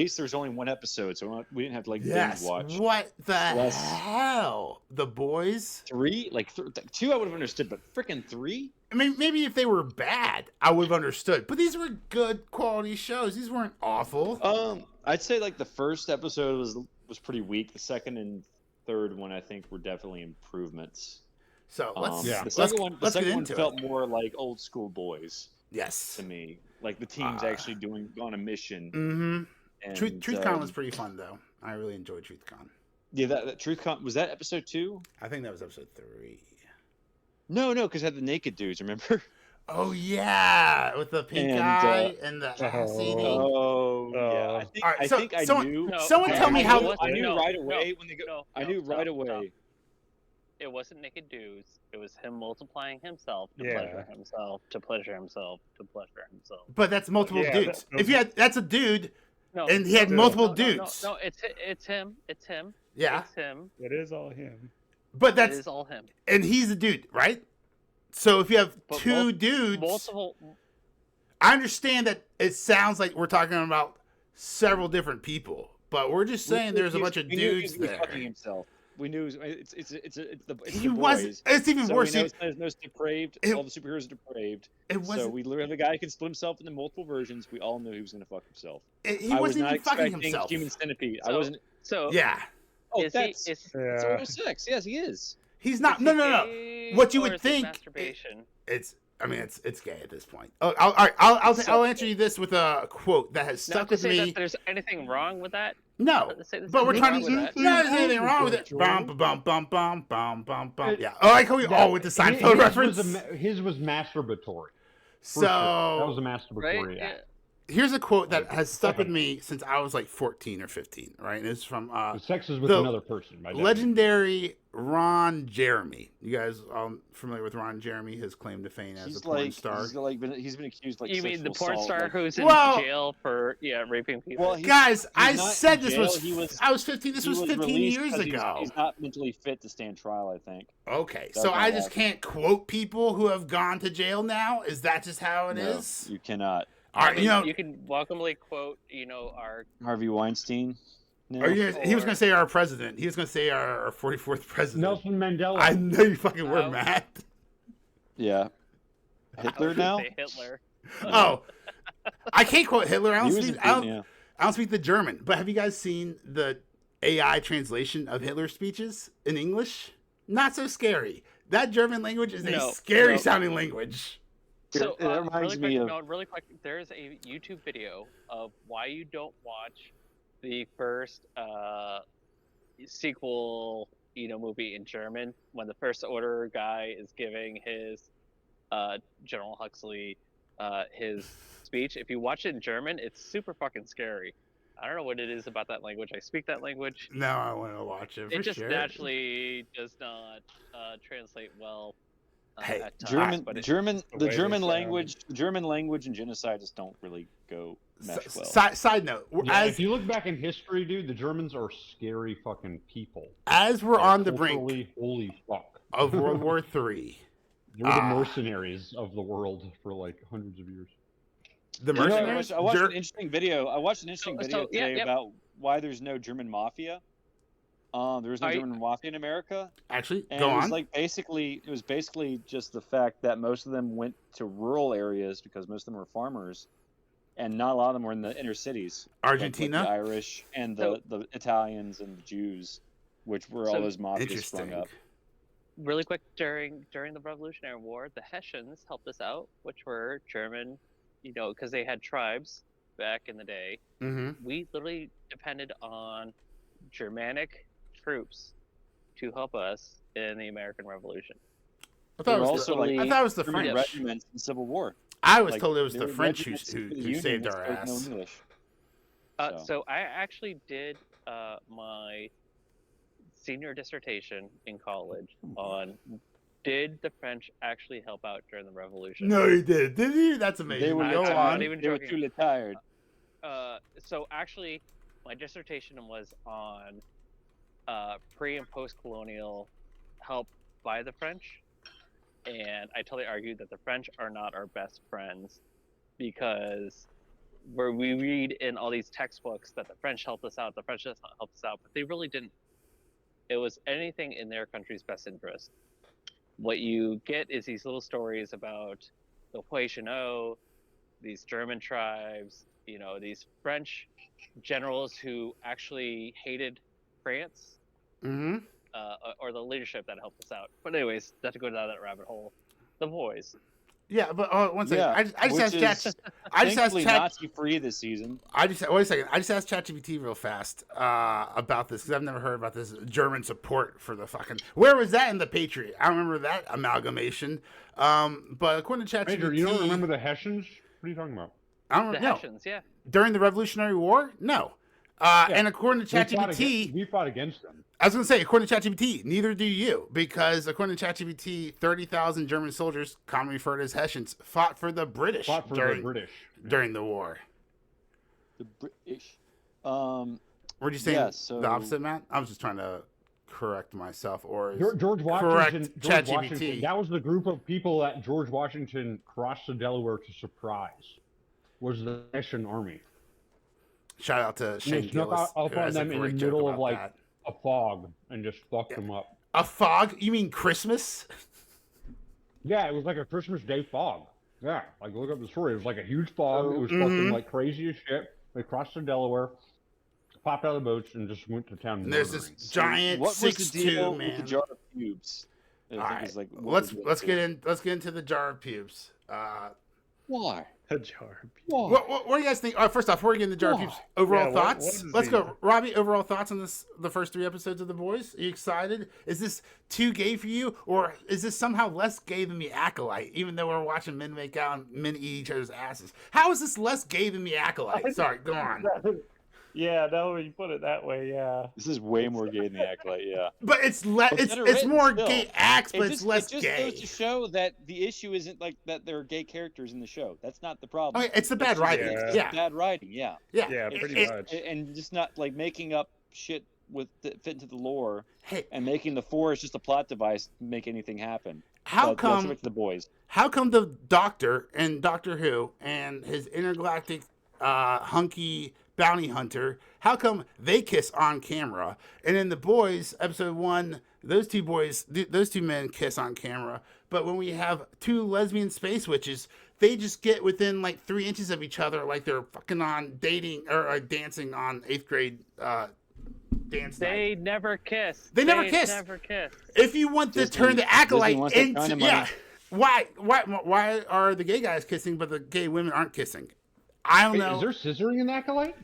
least there was only one episode, so we didn't have to binge watch. What the hell? The Boys? 3, two, I would have understood, but freaking 3. I mean, maybe if they were bad, I would have understood. But these were good quality shows. These weren't awful. I'd say the first episode was pretty weak. The second and third one, I think, were definitely improvements. So the second one felt more like old school Boys. Yes, to me, like the team's actually going on a mission. Mm-hmm. And, TruthCon was pretty fun though. I really enjoyed TruthCon. Yeah, that TruthCon was that episode 2. I think that was episode 3. No, because it had the naked dudes. Remember? Oh yeah, with the pink eye and the ass eating. Oh yeah. I think I knew. Someone tell me how. I knew right away when they go. I knew right away. It wasn't naked dudes. It was him multiplying himself to pleasure himself to pleasure himself to pleasure himself. But that's multiple dudes. That's a dude, and he had multiple dudes. No, it's him. It's him. Yeah, it's him. It is all him. But it is all him. And he's a dude, right? So if you have two dudes, multiple. I understand that it sounds like we're talking about several different people, but we're just saying there's a bunch of dudes there. Himself. We knew it's the he boys. Was. It's even so worse. It's depraved. All the superheroes are depraved. So we literally have a guy who can split himself into multiple versions. We all knew he was going to fuck himself. He wasn't even fucking himself. Human Centipede. I wasn't. So yeah. Oh, that's 6. Yes, he is. He's not. No. What you would think? Masturbation. It's gay at this point. Oh, all right. I'll answer you this with a quote that has stuck with me. That there's anything wrong with that? No, but we're trying to. No, there's anything wrong with it. Bum. Yeah. Oh, I call you all with the Seinfeld reference. His was masturbatory. So that was a masturbatory act. Here's a quote that has stuck with me since I was like 14 or 15, right? And it's from sex is with another person. Legendary Ron Jeremy. You guys familiar with Ron Jeremy? His claim to fame as a porn star. He's been accused You mean the porn star who's in jail for raping people? Well, guys, I said this was. I was 15. This was 15 years ago. He's not mentally fit to stand trial, I think. Okay, so I just can't quote people who have gone to jail now. Is that just how it is? You cannot. All right, you can welcomely quote, our Harvey Weinstein. No? He was going to say our president. He was going to say our 44th president. Nelson Mandela. I know you fucking were, Matt. Yeah. Hitler now? Say Hitler. Oh, I can't quote Hitler. I don't speak the German. But have you guys seen the AI translation of Hitler's speeches in English? Not so scary. That German language is a scary sounding language. So, really quick, there's a YouTube video of why you don't watch the first sequel, movie in German when the First Order guy is giving his General Huxley his speech. If you watch it in German, it's super fucking scary. I don't know what it is about that language. I speak that language. No, I want to watch it. It just naturally does not translate well. Hey, the German language and genocide just don't really go mesh well. Side note, if you look back in history, dude, the Germans are scary fucking people. As we're on the brink, holy fuck, of World War III, they were the mercenaries of the world for like hundreds of years. The mercenaries. I watched an interesting video. Today about why there's no German mafia. There was no German mafia in America. Actually, and go on. It was basically just the fact that most of them went to rural areas because most of them were farmers, and not a lot of them were in the inner cities. Argentina, like the Irish and the Italians and the Jews, which were all those mafias sprung up. Really quick, during the Revolutionary War, the Hessians helped us out, which were German, because they had tribes back in the day. Mm-hmm. We literally depended on Germanic troops to help us in the American Revolution. I thought it was the French regiments in the Civil War. I was told it was the French who saved our ass. So I actually did my senior dissertation in college on did the French actually help out during the Revolution? No, he did. Did he? That's amazing. They were not even tired. So actually, my dissertation was on pre- and post-colonial help by the French, and I totally argued that the French are not our best friends because where we read in all these textbooks that the French helped us out, helped us out, but they really didn't. It was anything in their country's best interest. What you get is these little stories about the Huayshino, these German tribes, these French generals who actually hated France, or the leadership that helped us out. But anyways, not to go down that rabbit hole. The boys. Yeah, but one second. Yeah, I just asked Chat. I just asked Chat. Nazi-free this season. Wait a second. I just asked ChatGPT real fast about this because I've never heard about this German support for the fucking. Where was that in the Patriot? I don't remember that amalgamation. But according to ChatGPT, Major, you don't remember the Hessians? What are you talking about? I don't know. Hessians, yeah. During the Revolutionary War, no. And according to ChatGPT, we fought against them. I was going to say, according to ChatGPT, neither do you, because according to ChatGPT, 30,000 German soldiers, commonly referred as Hessians, fought for the British during the war. The British. Were you saying the opposite, Matt? I was just trying to correct myself, or George Washington. That was the group of people that George Washington crossed the Delaware to surprise. Was the Hessian army. Shout out to Shane Gillis. Up on them in the middle of a fog and just fucked them up. A fog? You mean Christmas? Yeah, it was like a Christmas Day fog. Yeah, look up the story. It was like a huge fog. It was fucking crazy as shit. They crossed the Delaware, popped out of the boats, and just went to town. And there's this giant 6'2" man. With the jar of pubes? All right, let's get into the jar of pubes. Why? A jar of pubes. What do you guys think? First off, before we get into the jar of pubes, overall thoughts. Let's go, Robbie. Overall thoughts on the first 3 episodes of The Boys. Are you excited? Is this too gay for you, or is this somehow less gay than The Acolyte? Even though we're watching men make out and men eat each other's asses, how is this less gay than The Acolyte? Sorry, go on. Yeah, no, when you put it that way, yeah. This is way more gay than The Acolyte, yeah. But it's more still. Gay acts, but it's less gay. It just goes to show that the issue isn't like that there are gay characters in the show. That's not the problem. Okay, it's the bad writing. It's bad writing, yeah. Yeah, pretty much. And just not like making up shit that fit into the lore and making the Force just a plot device to make anything happen. How come that's The Boys? How come the Doctor and Doctor Who and his intergalactic hunky bounty hunter, how come they kiss on camera, and in The Boys episode 1 those two men kiss on camera, but when we have 2 lesbian space witches, they just get within 3 inches of each other like they're fucking on dating or dancing on 8th grade dance They night. never kiss. They never kiss. If you want to turn the Acolyte into why are the gay guys kissing but the gay women aren't kissing? I don't know. Is there scissoring in Acolyte?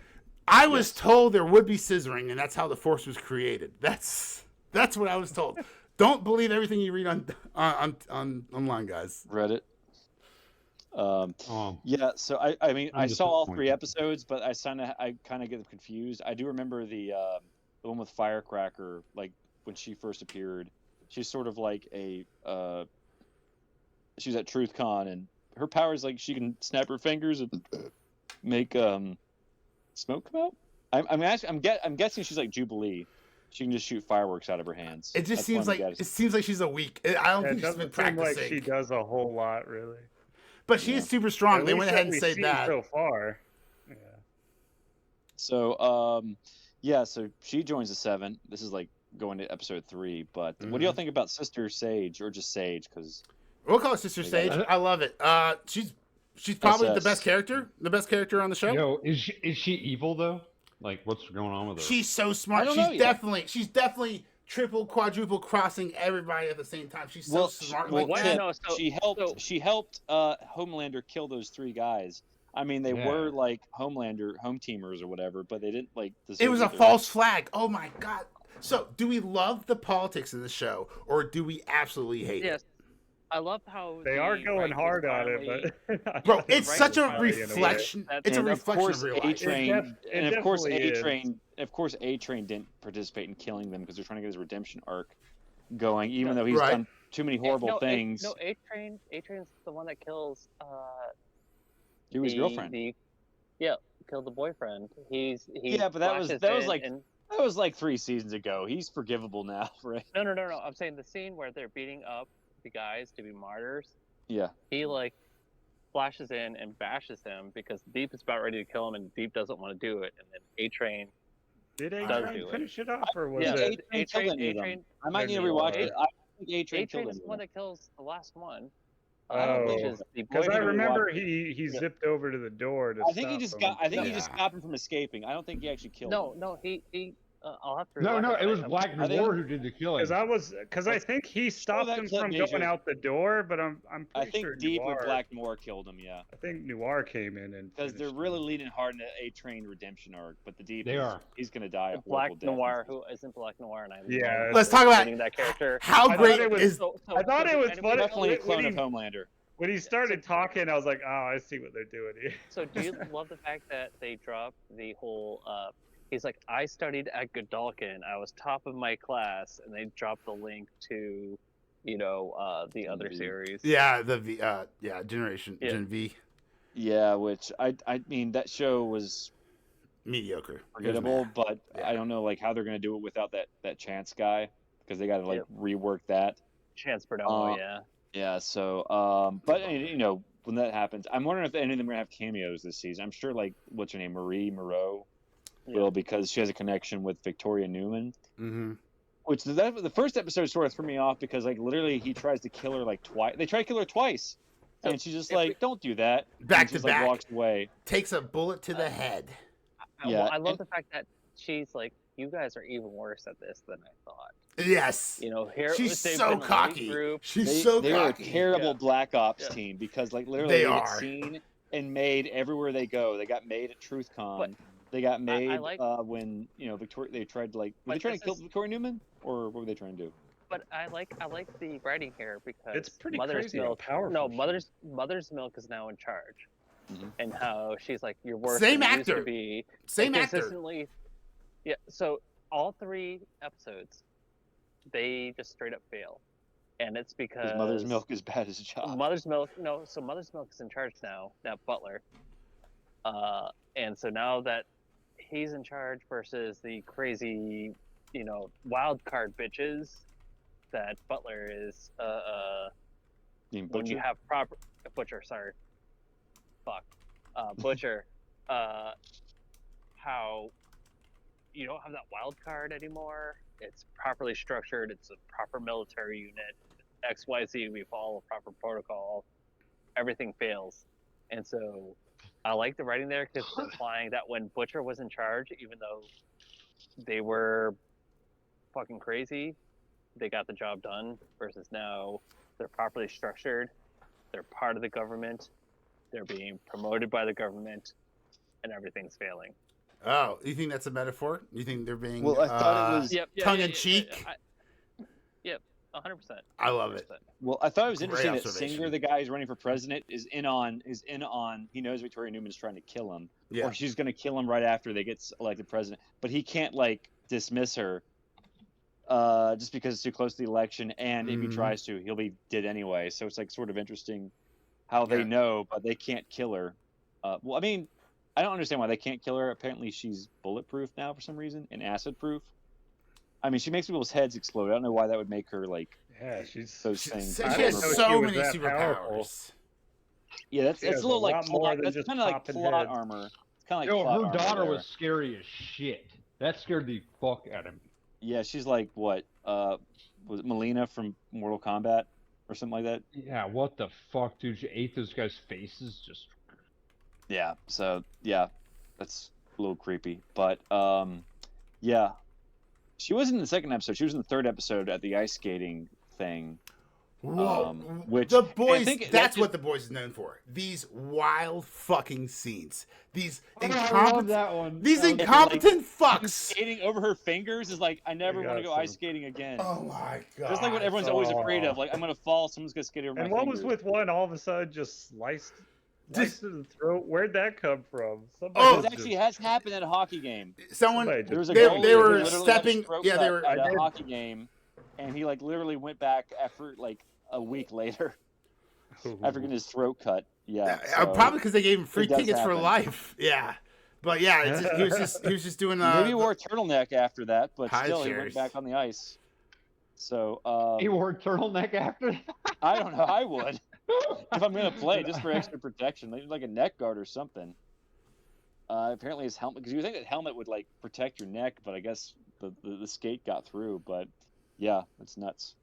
I was told there would be scissoring, and that's how the Force was created. That's what I was told. Don't believe everything you read on online, guys. Reddit. Yeah. So I saw all 3 episodes, but I kind of get confused. I do remember the one with Firecracker, like when she first appeared. She's sort of like she's at TruthCon, and her power is like she can snap her fingers and make smoke come out. I'm guessing she's like Jubilee. She can just shoot fireworks out of her hands. It just seems like she's a weak. I don't think she's been practicing. Like she does a whole lot, really. But she is super strong. They went ahead and said that so far. Yeah. So so she joins the 7. This is like going to episode 3. But what do y'all think about Sister Sage, or just Sage? Because we'll call her Sister Sage. I love it. She's probably the best character on the show. Yo, is she evil though? Like, what's going on with her? She's so smart. She's definitely triple, quadruple crossing everybody at the same time. She's so smart. She helped Homelander kill those 3 guys. I mean, they were like Homelander home teamers or whatever, but they didn't like. It was a false flag. Oh my god. So, do we love the politics in the show, or do we absolutely hate it? I love how they are going hard on it, but bro, it's such a reflection. It's a reflection of real life. And of course, A-Train didn't participate in killing them because they're trying to get his redemption arc going, even though he's done too many horrible things. A-Train's the one that kills. He was girlfriend. Killed the boyfriend. But that was like 3 seasons ago. He's forgivable now, right? No. I'm saying the scene where they're beating up the guys to be martyrs. Yeah. He splashes in and bashes him because Deep is about ready to kill him, and Deep doesn't want to do it. And then A-Train Did does A-Train do it. finish it off, or was Yeah, it? A-Train. I might need to Maybe rewatch it. or- I think A-Train A-Train killed is the anyone. one that kills the last one. Which Is the Because boy I who- remember watched he zipped over to the door to I think he stop just him. got. I think he Yeah. just stopped him from escaping. I don't think he actually killed him. No, he. I'll have to. No, rewind no, it, it was but Black I think- Noir who did the killing. Because I think he stopped that him clip, from Major. going out the door, but I'm I pretty think sure Deep Noir, or Black Noir killed him. Yeah, I think Noir came in and because they're finished really him. leaning hard into A-Train redemption arc. But the Deep, They are. He's gonna die a Black horrible death. Noir, who isn't Black Noir, and I Yeah, love Let's talk about hating that character. how I great thought it was- is. I thought it was funny. Definitely a when clone he- of Homelander. When he started talking, I was like, oh, I see what they're doing here. So do you love the fact that they dropped the whole? He's like, I studied at Godalkin. I was top of my class, and they dropped the link to, the other V. series. Yeah, the V. Generation Yeah. Gen V. Yeah, which I mean that show was Mediocre. It was forgettable, meh. but Yeah. I don't know like how they're gonna do it without that Chance guy because they got to like rework that. Chance Perdomo, Uh, yeah. Yeah, so but when that happens, I'm wondering if any of them are gonna have cameos this season. I'm sure like what's her name, Marie Moreau will because she has a connection with Victoria Newman. Mm-hmm. Which the first episode sort of threw me off because like literally he tries to kill her like twice. They try to kill her twice, So and she's just if like, "Don't do that." Back and to she's, back. Like, walks away. Takes a bullet to the head. Yeah, Well, I love and- the fact that she's like, you guys are even worse at this than I thought. Yes. Here She's they've so been a elite cocky. Group. She's so they were a cocky. terrible Yeah. Black Ops Yeah. team because like literally They they are. get seen and made everywhere they go. They got made at TruthCon. But They got made like- when Victoria. They tried to like. Were they But trying to this kill is- Victoria Newman, or what were they trying to do? But I like the writing here because It's pretty Mother's crazy how Milk. powerful No, she is. Mother's Milk is now in charge, Mhm. and how she's like, you're worse Same than you used actor. to be. Same And actor. consistently. Yeah. So all 3 episodes, they just straight up fail, and it's because Because Mother's Milk is bad as a job. Mother's Milk. No, so Mother's Milk is in charge now. Now Butler. And so now that he's in charge versus the crazy, wild card bitches that Butler is. You mean When you Butcher? have proper Butcher, sorry, fuck, Butcher. How you don't have that wild card anymore. It's properly structured. It's a proper military unit. XYZ. We follow a proper protocol. Everything fails, and so I like the writing there because it's implying that when Butcher was in charge, even though they were fucking crazy, they got the job done. Versus now, they're properly structured. They're part of the government. They're being promoted by the government, and everything's failing. Oh, you think that's a metaphor? You think they're being Well, I thought it was- Yep. tongue in cheek? Yep. 100%. I love it. Well, I thought it was Great interesting that observation. Singer, the guy who's running for president, is in on. He knows Victoria Newman's trying to kill him, Yeah. or she's going to kill him right after they get elected president. But he can't like dismiss her, just because it's too close to the election. And if he Mhm. tries to, he'll be dead anyway. So it's like sort of interesting how they Yeah. know, but they can't kill her. Well, I mean, I don't understand why they can't kill her. Apparently, she's bulletproof now for some reason and acid proof. I mean, she makes people's heads explode. I don't know why that would make her like Yeah, she's. those things. She I has didn't know so she was many that superpowers. Yeah, that's She it's has a little a like lot more plot, than that's just kind of like popping plot heads. armor. It's kind of like Yo, plot her armor daughter there. was scary as shit. That scared the fuck out of me. Yeah, she's like what? Was it Melina from Mortal Kombat or something like that? Yeah, what the fuck, dude? She ate those guys' faces. Just Yeah. So yeah, that's a little creepy. But yeah, she was in the second episode. She was in the third episode at the ice skating thing. Whoa. Which- the and I boys, think that's that's what the boys is known for. These wild fucking scenes. These I love incompetent, that one. these That was- incompetent fucks. Skating over her fingers is like I never I want to got go ice some- skating again. Oh my god. That's like what everyone's always afraid Oh. of. Like I'm gonna fall. Someone's gonna skate over And my what fingers. was with one all of a sudden just sliced Just- to the throat? Where'd that come from? Oh, It just- actually has happened at a hockey game. Someone, somebody There was a They- goalie they who were literally had a stepping- stroke yeah, they cut were- at I a did. hockey game, and he like literally went back after like a week later after getting his throat cut. Yeah, so probably because they gave him free it does tickets for happen. life. Yeah, but yeah, he was just doing. maybe he wore a turtleneck after that, but High still he chairs. went back on the ice. So He wore a turtleneck after that. I don't know. I would. if I'm gonna play, just for extra protection, like a neck guard or something. Apparently his helmet, because you think that helmet would like protect your neck, but I guess the skate got through. But yeah, it's nuts.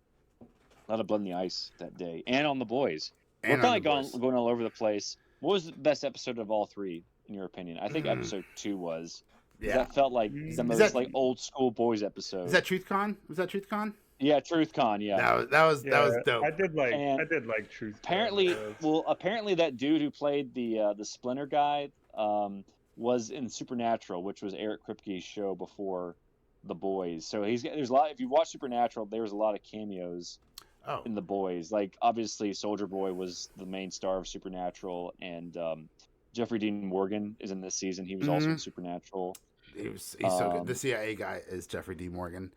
A lot of blood in the ice that day, and on the boys. And We're on kind the of going all over the place. What was the best episode of all three, in your opinion? I think episode 2 was. Yeah. That felt like the most like old school boys episode. Is that TruthCon? Was that TruthCon? Yeah, TruthCon. Yeah. That was dope. I did like Truth. Apparently, apparently that dude who played the Splinter guy was in Supernatural, which was Eric Kripke's show before The Boys. So there's a lot. If you watch Supernatural, there's a lot of cameos in The Boys. Like obviously, Soldier Boy was the main star of Supernatural, and Jeffrey Dean Morgan is in this season. He was also in Supernatural. He's so good. The CIA guy is Jeffrey D. Morgan.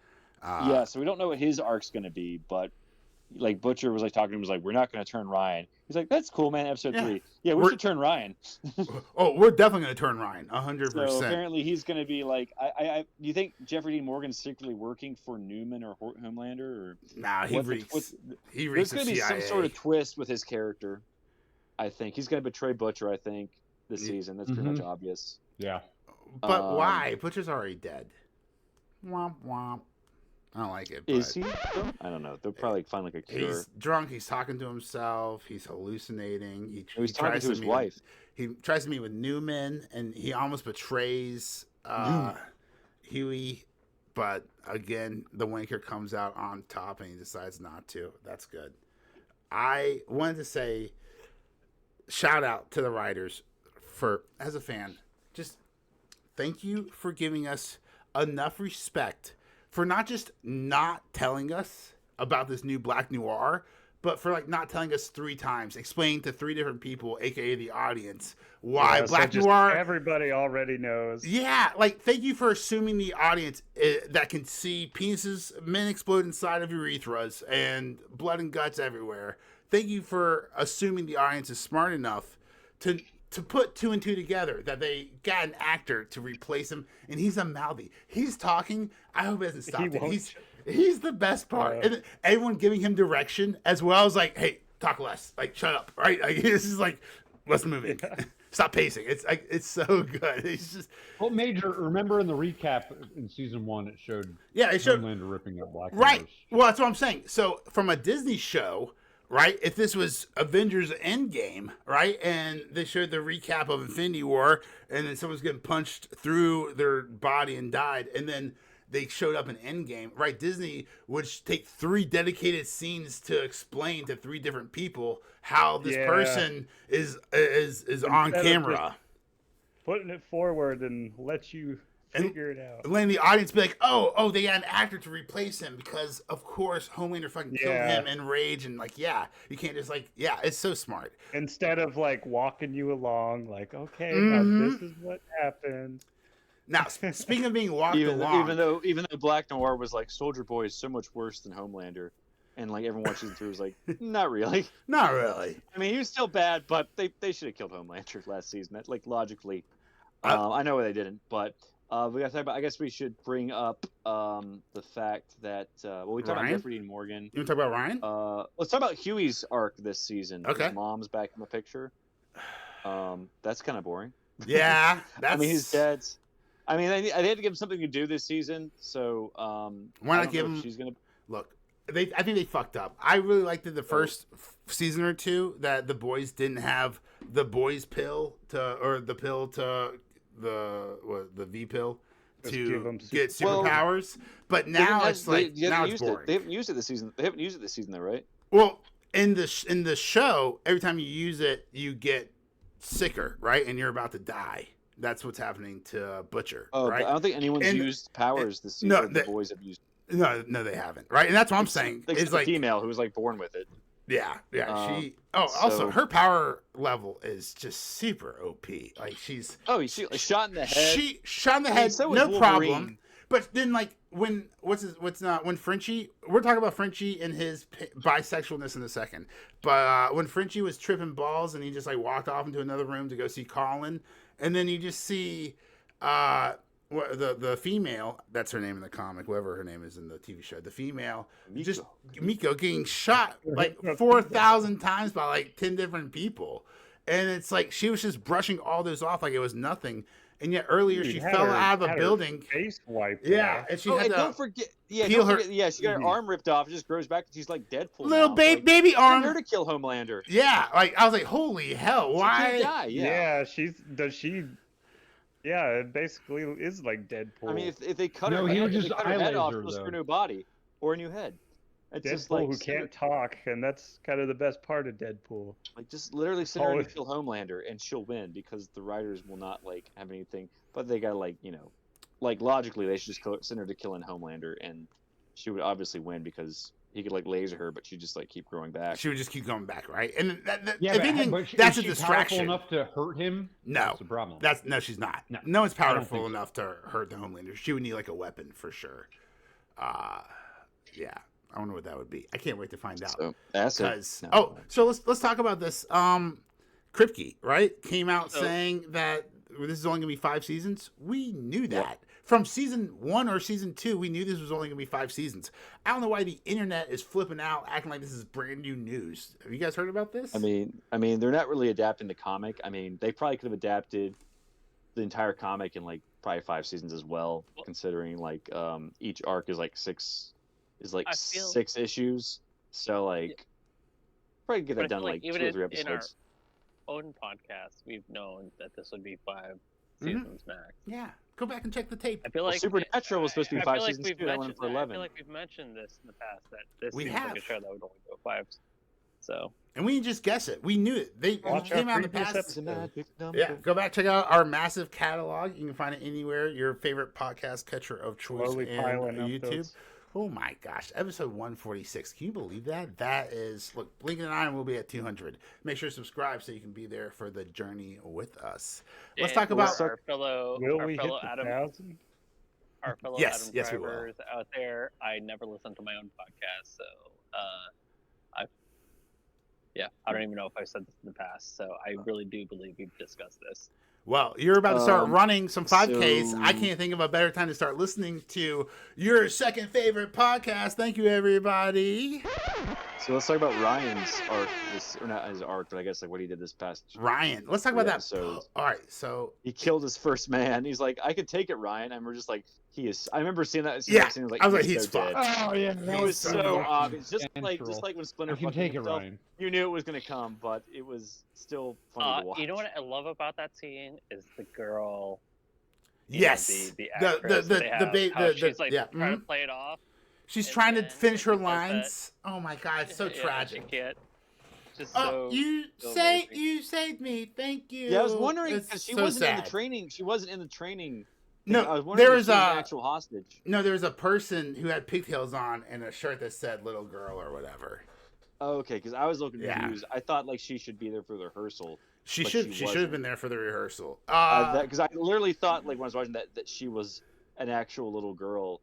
Yeah, so we don't know what his arc's going to be, but like Butcher was like talking to him, was like, "We're not going to turn Ryan." He's like, "That's cool, man." Episode 3. Yeah, we should turn Ryan. We're definitely going to turn Ryan. 100%. So apparently he's going to be like, do you think Jeffrey Dean Morgan's secretly working for Newman or Homelander? Or nah, he reeks. There's going to be some sort of twist with his character. I think he's going to betray Butcher. I think this season. That's pretty much obvious. Yeah. But why? Butcher's already dead. Womp womp. I don't like it. Is he? I don't know. They'll probably find like a cure. He's drunk. He's talking to himself. He's hallucinating. He's talking to his wife. He tries to meet with Newman, and he almost betrays Huey. But again, the wanker comes out on top, and he decides not to. That's good. I wanted to say, shout out to the writers for, as a fan, just thank you for giving us enough respect for not just not telling us about this new Black Noir, but for like not telling us 3 times, explaining to 3 different people, aka the audience, why Black Noir. Everybody already knows. Yeah, like thank you for assuming the audience that can see penises, men explode inside of urethras, and blood and guts everywhere. Thank you for assuming the audience is smart enough to put 2 and 2 together, that they got an actor to replace him, and he's a mouthy. He's talking. I hope he doesn't stop it. He's the best part. And everyone giving him direction as well as like, hey, talk less. Like, shut up. Right? Like, this is like, let's move in. Stop pacing. It's like, it's so good. It's just. Well, Major, remember in the recap in season 1, it showed Homelander ripping up Black Right. Noir's. Well, that's what I'm saying. So from a Disney show, right? If this was Avengers Endgame, right? And they showed the recap of Infinity War, and then someone's getting punched through their body and died, and then they showed up in Endgame, right? Disney would take 3 dedicated scenes to explain to 3 different people how this person is on camera. Putting it forward and let you figure it out. And letting the audience be like, oh, they got an actor to replace him because, of course, Homelander fucking killed him in Rage. And, like, yeah, you can't just, like, yeah, it's so smart. Instead of, like, walking you along, like, okay, now this is what happened. Now, speaking of being walked along. Even though Black Noir was like, Soldier Boy is so much worse than Homelander. And, like, everyone watching through was like, not really. Not really. I mean, he was still bad, but they should have killed Homelander last season. Like, logically. I know they didn't, but... we got to talk about. I guess we should bring up the fact that we talked about Jeffrey Dean Morgan. You want to talk about Ryan? Let's talk about Huey's arc this season. Okay. His mom's back in the picture. That's kind of boring. Yeah, I mean, he's dead. I mean, I had to give him something to do this season, so why not give him? She's gonna look. I think they fucked up. I really liked it the first season or 2 that the boys didn't have the boys pill the V pill to get superpowers, but now it's like now it's boring. They haven't used it this season. They haven't used it this season, though, right? Well, in the show, every time you use it, you get sicker, right? And you're about to die. That's what's happening to Butcher. Oh, right? I don't think anyone's used powers this season. No, the boys have used. No, they haven't. Right, and that's what I'm saying. It's like a female who was like born with it. Yeah. Also, her power level is just super OP. Like she's she shot in the head. She shot in the head, so no problem. But then, like when Frenchie, we're talking about Frenchie and his bisexualness in a second. But when Frenchie was tripping balls and he just like walked off into another room to go see Colin, and then you just see the female, that's her name in the comic, whatever her name is in the TV show, the female, just Miko. Miko getting shot like 4,000 times by like 10 different people. And it's like she was just brushing all those off like it was nothing. And yet earlier Dude, she had fell her- out of a had her building. Face wiped. Yeah, off. and she Oh, had and to don't forget, peel her- yeah, she got her arm ripped off. It just grows back. She's like Deadpool. little now. baby Send arm. her to kill Homelander. Yeah, like I was like, holy hell, She why? can't die. Yeah. Does she? Yeah, it basically is like Deadpool. I mean, if they cut No, her, he if would they just cut her head off, eye she'll laser, screw a though. new body or a new head. It's Deadpool just like who can't talk, and that's kind of the best part of Deadpool. Like just literally send her Oh, to kill Homelander and she'll win because the writers will not like have anything. But they got like like logically they should just send her to killing Homelander and she would obviously win because he could like laser her, but she just like keep growing back. She would just keep going back, right? And Yeah, if but, anything, but that's is a she distraction. powerful enough to hurt him? No, That's the problem. no, she's not. No, No one's I don't powerful think so. enough to hurt the Homelander. She would need like a weapon for sure. Yeah, I don't know what that would be. I can't wait to find out. So that's it. Because No. so let's talk about this. Kripke, right, came out So- saying that this is only gonna be 5 seasons. We knew that from season 1 or season 2. We knew this was only gonna be 5 seasons. I don't know why the internet is flipping out, acting like this is brand new news. Have you guys heard about this? I mean, they're not really adapting the comic. I mean, they probably could have adapted the entire comic in like probably 5 seasons as well, considering like each arc is like 6 6 issues. So like probably get But I that done feel like 2 even or 3 in our episodes. own podcast, we've known that this would be 5 Mhm. seasons max. yeah, go back and check the tape. I feel Well, like Supernatural was supposed to be 5 like seasons we've too. That went mentioned for I 11. feel like we've mentioned this in the past that this We seems like have. a show that would only go 5. So And we didn't just guess it. We knew it. They Watch came our out in the previous past. It's a magic number. Yeah, go back, check out our massive catalog. You can find it anywhere. Your favorite podcast catcher of choice Slowly and piling up YouTube. those. Oh my gosh, episode 146. Can you believe that? That is, look, Blink and I will be at 200. Make sure to subscribe so you can be there for the journey with us. Let's talk and about. our fellow Will we hit fellow the Adam 1,000? our fellow Yes, Adam yes, we will. drivers out there. I never listen to my own podcast, so I don't even know if I've said this in the past. So I really do believe we've discussed this. Well, you're about to start running some 5Ks. so- I can't think of a better time to start listening to your second favorite podcast. Thank you, everybody. So let's talk about Ryan's arc, or not his arc, but I guess like what he did this past. Ryan, let's talk about that. episodes. All right, so He killed his first man. He's like, I could take it, Ryan. And we're just like, he is. I remember seeing that. Yeah, scene, I was like, he's he's so dead. fucked. Oh yeah, He was so obvious. Just natural. like when Splinter I can fucking take it, himself, Ryan. you knew it was gonna come, but it was still funny to watch. You know what I love about that scene is the girl. Yes, the actress they have, how she's like yeah. trying mhm. to play it off. She's and trying to then finish her she does that. lines. Oh my god, it's so Yeah, tragic. She can't. Just Oh, so, you so say amazing. you saved me. Thank you. Yeah, I was wondering It's because she so wasn't in the sad. training. She wasn't in the training. No, I was wondering there if was she was a an actual hostage. no. There was a person who had pigtails on and a shirt that said "little girl" or whatever. Oh, okay, because I was looking Yeah. confused. I thought like she should be there for the rehearsal. She But should she should have wasn't. been there for the rehearsal. Because I literally thought like when I was watching that she was an actual little girl.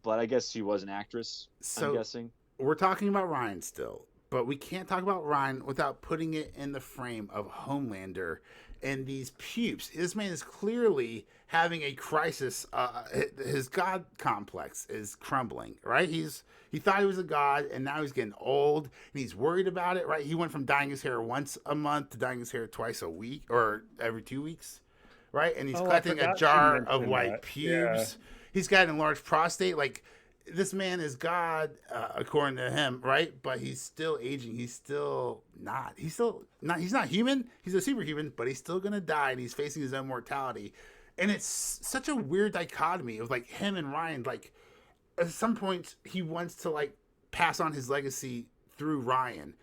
But I guess she was an actress. I'm So guessing. we're talking about Ryan still, but we can't talk about Ryan without putting it in the frame of Homelander and these pubes. This man is clearly having a crisis. His god complex is crumbling, right? He thought he was a god, and now he's getting old, and he's worried about it, right? He went from dyeing his hair once a month to dyeing his hair twice a week or every 2 weeks, right? And he's Oh, I collecting a forgot she jar of mentioned white that. pubes. He's got an enlarged prostate. Like, this man is God, according to him, right? But he's still aging. He's still not. He's not human. He's a superhuman, but he's still gonna die, and he's facing his own mortality. And it's such a weird dichotomy of like him and Ryan. Like, at some point, he wants to like pass on his legacy through Ryan.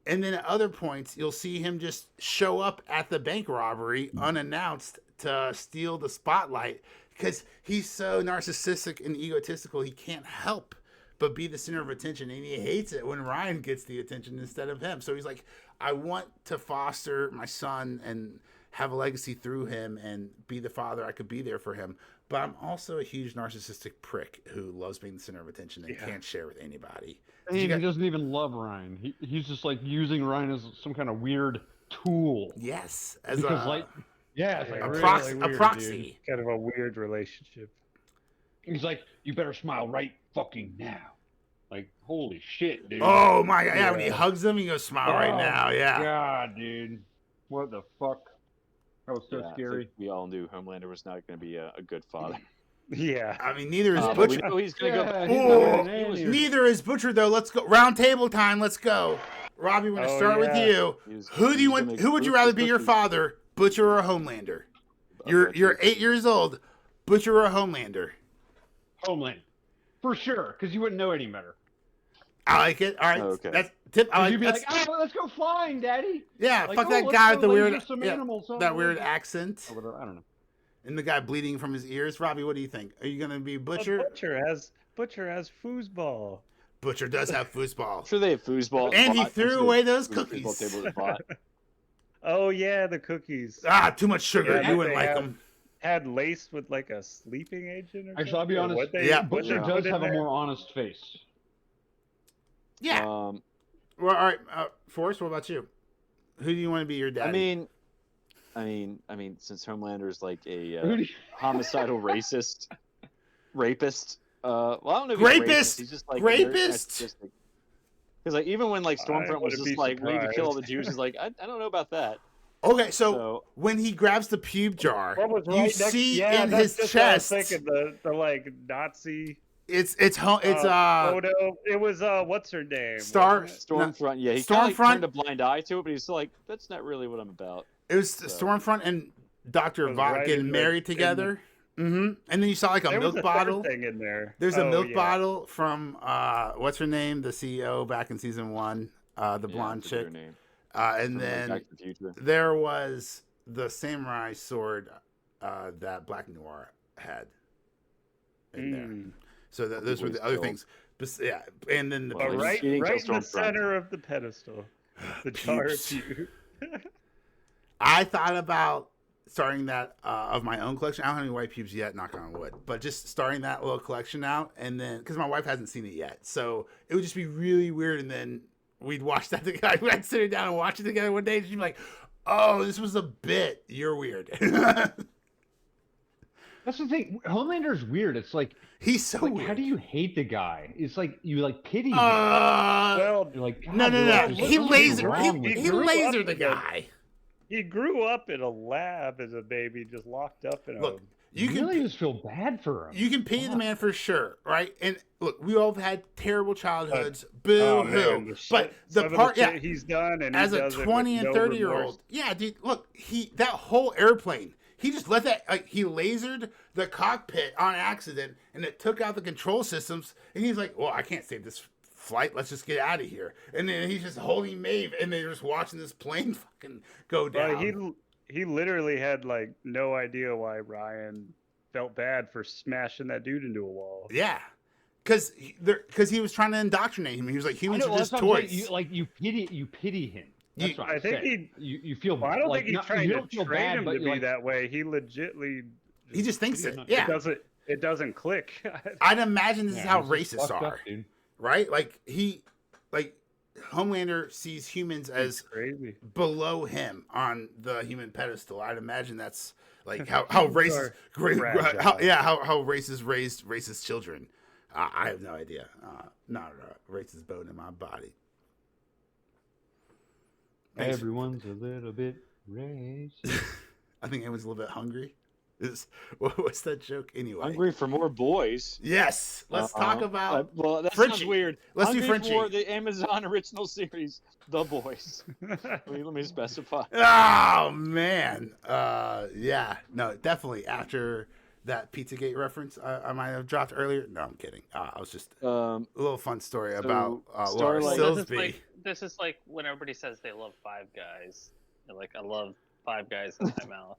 And then at other points, you'll see him just show up at the bank robbery unannounced to steal the spotlight because he's so narcissistic and egotistical, he can't help but be the center of attention. And he hates it when Ryan gets the attention instead of him. So he's like, I want to foster my son and have a legacy through him and be the father I could be there for him. But I'm also a huge narcissistic prick who loves being the center of attention and can't share with anybody. And he doesn't even love Ryan. He's just like using Ryan as some kind of weird tool. Yes, Because Yeah, it's like Yeah, really proxy- weird, a proxy. dude. Kind of a weird relationship. He's like, you better smile right fucking now. Like, holy shit, dude. Oh my god! Yeah, when he Yeah. hugs him, he goes, "Smile right Oh now." my Yeah. God, dude. What the fuck? That was so Yeah, I scary. think we all knew Homelander was not going to be a good father. Yeah. I mean, neither is But we Butcher. know he's going to Yeah, go. he's Oh, not he was- neither is Butcher though. Let's go round table time. Let's go. Robbie, we're gonna Oh, start with yeah. you. Who do you he's want? gonna Who would you flip rather the be your cookies. father, Butcher or Homelander? You're 8 years old. Butcher or Homelander? Homeland. For sure, because you wouldn't know any better. I like it. All right, Okay. that's tip. I Because like, you'd be like, that's- let's go flying, Daddy. yeah, Like, fuck oh, that let's guy go with the laser weird, some yeah, animals. Oh, that weird yeah. accent, Or whatever, I don't know. and the guy bleeding from his ears. Robbie, what do you think? Are you gonna be But Butcher? Butcher has foosball. Butcher does have I'm foosball, sure they have foosball. and he I'm threw sure away they have those foosball cookies. tables at Bot. Oh yeah, the cookies. Ah, too much sugar. Yeah, You wouldn't they like have- them. Had laced with like a sleeping agent. Or Actually, I'll be something, or honest. what they- Yeah. what Butcher they does put in have a there. more honest face. Yeah. Um, Well, all right, Forrest. What about you? Who do you want to be your daddy? I mean, since Homelander's like a Who do you- homicidal racist, rapist. Well, I don't know. If he's Rapist? racist. He's just like Rapist? Because like even when like I Stormfront was wouldn't just be like we need to kill all the surprised. Jews, he's like I don't know about that. Okay, so So when he grabs the pube jar, What was you right next? see Yeah, in that's his just what I was chest. thinking, the like Nazi It's photo. It was what's her name? Star- wasn't it? Stormfront, yeah, he kind of Stormfront- turned a blind eye to it, but he's still like that's not really what I'm about. it was Stormfront and Dr. It was Vought right getting in the- married together. Mm-hmm. And then you saw like a There was milk a third bottle. thing in there. There's a Oh, milk yeah. bottle from what's her name, the CEO back in season 1, the Yeah, blonde I forget her chick. name. And From, like, then Back to the Future. there was the samurai sword that Black Noir had in there. Mm. So those were the other things. Yeah, and then the Well, But like, right, she didn't right kill in the Stormfront. center of the pedestal, the jar of Pubes. pew. I thought about starting that of my own collection. I don't have any white pubes yet, knock on wood, but just starting that little collection out, and then because my wife hasn't seen it yet, so it would just be really weird. And then we'd watch that together. I'd sit her down and watch it together one day, and she'd be like, "Oh, this was a bit. You're weird." That's the thing. Homelander's weird. It's like, He's so like weird. how do you hate the guy? It's like you like pity him. Well, You're like, no, God, no, you're no. like, He there's something laser. wrong He with grew up lasered the in a- guy. he grew up in a lab as a baby, just locked up in Look, a. you can really just feel bad for him. you can pity the man for sure, right? And look, we all have had terrible childhoods. Oh, Boo man, hoo. the But shit- the some of part, shit yeah, he's done, and as he a does it with 20 and no 30-year-old, remorse. yeah, dude, look, that whole airplane, he just let that, like, he lasered the cockpit on accident, and it took out the control systems, and he's like, well, I can't save this flight, let's just get out of here. And then he's just holding Maeve, and they're just watching this plane fucking go down. Well, he literally had like no idea why Ryan felt bad for smashing that dude into a wall. Yeah. Because he was trying to indoctrinate him. He was like, I humans know, are just that's what I'm toys. saying. You pity him. That's You- what I I'm think saying. you feel. Well, I don't like, think he's not- trying you to don't feel train bad, him but to you're be like, that way. He legitly. He just thinks Yeah, it. no, Yeah. It doesn't click. I'd imagine this is Yeah, how he's just racists fucked are, up, dude. right? Like, Homelander sees humans as crazy. below him on the human pedestal. I'd imagine that's like how racist, are great, fragile. how racist raised racist children. I have no idea. Not a racist bone in my body. Thanks. Everyone's a little bit racist. I think everyone's a little bit hungry. What's that joke anyway? Hungry for more boys. Yes. Let's talk about. Well, that Frenchie. sounds weird. Let's do Hungry Frenchie. for the Amazon original series, The Boys. let me specify. Oh man. Yeah. No, definitely. After that Pizzagate reference I might have dropped earlier. No, I'm kidding. I was just a little fun story about Laura Starlight- Silsby. This is like when everybody says they love Five Guys. They're like, I love Five Guys in my mouth.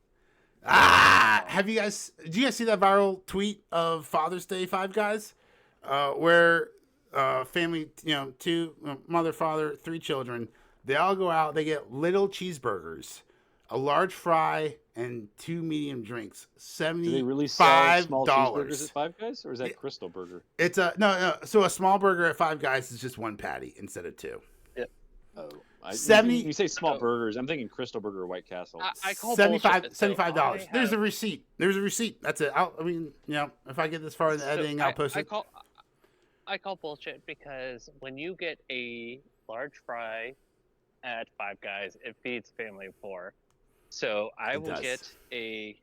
Did you guys see that viral tweet of Father's Day Five Guys? Where family, mother, father, 3 children, they all go out, they get little cheeseburgers, a large fry, and 2 medium drinks. Do they really sell small cheeseburgers $75. at Five Guys, or is that Crystal Burger? It's no. So a small burger at Five Guys is just 1 patty instead of 2. Oh, You say small burgers. I'm thinking Crystal Burger or White Castle. I call $75. There's a receipt. There's a receipt. That's it. If I get this far in the editing, I'll post it. I call bullshit because when you get a large fry at Five Guys, it feeds a family of 4. So I will get a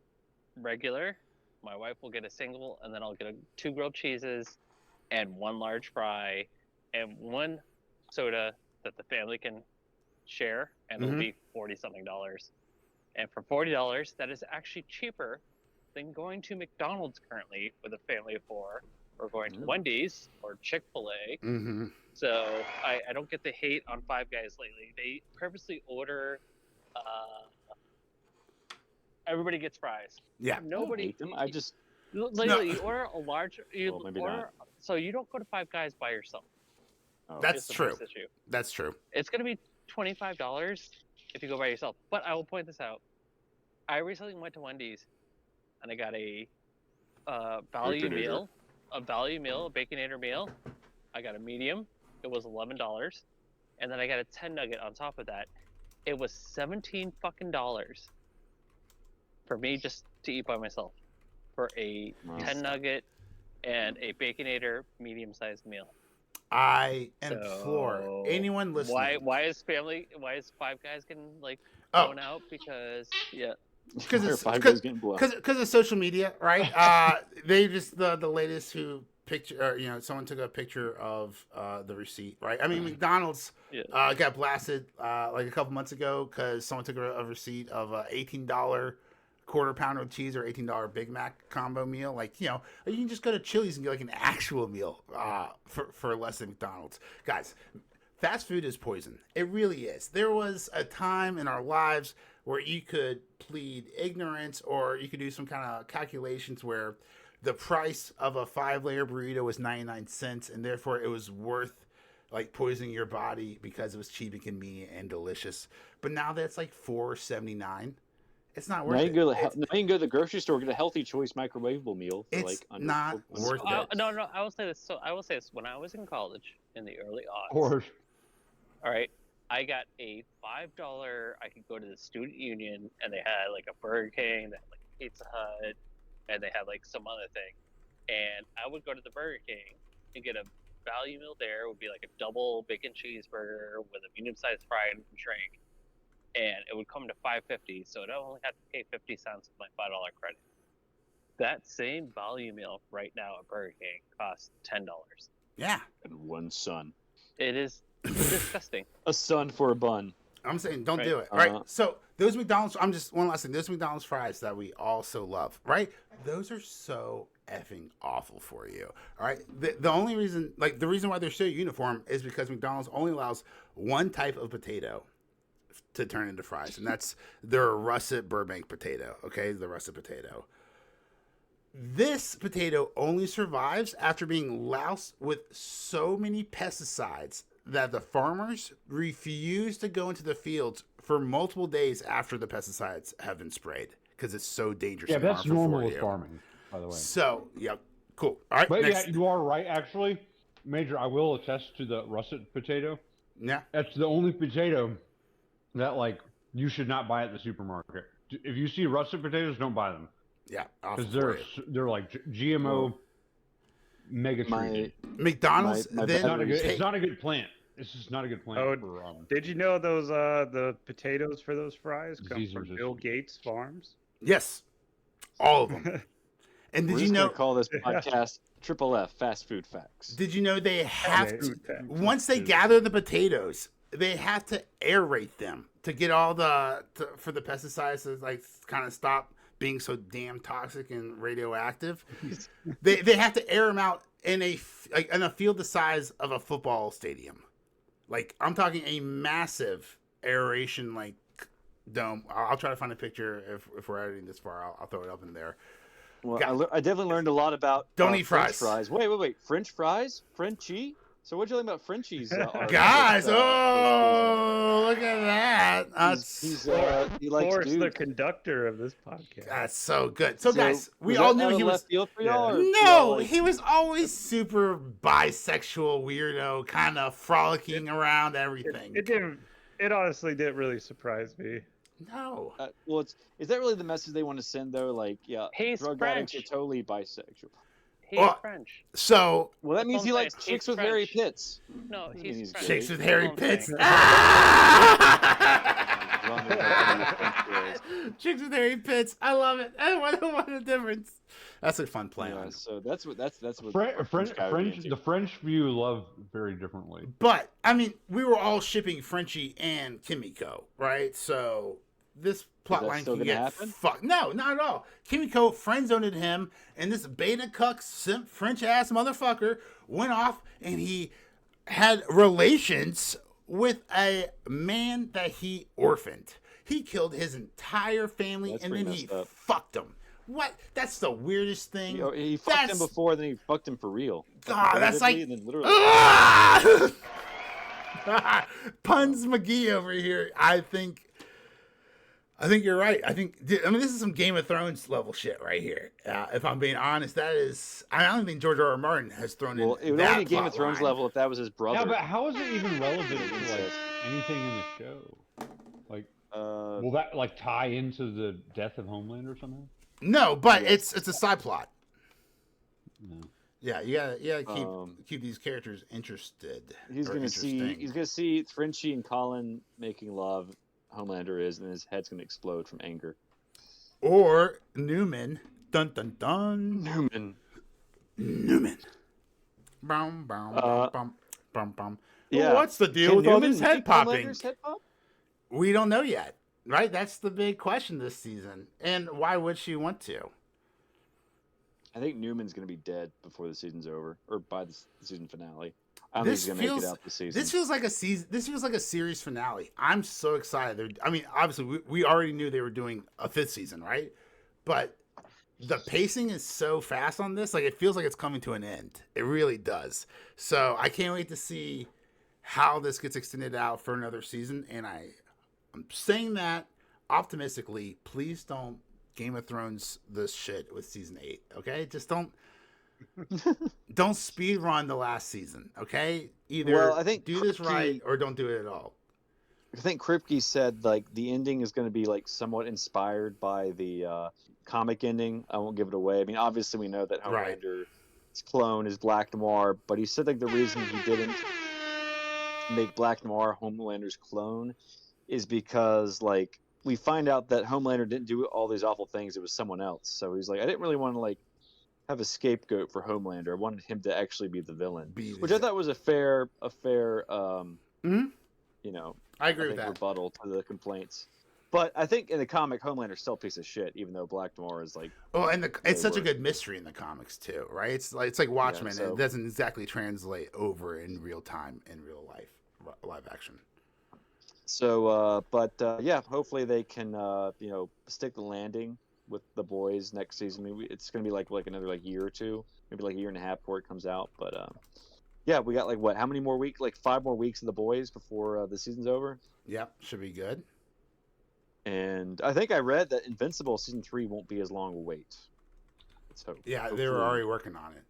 regular. My wife will get a single, and then I'll get 2 grilled cheeses, and 1 large fry, and 1 soda that the family can share, and it'll be $40-something. And for $40, that is actually cheaper than going to McDonald's currently with a family of 4, or going to Wendy's or Chick-fil-A. So I don't get the hate on Five Guys lately. They purposely order. Everybody gets fries. Yeah. Nobody. I hate them. I just literally you order a large. Maybe not. So you don't go to Five Guys by yourself. Oh. That's true. That's true. It's going to be $25 if you go by yourself. But I will point this out. I recently went to Wendy's and I got a value meal, a Baconator meal. I got a medium. It was $11, and then I got a 10 nugget on top of that. It was $17 for me just to eat by myself for a 10 nugget and a Baconator medium-sized meal. I implore anyone listening. Why is Five Guys getting blown out? Because because of social media, right? They just the latest who picture, someone took a picture of the receipt, right? I mean, McDonald's got blasted like a couple months ago because someone took a receipt of a $18 quarter pounder with cheese or $18 Big Mac combo meal. You can just go to Chili's and get an actual meal for less than McDonald's. Guys, fast food is poison. It really is. There was a time in our lives where you could plead ignorance, or you could do some kind of calculations where the price of a 5-layer burrito was 99 cents, and therefore it was worth poisoning your body because it was cheap and convenient and delicious. But now that's $4.79. It's not worth it. Now you can go to the grocery store and get a Healthy Choice microwavable meal. For it's not worth it. No, I will say this. So I will say this. When I was in college in the early aughts, all right, I got a $5. I could go to the student union, and they had a Burger King, they had Pizza Hut, and they had some other thing. And I would go to the Burger King and get a value meal. There would be a double bacon cheeseburger with a medium-sized fry and drink. And it would come to $5.50, so I only have to pay 50 cents of my $5 credit. That same value meal right now at Burger King costs $10. Yeah. And 1 son. It is disgusting. A son for a bun. I'm saying don't do it, right? So those McDonald's, one last thing, those McDonald's fries that we all so love, right? Those are so effing awful for you, all right? The only reason, the reason why they're so uniform is because McDonald's only allows one type of potato to turn into fries, and that's their russet Burbank potato, okay? The russet potato. This potato only survives after being loused with so many pesticides that the farmers refuse to go into the fields for multiple days after the pesticides have been sprayed because it's so dangerous. Yeah, that's normal with farming, by the way. So, yeah, cool. All right, but next. Yeah, you are right, actually. Major, I will attest to the russet potato. Yeah. That's the only potato that, you should not buy at the supermarket. If you see russet potatoes, don't buy them. Yeah, because they're GMO mega treated. McDonald's, it's not a good plant. It's just not a good plant. Did you know those the potatoes for those fries come from Bill Gates Farms? Yes, all of them. And did you know? Call this podcast Triple F Fast Food Facts. Did you know they have to once they gather the potatoes, they have to aerate them to get all for the pesticides to kind of stop being so damn toxic and radioactive. they have to air them out in a field the size of a football stadium. I'm talking a massive aeration dome. I'll try to find a picture if we're editing this far. I'll throw it up in there. Well, I definitely learned a lot about don't eat fries. Wait, French fries? Frenchy? So what'd you learn about Frenchies? Guys, look at that. He likes the conductor of this podcast. That's so good. So guys, we all knew he was... he was always super bisexual, weirdo, kind of frolicking around everything. It It honestly didn't really surprise me. No. Well, is that really the message they want to send though? Like, yeah, He's drug French. addicts are totally bisexual. He's Well, French. So Well, that That's means what he I'm likes saying. chicks He's with hairy French. pits. No, Doesn't mean he's he's French. gay. chicks with That's hairy all I'm pits. saying. As long as they don't use French girls. Chicks with hairy pits. I love it. What a difference. That's a fun play Yeah, on. so that's what The French view love very differently. But I mean, we were all shipping Frenchie and Kimiko, right? So this plot line still can gonna get happen? fucked. No, not at all. Kimiko friend zoned him, and this beta cuck simp French ass motherfucker went off and he had relations with a man that he orphaned. He killed his entire family That's and pretty then he messed up. fucked him. What? That's the weirdest thing. He fucked him before, then he fucked him for real. God, that's like And then literally. Ah! Puns McGee over here. I think you're right. I mean, this is some Game of Thrones level shit right here. If I'm being honest, that is. I don't think George R.R. Martin has thrown in. Well, it would that only be Game of plot Thrones line. level if that was his brother. Yeah, but how is it even relevant to like anything in the show? Like, will that like tie into the death of Homelander somehow? No, but it's a side plot. No. Yeah, you gotta keep these characters interested. He's gonna see Frenchie and Colin making love. Homelander is, and his head's gonna explode from anger. Or Newman. Dun dun dun. Newman. Bum bum bum bum bum. Yeah. Well, what's the deal Can with all Newman this head make popping? Homelander's head pop? We don't know yet, right? That's the big question this season. And why would she want to? I think Newman's gonna be dead before the season's over, or by the season finale. I don't think he's gonna make it out the season. This feels like a season. This feels like a series finale. I'm so excited. I mean, obviously, we already knew they were doing a 5th season, right? But the pacing is so fast on this. Like, it feels like it's coming to an end. It really does. So I can't wait to see how this gets extended out for another season. And I'm saying that optimistically. Please don't Game of Thrones this shit with season 8. Okay, just don't speed run the last season. Okay, either I think do this right or don't do it at all. I think Kripke said like the ending is going to be like somewhat inspired by the comic ending. I won't give it away. I mean, obviously we know that Homelander's clone is Black Noir, but he said like the reason he didn't make Black Noir Homelander's clone is because like we find out that Homelander didn't do all these awful things. It was someone else. So he's like, I didn't really want to like have a scapegoat for Homelander. I wanted him to actually be the villain, which I thought was a fair, you know, I agree with that. Rebuttal to the complaints. But I think in the comic, Homelander's still a piece of shit, even though Black Noir is like. Oh, and it's such a good mystery in the comics too, right? It's like Watchmen, so, and it doesn't exactly translate over in real time in real life, live action. So, yeah, hopefully they can, stick the landing with the boys next season. Maybe it's gonna be like another like year or two, maybe like a year and a half before it comes out. But yeah, we got like what? How many more weeks? Like 5 more weeks of the boys before the season's over. Yep, should be good. And I think I read that Invincible season 3 won't be as long a wait. Let's hope. Yeah, they were already working on it.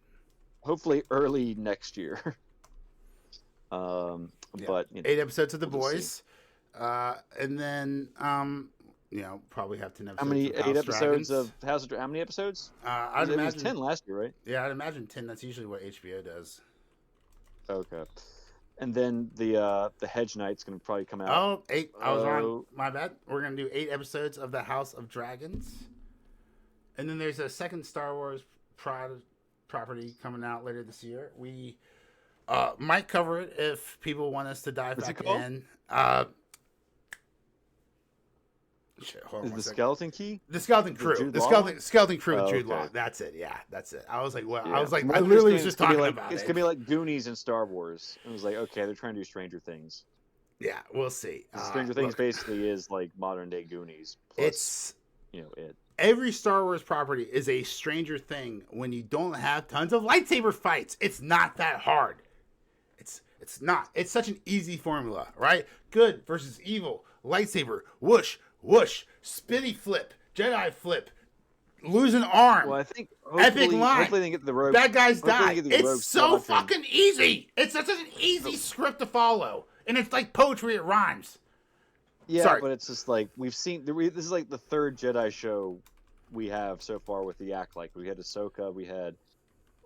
Hopefully early next year. But 8 episodes of the boys, and then probably have 10 episodes. How many? Of House 8 episodes Dragons. of House of How many episodes? I'd it imagine was 10 last year, right? Yeah, I'd imagine 10. That's usually what HBO does. Okay. And then the Hedge Knight's going to probably come out. Oh, 8. I was wrong. My bad. We're going to do 8 episodes of the House of Dragons. And then there's a second Star Wars property coming out later this year. We might cover it if people want us to dive What's back it called? in. Hold on Is one the second. Skeleton Key? The Skeleton Crew. Jude The Law Skeleton Crew with Oh, Jude okay. Law. That's it. Yeah, that's it. I was like, well, Yeah. I was like, My I literally was understanding just it's gonna be talking like, about it's it. going to be like Goonies and Star Wars. It was like, okay, they're trying to do Stranger Things. Yeah, we'll see. Stranger Things look, basically is like modern day Goonies. Plus, it's it. every Star Wars property is a Stranger Thing when you don't have tons of lightsaber fights. It's not that hard. It's not. It's such an easy formula, right? Good versus evil, lightsaber, whoosh, whoosh, spinny flip, Jedi flip, lose an arm. Well, I think Epic line. hopefully they get the rogue. Bad guys hopefully die. they get the rogue It's so squadron. fucking easy. It's such an easy script to follow. And it's like poetry, it rhymes. Yeah, Sorry. but it's just like we've seen. This is like the third Jedi show we have so far with the act like. We had Ahsoka, we had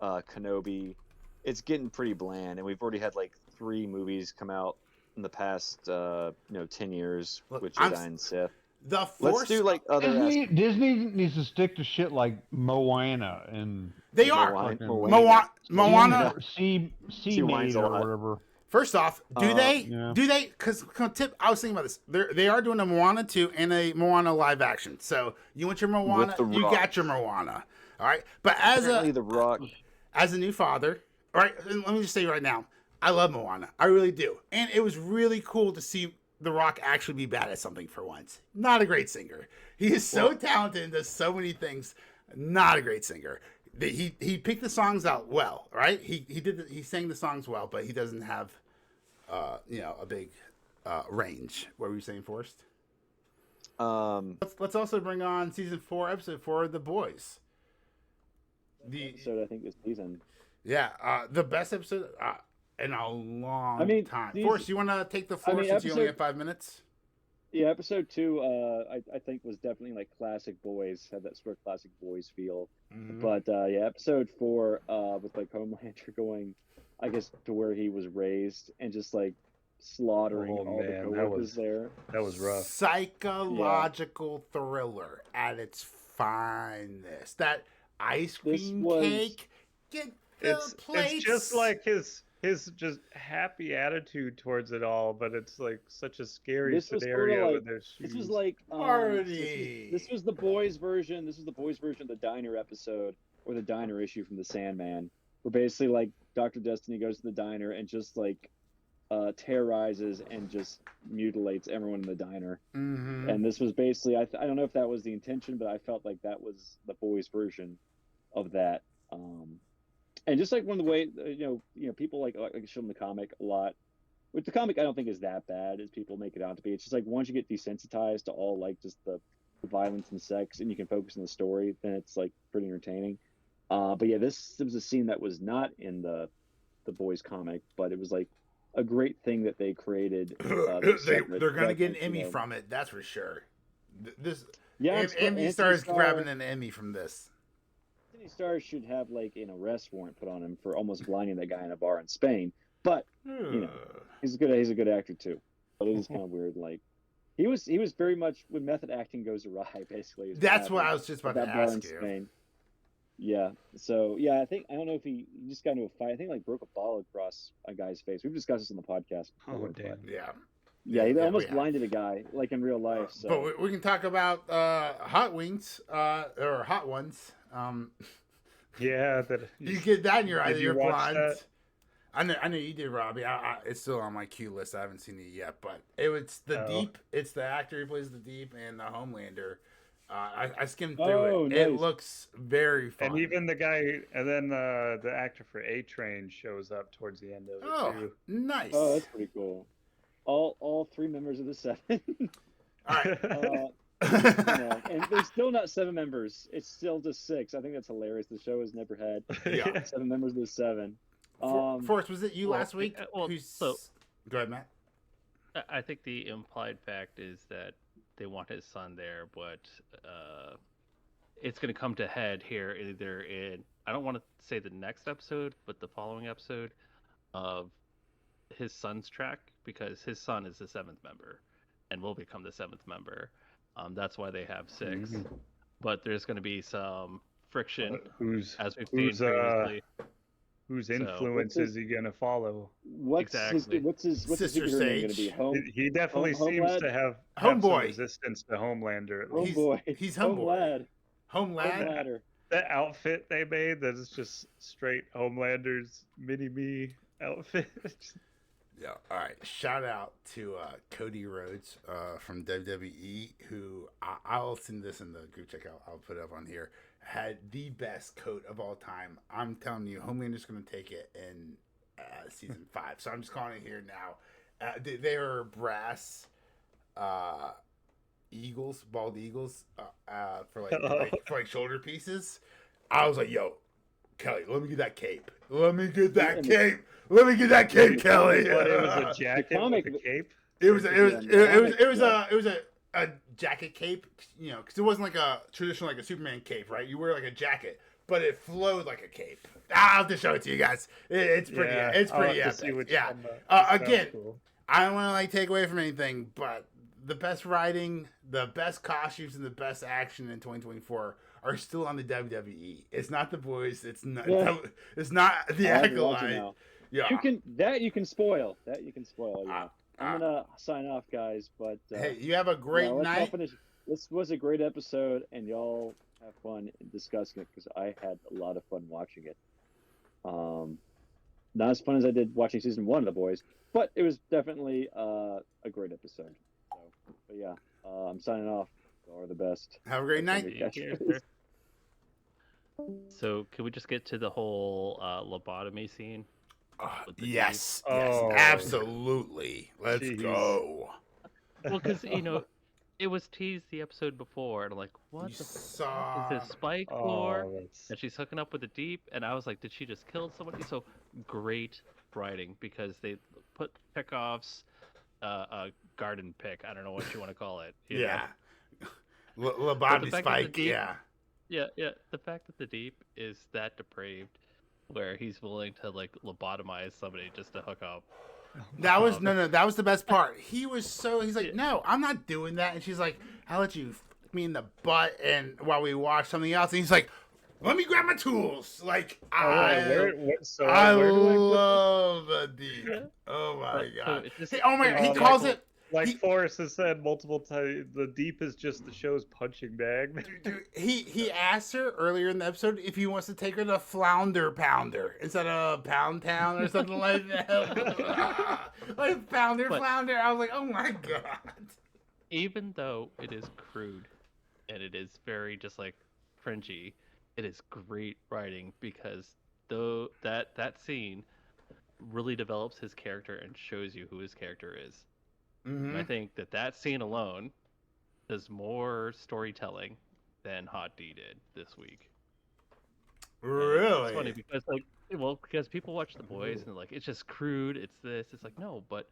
Kenobi. It's getting pretty bland, and we've already had like 3 movies come out in the past 10 years Look, with Jedi and Sith. The Force. Let's do like other. Disney needs to stick to shit like Moana and They are Moana. Sea She whines Maid a or lot. whatever. First off, do they? Yeah. Do they? Because tip, I was thinking about this. They are doing a Moana 2 and a Moana live action. So you want your Moana, you got your Moana. All right. But as The Rock, as a new father, all right. Let me just say right now, I love Moana. I really do, and it was really cool to see The Rock actually be bad at something for once. Not a great singer. He is so talented and does so many things. Not a great singer. He picked the songs out well, right? He sang the songs well, but he doesn't have a big range. What were you saying, Forrest? Let's also bring on season 4, episode 4 of The Boys. The episode I think this season. Yeah, the best episode in a long time. Forrest, you want to take the floor since you only have 5 minutes? Yeah, episode 2, I think was definitely like classic Boys, had that sort of classic Boys feel. Mm-hmm. But episode 4, with like Homelander going, I guess, to where he was raised and just like slaughtering all the coworkers there. That was rough. Psychological thriller at its finest. That ice cream cake. Get the plates. It's just like his just happy attitude towards it all, but it's like such a scary scenario. Like, this was like this was the boys version. This was the boys version of the diner episode or the diner issue from the Sandman, where basically like Dr. Destiny goes to the diner and just like terrorizes and just mutilates everyone in the diner. Mm-hmm. And this was basically I don't know if that was the intention, but I felt like that was the boys version of that. And just like one of the ways, people like show them the comic a lot. Which the comic I don't think is that bad as people make it out to be. It's just like once you get desensitized to all like just the violence and sex, and you can focus on the story, then it's like pretty entertaining. But yeah, this was a scene that was not in the boys comic, but it was like a great thing that they created. They're gonna get an Emmy from it, that's for sure. Anthony Starr is grabbing an Emmy from this. Anthony Starr should have like an arrest warrant put on him for almost blinding that guy in a bar in Spain. But he's a good actor too. But it was kind of weird. Like he was very much when method acting goes awry. Basically, that's what I was just about to ask you. Spain. Yeah. So yeah, I don't know if he just got into a fight. I think like broke a ball across a guy's face. We've discussed this on the podcast before. Oh damn. Yeah, he almost blinded a guy like in real life. So. But we can talk about hot wings or hot ones. Yeah, you get that in your eye. You're blind. That? I know you did, Robbie. It's still on my queue list. I haven't seen it yet, but it's the Deep. It's the actor who plays the Deep and the Homelander. I skimmed through it. Nice. It looks very fun. And even the guy, and then the actor for A-Train shows up towards the end of it too. Nice. Oh, that's pretty cool. All 3 members of the 7. All right. And there's still not 7 members. It's still just 6. I think that's hilarious. The show has never had 7 members of the 7. Forrest, was it you last week? Go ahead, Matt. I think the implied fact is that they want his son there, but it's going to come to head here either in, I don't want to say the next episode, but the following episode of his son's track, because his son is the 7th member and will become the 7th member. That's why they have 6. Mm-hmm. But there's going to be some friction, as we've seen previously. Whose influence is he going to follow? What's his Sister Sage going to be? He definitely seems to have some resistance to Homelander. He's Homeboy. Homeladder. That outfit they made, that is just straight Homelander's mini-me outfit. Yeah. All right. Shout out to Cody Rhodes from WWE, who I'll send this in the group chat. I'll put it up on here. Had the best coat of all time. I'm telling you, Homelander's going to take it in season 5. So I'm just calling it here now. They are brass eagles, bald eagles, for like shoulder pieces. I was like, yo, Kelly, let me get that cape. Let me get that cape. Let me get that cape, Kelly. But it was a jacket with a cape? It was Yeah. a jacket cape, you know, because it wasn't like a traditional like a Superman cape, right? You wear like a jacket, but it flowed like a cape. I'll have to show it to you guys. It's pretty. Yeah, It's I'll pretty have to see epic. what Yeah. you're talking about. It sounds Again, cool. I don't want to like take away from anything, but the best writing, the best costumes, and the best action in 2024 are still on the WWE. It's not the boys. It's not. Yeah. It's not the I haven't watched it acolyte. now. Yeah. You can spoil. That you can spoil. You know. I'm gonna sign off, guys. But Hey, you have a great let's all night. finish. This was a great episode, and y'all have fun discussing it because I had a lot of fun watching it. Not as fun as I did watching season 1 of The Boys, but it was definitely a great episode. So, but yeah, I'm signing off. Y'all are the best. Have a great night. So can we just get to the whole lobotomy scene? with the Yes, Oh. yes, absolutely. Let's Jeez. go. Well, because it was teased the episode before, and I'm like, what You the saw. fuck is this Spike for? Oh, that's... And she's hooking up with the Deep, and I was like, did she just kill somebody? So great writing because they put Chekhov's garden pick. I don't know what you want to call it. you know? Yeah. But the Lobotomy fact that the Spike, Deep- yeah. Yeah. The fact that the Deep is that depraved, where he's willing to like lobotomize somebody just to hook up. That was that was the best part. He's like, Yeah. no, I'm not doing that. And she's like, I'll let you fuck me in the butt and while we watch something else. And he's like, let me grab my tools. Like, I where do I love the Deep. Yeah. Oh my But, so god. it just- Hey, oh my god, he Oh, calls Michael- it Like He- Forrest has said multiple times, the Deep is just the show's punching bag. Dude, he asked her earlier in the episode if he wants to take her to Flounder Pounder instead of Pound Town or something like that. Like Flounder. I was like, oh my god. Even though it is crude and it is very just like cringy, it is great writing because though that scene really develops his character and shows you who his character is. Mm-hmm. And I think that scene alone does more storytelling than Hot D did this week. And Really? It's funny because people watch The Boys and they're like, it's just crude, it's this. It's like, no, but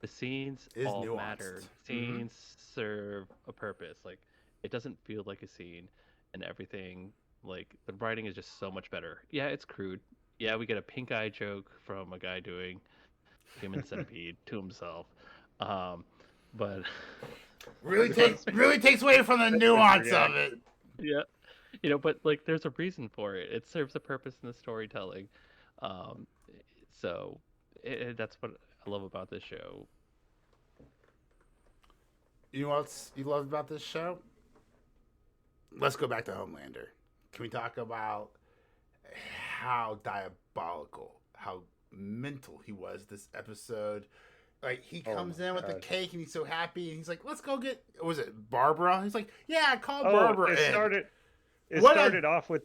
the scenes It is all nuanced. matter. Mhm. Scenes serve a purpose. Like, it doesn't feel like a scene and everything. Like, the writing is just so much better. Yeah, it's crude. Yeah, we get a pink eye joke from a guy doing Human Centipede to himself. But Really takes away from the nuance of it. yeah, but like there's a reason for it. It serves a purpose in the storytelling. So that's what I love about this show. You know what else you love about this show? Let's go back to Homelander. Can we talk about how diabolical, how mental he was this episode? Like, he comes in with the cake and he's so happy and he's like, let's go get, was it Barbara? He's like, yeah, call Barbara it in. started off with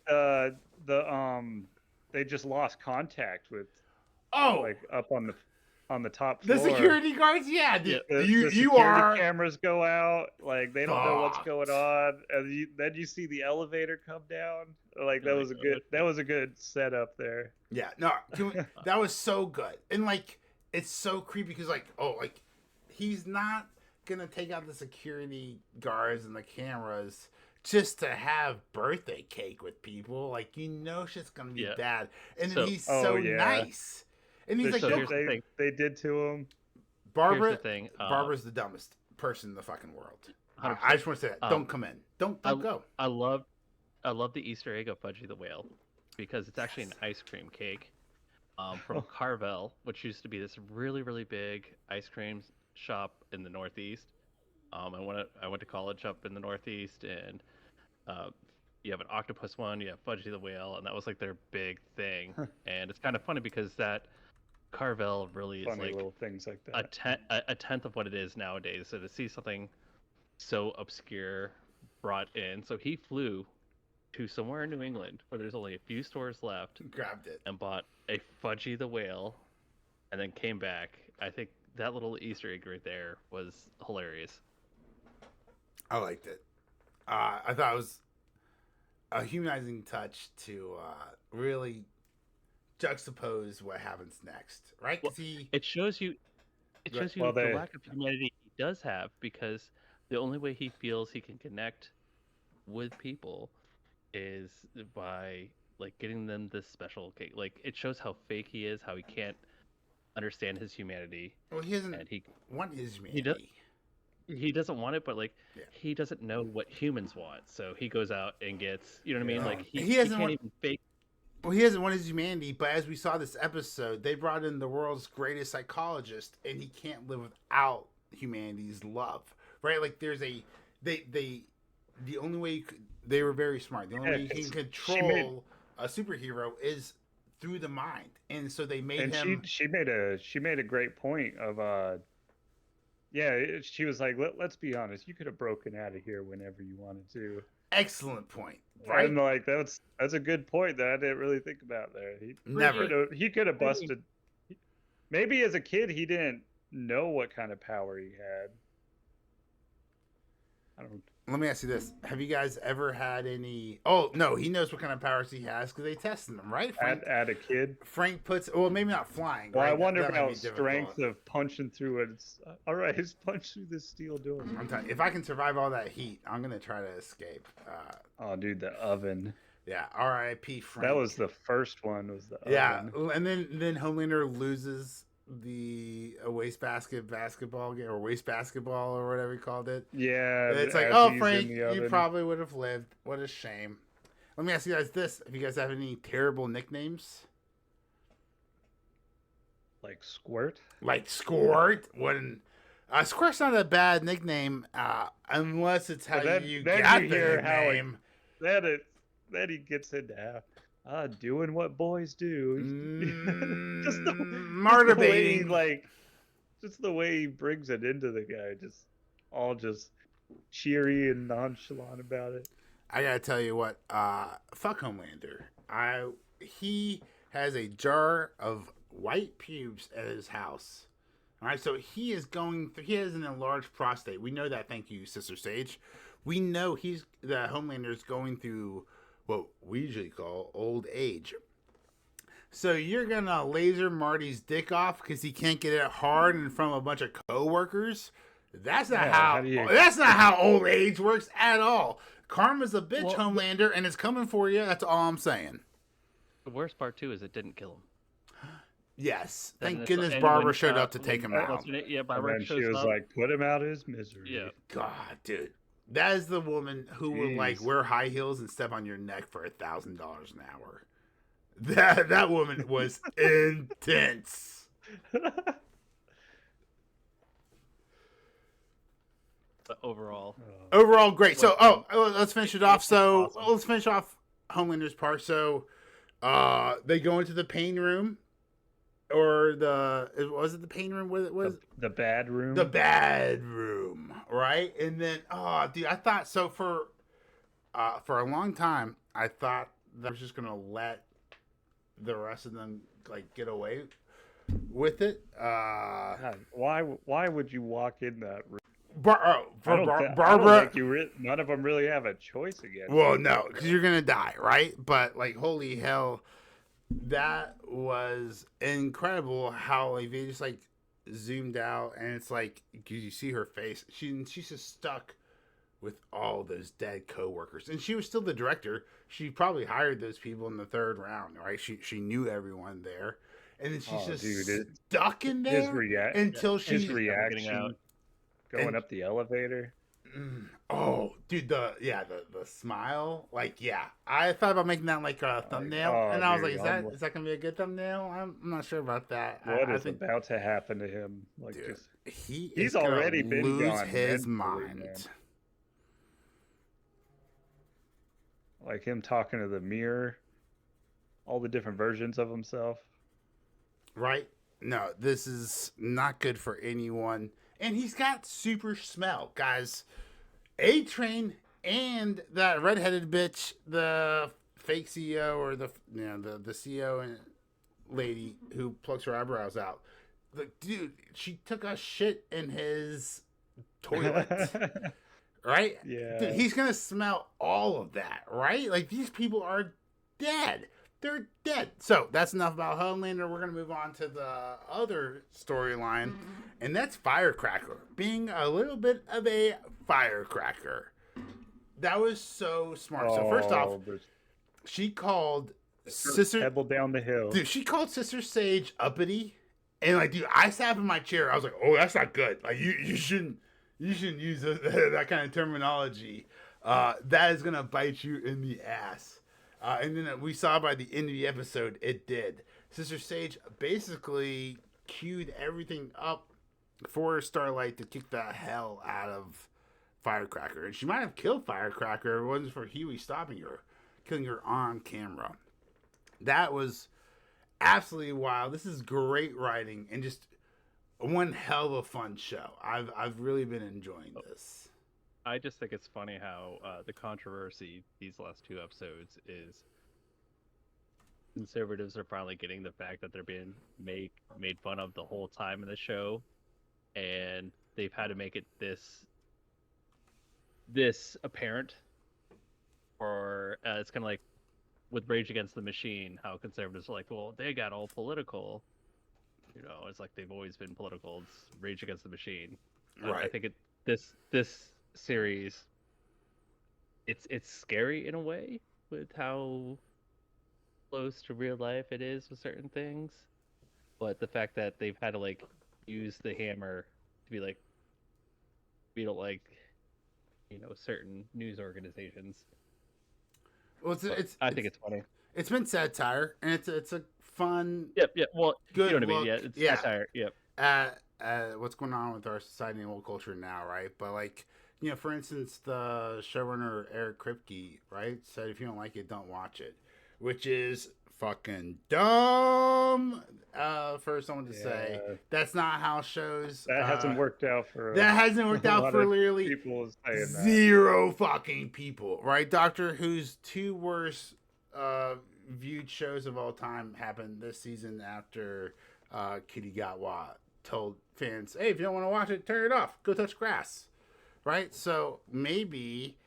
they just lost contact with like up on the top floor. The security guards, yeah. Yeah. The you security are cameras go out, like they don't know what's going on, and then you see the elevator come down. Like that was a good setup there. Yeah, no, that was so good. And like, it's so creepy because like he's not gonna take out the security guards and the cameras just to have birthday cake with people. Like, shit's gonna be bad. And then he's so nice. And he's So like, here's the thing. They did to him. Barbara, Here's the thing. Barbara's the dumbest person in the fucking world. 100%. I just want to say that. Don't come in. Don't go. I love the Easter egg of Fudgy the Whale because it's actually an ice cream cake from Carvel, which used to be this really, really big ice cream shop in the Northeast. I went to college up in the Northeast, and you have an octopus one, you have Fudgy the Whale, and that was like their big thing. And it's kind of funny because that Carvel really is Funny like little things like that. a tenth of what it is nowadays. So to see something so obscure brought in, so he flew to somewhere in New England where there's only a few stores left, Grabbed it. and bought a Fudgy the Whale, and then came back. I think that little Easter egg right there was hilarious. I liked it. I thought it was a humanizing touch to really juxtapose what happens next, right? 'Cause It shows you It shows you Well, the lack of humanity he does have, because the only way he feels he can connect with people is by like getting them this special cake. Like it shows how fake he is, how he can't understand his humanity. Well, he doesn't and he want his he does humanity. he doesn't want it, but like Yeah. he doesn't know what humans want, so he goes out and gets, you know what I mean? Yeah. Like He he doesn't can't want- even fake. Well, he doesn't want his humanity, but as we saw this episode, they brought in the world's greatest psychologist, and he can't live without humanity's love, right? Like there's a the only way they were very smart. The only way you can control a superhero is through the mind, and so they made and him. she made a great point of she was like, let's be honest, you could have broken out of here whenever you wanted to. Excellent point, right? And like that's a good point that I didn't really think about there. Never. He could have busted. Maybe as a kid he didn't know what kind of power he had. I don't. Let me ask you this: have you guys ever had any? Oh no, he knows what kind of powers he has because they tested him, right? Frank, At a kid. Frank puts. Well, maybe not flying. Well, right? I wonder That might about be difficult. strength of punching through it. All right, he's punched through this steel door. I'm telling you, if I can survive all that heat, I'm gonna try to escape. Oh, dude, the oven. Yeah, R.I.P. Frank. That was the first one. Was the yeah, oven. and then Homelander loses the wastebasket basketball game or waste basketball or whatever he called it. Yeah, It's like, as oh, he's Frank, in the you oven. probably would have lived. What a shame. Let me ask you guys this: if you guys have any terrible nicknames? Like Squirt. Like Squirt. Squirt's not a bad nickname, unless it's how But you then got you the hear how nickname. Then he gets into doing what boys do. Just the Murder way he, baiting. like, just the way he brings it into the guy, just cheery and nonchalant about it. I gotta tell you what, fuck Homelander. He has a jar of white pubes at his house. All right, so he has an enlarged prostate. We know that. Thank you, Sister Sage. We know the Homelander's going through what we usually call old age. So you're gonna laser Marty's dick off because he can't get it hard in front of a bunch of coworkers? That's not that's not how old age works at all. Karma's a bitch, Well, Homelander, and it's coming for you. That's all I'm saying. The worst part too is it didn't kill him. Yes, And thank it's- goodness and Barbara when, showed up to take him when- out. Yeah, And Barbara then she shows was up. like, "Put him out of his misery." Yeah. God, dude, that is the woman who will like Jeez. wear high heels and step on your neck for $1,000 an hour. That woman was intense. But overall, Overall, great. So, let's finish it off. So, let's finish off Homelander's part. So, they go into the pain room, or was it the pain room? What was the bad room. the bad room, right? And then, oh, dude, I thought so for a long time. I thought that I was just gonna let the rest of them like get away with it. God, why would you walk in that room? Barbara. I don't think none of them really have a choice again. Well, no, because you're gonna die, right? But like, holy hell, that was incredible. How like they just like zoomed out, and it's like you see her face. She's just stuck with all those dead coworkers, and she was still the director. She probably hired those people in the third round, right? She knew everyone there, and then she's stuck in there until his she's reaction out. going up the elevator. Oh, dude, the smile, like, yeah, I thought about making that like a thumbnail, and I was like, is that gonna be a good thumbnail? I'm not sure about that. What I is think, about to happen to him? Like, dude, just he's already gonna been lose gone his mentally, mind. man. Like him talking to the mirror, all the different versions of himself. Right? No, this is not good for anyone. And he's got super smell, guys. A-Train and that redheaded bitch, the fake CEO or the CEO and lady who plucks her eyebrows out. Dude, she took a shit in his toilet. Right? Yeah. Dude, he's gonna smell all of that, right? Like, these people are dead. they're dead. So that's enough about Homelander. We're gonna move on to the other storyline, and that's Firecracker being a little bit of a firecracker. That was so smart. So first off, she called Sister Pebble down the hill. Dude, she called Sister Sage uppity, and like, dude, I sat up in my chair. I was like, "Oh, that's not good. Like, you shouldn't use that kind of terminology. That is gonna bite you in the ass." And then we saw by the end of the episode, it did. Sister Sage basically queued everything up for Starlight to kick the hell out of Firecracker, and she might have killed Firecracker if it wasn't for Huey stopping her, killing her on camera. That was absolutely wild. This is great writing and just one hell of a fun show. I've really been enjoying this. I just think it's funny how the controversy these last 2 episodes is conservatives are finally getting the fact that they're being made fun of the whole time in the show, and they've had to make it this apparent. Or it's kind of like with Rage Against the Machine, how conservatives are like, well, they got all political. You know, it's like they've always been political. It's Rage Against the Machine. Right. I think this series, it's scary in a way with how close to real life it is with certain things, but the fact that they've had to like use the hammer to be like, we don't like, you know, certain news organizations. Well, I think it's funny. It's been satire, and it's a fun. Yep. Well, good. You know what I mean? Look. Yeah, it's Yeah. satire. Yep. What's going on with our society and world culture now, right? But like, you know, for instance, the showrunner Eric Kripke, right, said if you don't like it, don't watch it, which is fucking dumb for someone to say. That's not how shows. That hasn't worked out for. That hasn't worked out for literally people saying zero fucking people, right? Doctor Who's 2 worst viewed shows of all time happened this season after Kitty Gatwa told fans, "Hey, if you don't want to watch it, turn it off. Go touch grass." Right? So maybe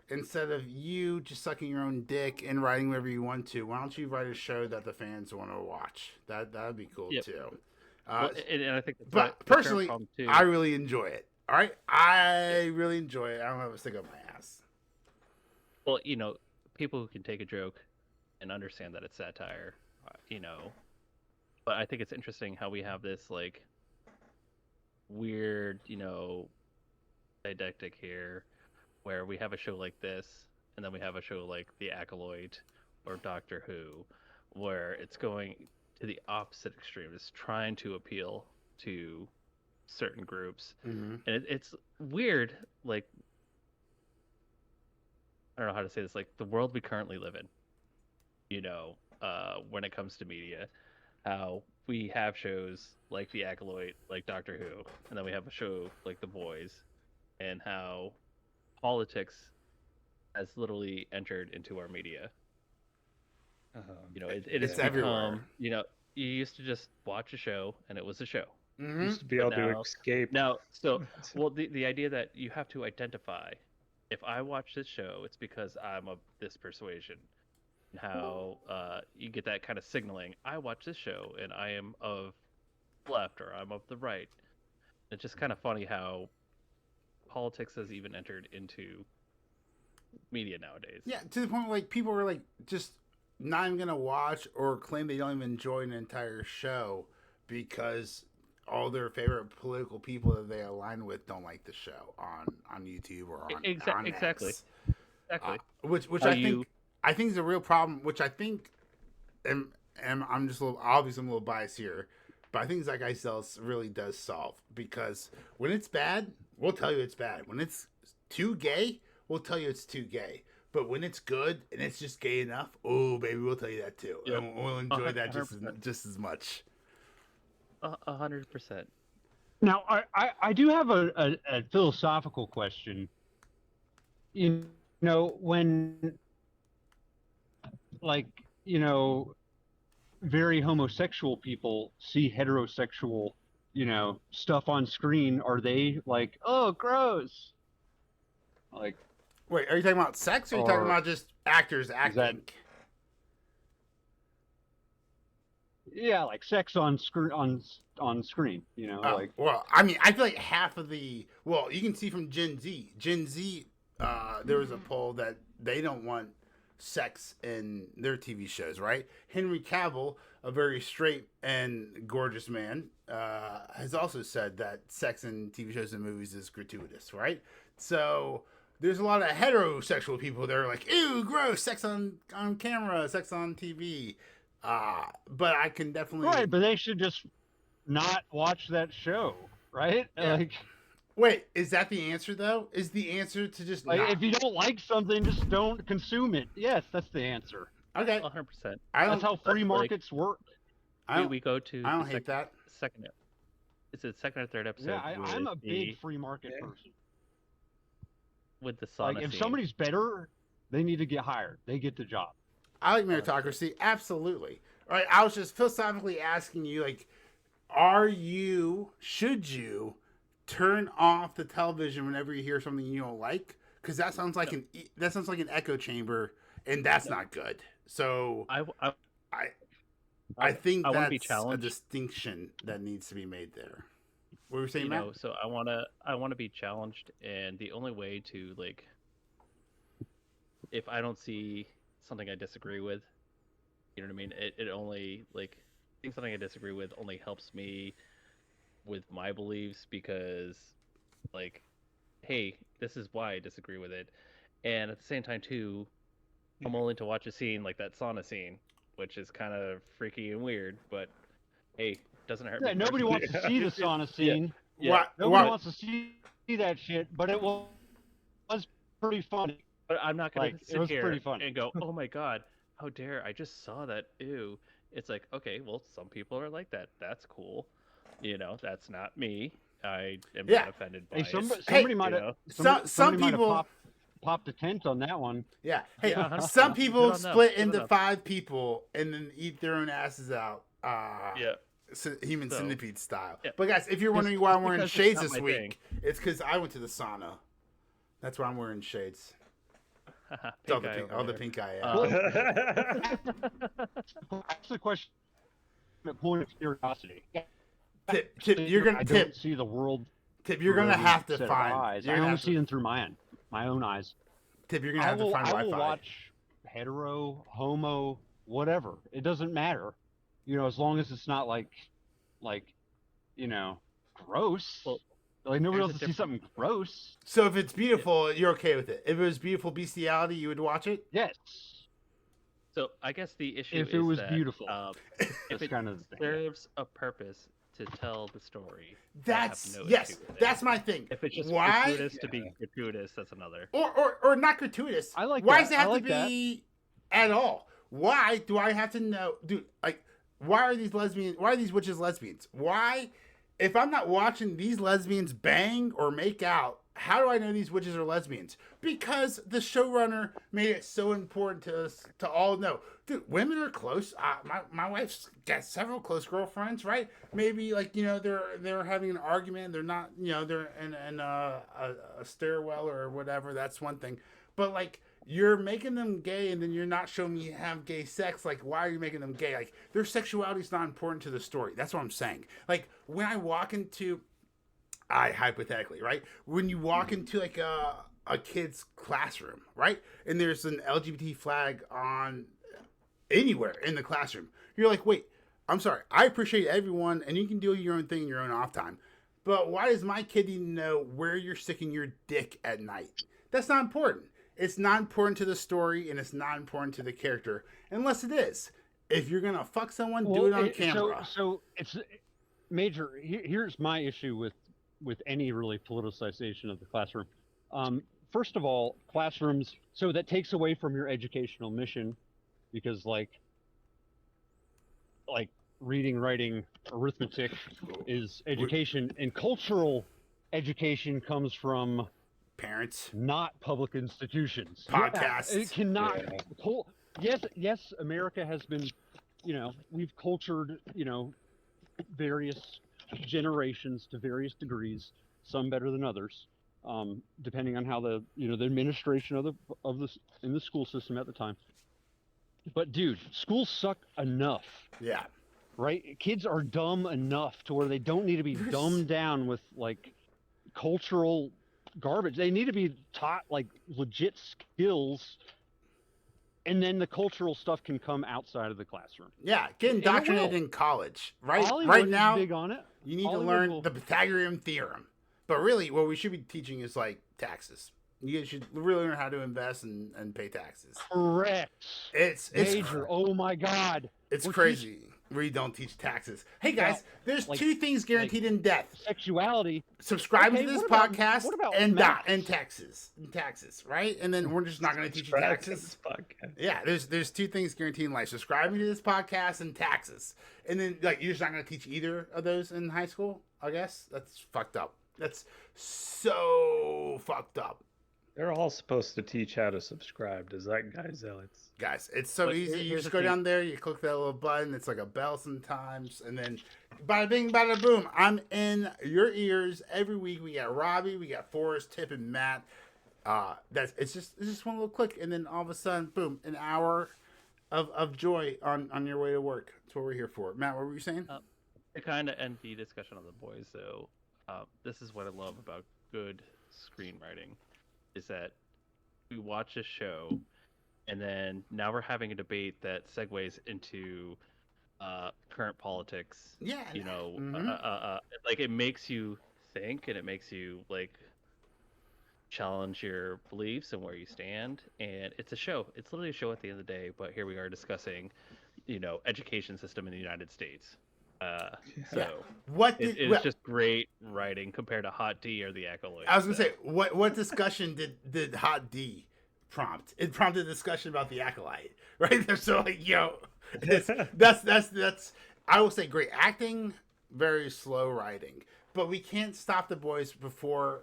instead of you just sucking your own dick and writing whatever you want to, why don't you write a show that the fans want to watch? That'd be cool too. Well, and I think, but personally, I really enjoy it. All right, I really enjoy it. I don't have a stick up my ass. Well, you know, people who can take a joke and understand that it's satire, you know. But I think it's interesting how we have this like weird, you know, didactic here, where we have a show like this, and then we have a show like The Acolyte or Doctor Who, where it's going to the opposite extreme. It's trying to appeal to certain groups, and it's weird. Like, I don't know how to say this. Like the world we currently live in, you know, when it comes to media, how we have shows like The Acolyte, like Doctor Who, and then we have a show like The Boys, and how politics has literally entered into our media. You know, it has become, everywhere. You know, you used to just watch a show and it was a show. You used to be able to escape. Now, well, the idea that you have to identify, if I watch this show, it's because I'm of this persuasion. How you get that kind of signaling. I watch this show and I am of left or I'm of the right. It's just kind of funny how politics has even entered into media nowadays. Yeah, to the point where like people are like just not even gonna watch or claim they don't even enjoy an entire show because all their favorite political people that they align with don't like the show on YouTube or on exactly. X. Exactly. Which I think is a real problem. Which I think, and I'm just obviously I'm a little biased here, but I think Zeitgeist Cells really does solve, because when it's bad, we'll tell you it's bad. When it's too gay, we'll tell you it's too gay. But when it's good and it's just gay enough, oh baby, we'll tell you that too. Yep. And we'll enjoy that just as much. 100%. Now, I do have a philosophical question. You know, when, like, you know, very homosexual people see heterosexual, you know, stuff on screen, are they like, oh, gross? Like, wait, are you talking about sex or are you talking about just actors acting? Yeah, like sex on screen on screen. You know, like well, I mean, I feel like half of the you can see from Gen Z. Gen Z, there was a poll that they don't want sex in their TV shows, right? Henry Cavill, a very straight and gorgeous man, has also said that sex in TV shows and movies is gratuitous, right? So there's a lot of heterosexual people that are like, ew, gross, sex on camera, sex on TV. But I can definitely right, but they should just not watch that show, right? Yeah. Like, wait, is that the answer though? Is the answer to just like not? if you don't like something, just don't consume it. Yes, that's the answer. Okay, 100%. That's how free markets work. We go to I don't the hate that. second. Is it second or third episode? Yeah, I'm a with big free market person. with the sauna Like, if scene. somebody's better, they need to get hired. They get the job. I like meritocracy, absolutely. All right, I was just philosophically asking you, like, should you turn off the television whenever you hear something you don't like? Because that sounds like an echo chamber, and that's not good. So I think I wanna be that's a challenged. distinction that needs to be made there. What were you saying, you Matt? know, so I want to be challenged, and the only way to, like, if I don't see something I disagree with, you know what I mean, it only, like, seeing something I disagree with only helps me with my beliefs, because, like, hey, this is why I disagree with it. And at the same time too, I'm willing to watch a scene like that sauna scene, which is kind of freaky and weird, but hey, doesn't hurt Yeah, me nobody personally. wants to see the sauna scene. Yeah. Nobody wants to see that shit, but it was pretty funny. But I'm not gonna Like, it sit was here pretty funny. and go, oh my god, how dare, I just saw that, ew. It's like, okay, well, some people are like that, that's cool, you know, that's not me. I am Yeah. not offended by Hey, it. somebody might you have know? Some people popped a tent on that one. Yeah. Hey, Yeah, 100%. some Good people on them. split Good into enough. 5 people and then eat their own asses out. Yeah. Human So, centipede style. yeah. But guys, if you're wondering why I'm wearing because it's shades not this my week, thing. it's because I went to the sauna. That's why I'm wearing shades. It's all Pink eye over all the there. pink eye. That's the question. A point of curiosity. Tip, you're gonna I tip. don't see the world. Tip, you're gonna through every have to set of find. eyes. You're I gonna only have see to, them through my own eyes. Tip, you're gonna I have to find will Wi-Fi. watch hetero, homo, whatever. It doesn't matter. You know, as long as it's not like, you know, gross. Well, like nobody there's wants a to see something gross. So if it's beautiful, you're okay with it. If it was beautiful bestiality, you would watch it. Yes. So I guess the issue If is it was that, beautiful. if That's it kind of the thing. serves a purpose to tell the story, That's I have no yes. issue with it. That's my thing. If it's just Why? gratuitous to be gratuitous, that's another. Or not gratuitous. I like Why that. does it I have like to be at all? Why do I have to know, dude? Like, why are these lesbians? Why are these witches lesbians? Why, if I'm not watching these lesbians bang or make out, how do I know these witches are lesbians? Because the showrunner made it so important to us to all know. Dude, women are close. My wife's got several close girlfriends, right? Maybe like, you know, they're having an argument. They're not, you know, they're in a stairwell or whatever. That's one thing. But like, you're making them gay and then you're not showing me have gay sex. Like, why are you making them gay? Like, their sexuality is not important to the story. That's what I'm saying. Like, when I walk into, hypothetically, right? When you walk into like a kid's classroom, right? And there's an LGBT flag on anywhere in the classroom. You're like, wait, I'm sorry. I appreciate everyone and you can do your own thing in your own off time. But why does my kid need to know where you're sticking your dick at night? That's not important. It's not important to the story and it's not important to the character. Unless it is. If you're going to fuck someone, do it on camera. So it's major. Here's my issue with any really politicization of the classroom. First of all, classrooms, so that takes away from your educational mission, because like reading, writing, arithmetic is education, and cultural education comes from Parents, not public institutions. podcasts. Yeah, it cannot. Yes, America has been, you know, we've cultured, you know, various generations to various degrees, some better than others, depending on how the administration of the in the school system at the time. But dude, schools suck enough. Yeah. right? Kids are dumb enough to where they don't need to be dumbed down with like cultural garbage. They need to be taught like legit skills, and then the cultural stuff can come outside of the classroom. Yeah, get And it indoctrinated will. in college, right? Hollywood Right is now, big on it. you need Hollywood to learn will- the Pythagorean theorem. But really, what we should be teaching is like taxes. You should really learn how to invest and pay taxes. Correct. It's Major. Oh my God. It's We're crazy. We don't teach taxes. Hey guys, Well, there's like- 2 things guaranteed in death. Sexuality. Subscribe Okay, to this what about- podcast what about and math? taxes, right? And then we're just not going to teach you Subscribe to taxes. this podcast. Yeah, there's 2 things guaranteed in life: subscribing to this podcast and taxes. And then like you're just not going to teach either of those in high school. I guess that's fucked up. That's so fucked up. They're all supposed to teach how to subscribe to Zeitgeist Zealots. Guys, it's so But easy. You here's just the go thing. down there, you click that little button. It's like a bell sometimes, and then bada bing, bada boom. I'm in your ears every week. We got Robbie, we got Forrest, Tip, and Matt. It's just one little click, and then all of a sudden, boom, an hour of joy on your way to work. That's what we're here for. Matt, what were you saying? To kind of end the discussion on the boys, though, this is what I love about good screenwriting, is that we watch a show, and then now we're having a debate that segues into current politics. Yeah, You know, mhm. like it makes you think, and it makes you like challenge your beliefs and where you stand. And it's a show. It's literally a show at the end of the day. But here we are discussing, education system in the United States. So What it, did it's well, just great writing compared to Hot D or the Acolyte. I was gonna say what discussion did Hot D prompt? It prompted a discussion about the Acolyte, right? They're so like, yo, that's I will say great acting, very slow writing, but we can't stop the boys before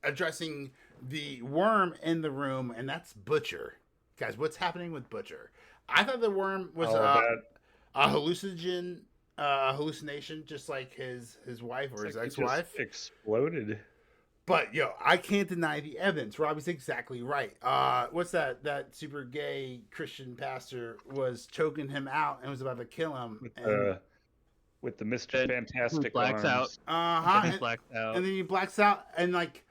addressing the worm in the room, and that's Butcher. Guys, what's happening with Butcher? I thought the worm was a hallucination, just like his wife or his ex-wife. Exploded. But yo, I can't deny the evidence. Robbie's exactly right. What's that? That super gay Christian pastor was choking him out and was about to kill him. With the Mr. Fantastic blacks arms. out. And blacks out. And then he blacks out, and like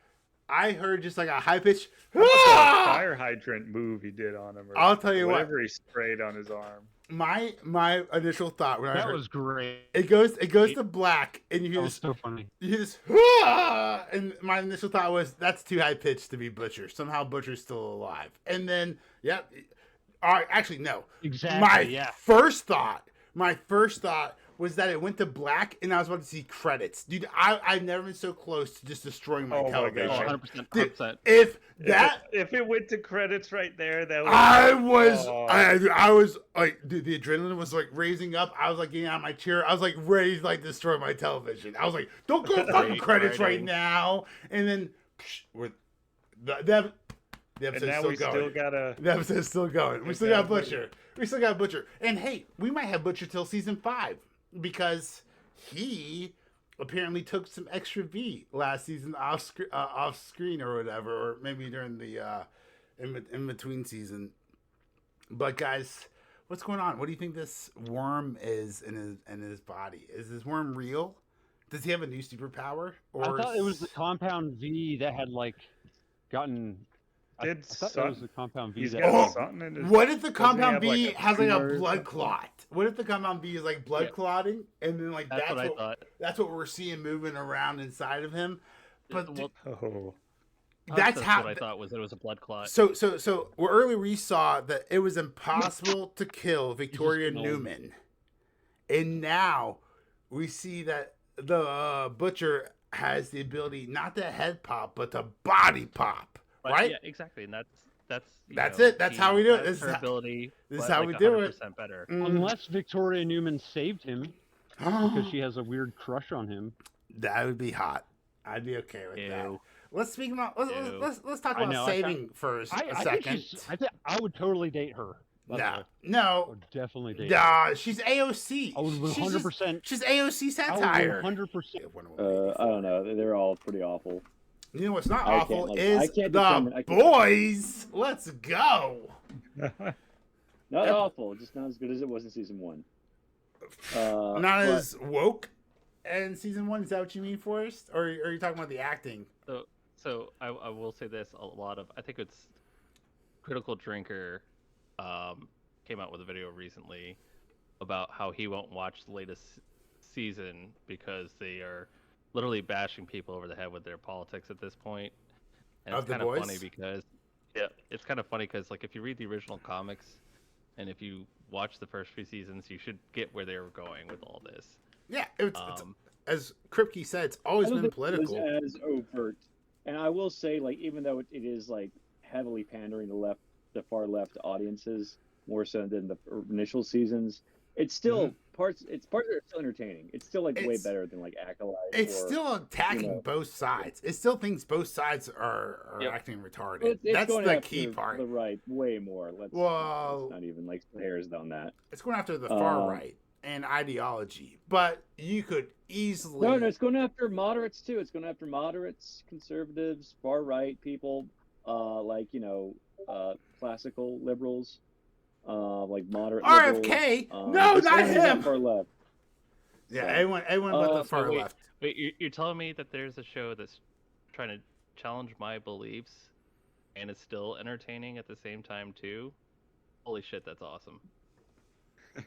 I heard just like a high pitch. What was that fire hydrant move he did on him? Or I'll tell you what. whatever he sprayed on his arm. My initial thought when I That heard was great. it goes to black, and you That hear was this. so funny. You hear this, and my initial thought was that's too high pitched to be Butcher. Somehow Butcher's still alive. And then, yep. All right, actually, no. Exactly. My first thought was that it went to black, and I was about to see credits. Dude, I've never been so close to just destroying my Oh my television. God. 100%. Dude, 100%. if it went to credits right there, that would. I was like, dude, the adrenaline was like raising up. I was like getting out of my chair. I was like ready to like destroy my television. I was like, don't go fucking credits right now. And then with the episode's and now still we going. still gotta. The episode's still going. We still got Butcher. We still got Butcher. And hey, we might have Butcher till season 5 because he apparently took some extra V last season off screen or whatever, or maybe during the in between season. But guys, what's going on? What do you think this worm is in his body? Is this worm real? Does he have a new superpower? I thought it was the compound V that had like gotten. I thought it was the compound V He's that. got something in his. What if the Doesn't he compound have, B like, a has like a tumor or blood something? clot? What if the compound B is like blood clotting, and then like That's what I thought. that's what we're seeing moving around inside of him? But Well, Oh. that's how. what I thought was it was a blood clot. So earlier we saw that it was impossible to kill Victoria No. Newman, and now we see that the Butcher has the ability not to head pop, but to body pop. But, Right? Yeah, exactly, and that's it. That's how we do it. that's This her is how- ability. this is but, how like, we do it. 100% better. Unless Victoria Newman saved him because she has a weird crush on him. That would be hot. I'd be okay with that. Ew. Let's speak about Ew. let's talk I about know, I saving for a I think second. I would totally date her. by the way. I No, would definitely date her. nah, she's AOC. I would She's 100%. She's AOC I satire. would 100%. I don't know. They're all pretty awful. You know what's not I awful can't, like, is I can't the determine- I can't- boys. Let's go. Not awful, just not as good as it was in season 1. Not but- as woke in season 1. Is that what you mean, Forrest? Or are you talking about the acting? So I will say this: I think it's Critical Drinker came out with a video recently about how he won't watch the latest season because they are literally bashing people over the head with their politics at this point. And Of it's The kind of Boys? funny because it's kind of funny because like if you read the original comics and if you watch the first few seasons, you should get where they were going with all this. Yeah, it's as Kripke said, it's always I don't been think it was political. as overt. And I will say, like, even though it is like heavily pandering to the far left audiences more so than the initial seasons, it's still parts that are still entertaining. It's still like way It's- better than like Acolyte. It's or, still attacking both sides. It still thinks both sides are Yep. acting retarded. It's That's going the after key part. The right way more. Let's not even like split hairs on that. It's going after the far right and ideology, but you could easily. No, it's going after moderates too. It's going after moderates, conservatives, far right people, like classical liberals, like moderate RFK. liberals. No, it's not going that him. far left. Yeah, So, everyone but the far wait, left. Wait, you're telling me that there's a show that's trying to challenge my beliefs and it's still entertaining at the same time too? Holy shit, that's awesome.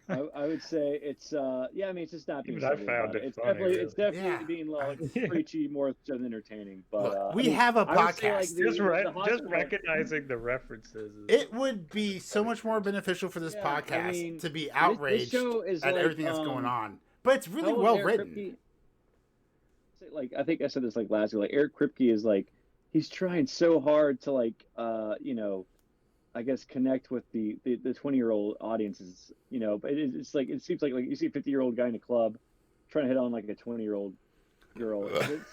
I would say it's it's just not being Even I silly found about it It's funny, definitely really. it's definitely Yeah. being like Yeah. preachy more so than entertaining. But Look, we have a I would say, like, podcast. the- Just the hospital- recognizing the references. It would be so much more beneficial for this Yeah, I podcast mean, to be this outraged show is at like, everything that's going on. But it's really how old well Eric written. Kripke- Like I think I said this like last year. Like Eric Kripke is like he's trying so hard to like I guess connect with the 20-year-old audiences. But it's like it seems like you see a 50-year-old guy in a club trying to hit on like a 20-year-old girl.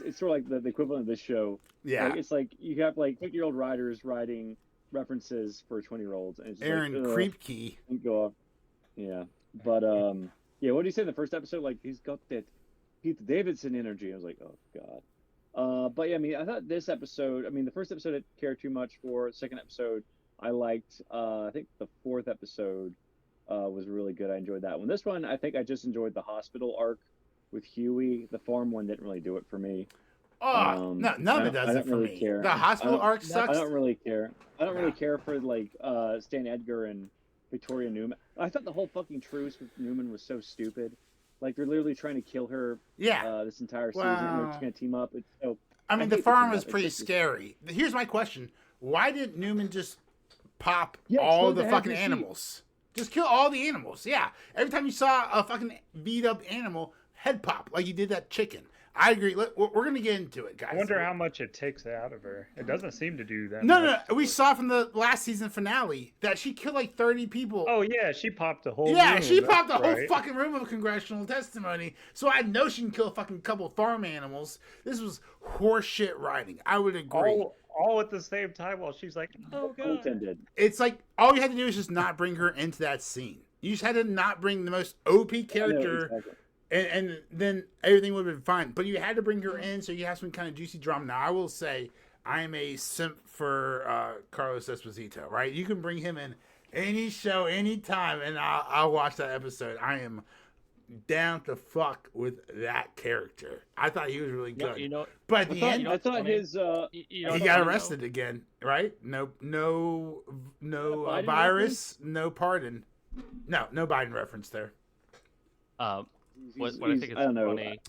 It's sort of like the equivalent of this show. Yeah. Like, it's like you have like 50-year-old writers writing references for 20-year-olds, and it's just Aaron like, Kripke. go off. Yeah, but yeah. What did he say in the first episode? Like he's got that Pete Davidson energy. I was like, oh god. But yeah, I mean, I thought this episode. I mean, the first episode I didn't care too much for. The second episode, I liked. I think the fourth episode was really good. I enjoyed that one. This one, I think I just enjoyed the hospital arc with Huey. The farm one didn't really do it for me. Oh, no, none of it does I it don't for really me. care. The hospital arc I sucks. don't really care. I don't No. really care for like Stan Edgar and Victoria Newman. I thought the whole fucking truce with Newman was so stupid. Like they're literally trying to kill her. Yeah. This entire season, and they're Well, just gonna team up. It's so. I mean, I the hate farm team was up. It's pretty just- scary. Here's my question: why didn't Newman just pop Yeah, all explode the the fucking head of the sheep. animals? Just kill all the animals. Yeah. Every time you saw a fucking beat up animal, head pop like you did that chicken. I agree. We're gonna get into it, guys. I wonder how much it takes out of her. It doesn't seem to do that. No, much. we saw from the last season finale that she killed like 30 people. Oh yeah, she popped the whole. Yeah, room, she that's popped the whole right. fucking room of congressional testimony. So I know she can kill a fucking couple farm animals. This was horseshit writing. I would agree. All at the same time while she's like, oh god. Intended. It's like all you had to do is just not bring her into that scene. You just had to not bring the most OP character, Exactly. and then everything would have been fine. But you had to bring her in so you have some kind of juicy drama. Now I will say I am a simp for Carlos Esposito. Right? You can bring him in any show, anytime, and I'll watch that episode. I am down to fuck with that character. I thought he was really good. You know, But at the end, I thought funny? his you know he what's got funny, arrested again, right? No Biden virus, no pardon. No Biden reference there. though? What I he's- think is I don't know. funny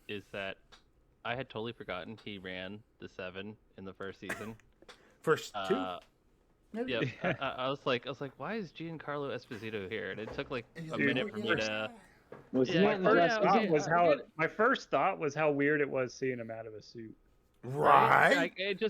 is that I had totally forgotten he ran the 7 in the first season. First two. Yeah, I was like, why is Giancarlo Esposito here? And it took like a Dude, minute for me to. Was he Yeah, not in my the first last thought season? My first thought was how weird it was seeing him out of a suit. Right. Like, it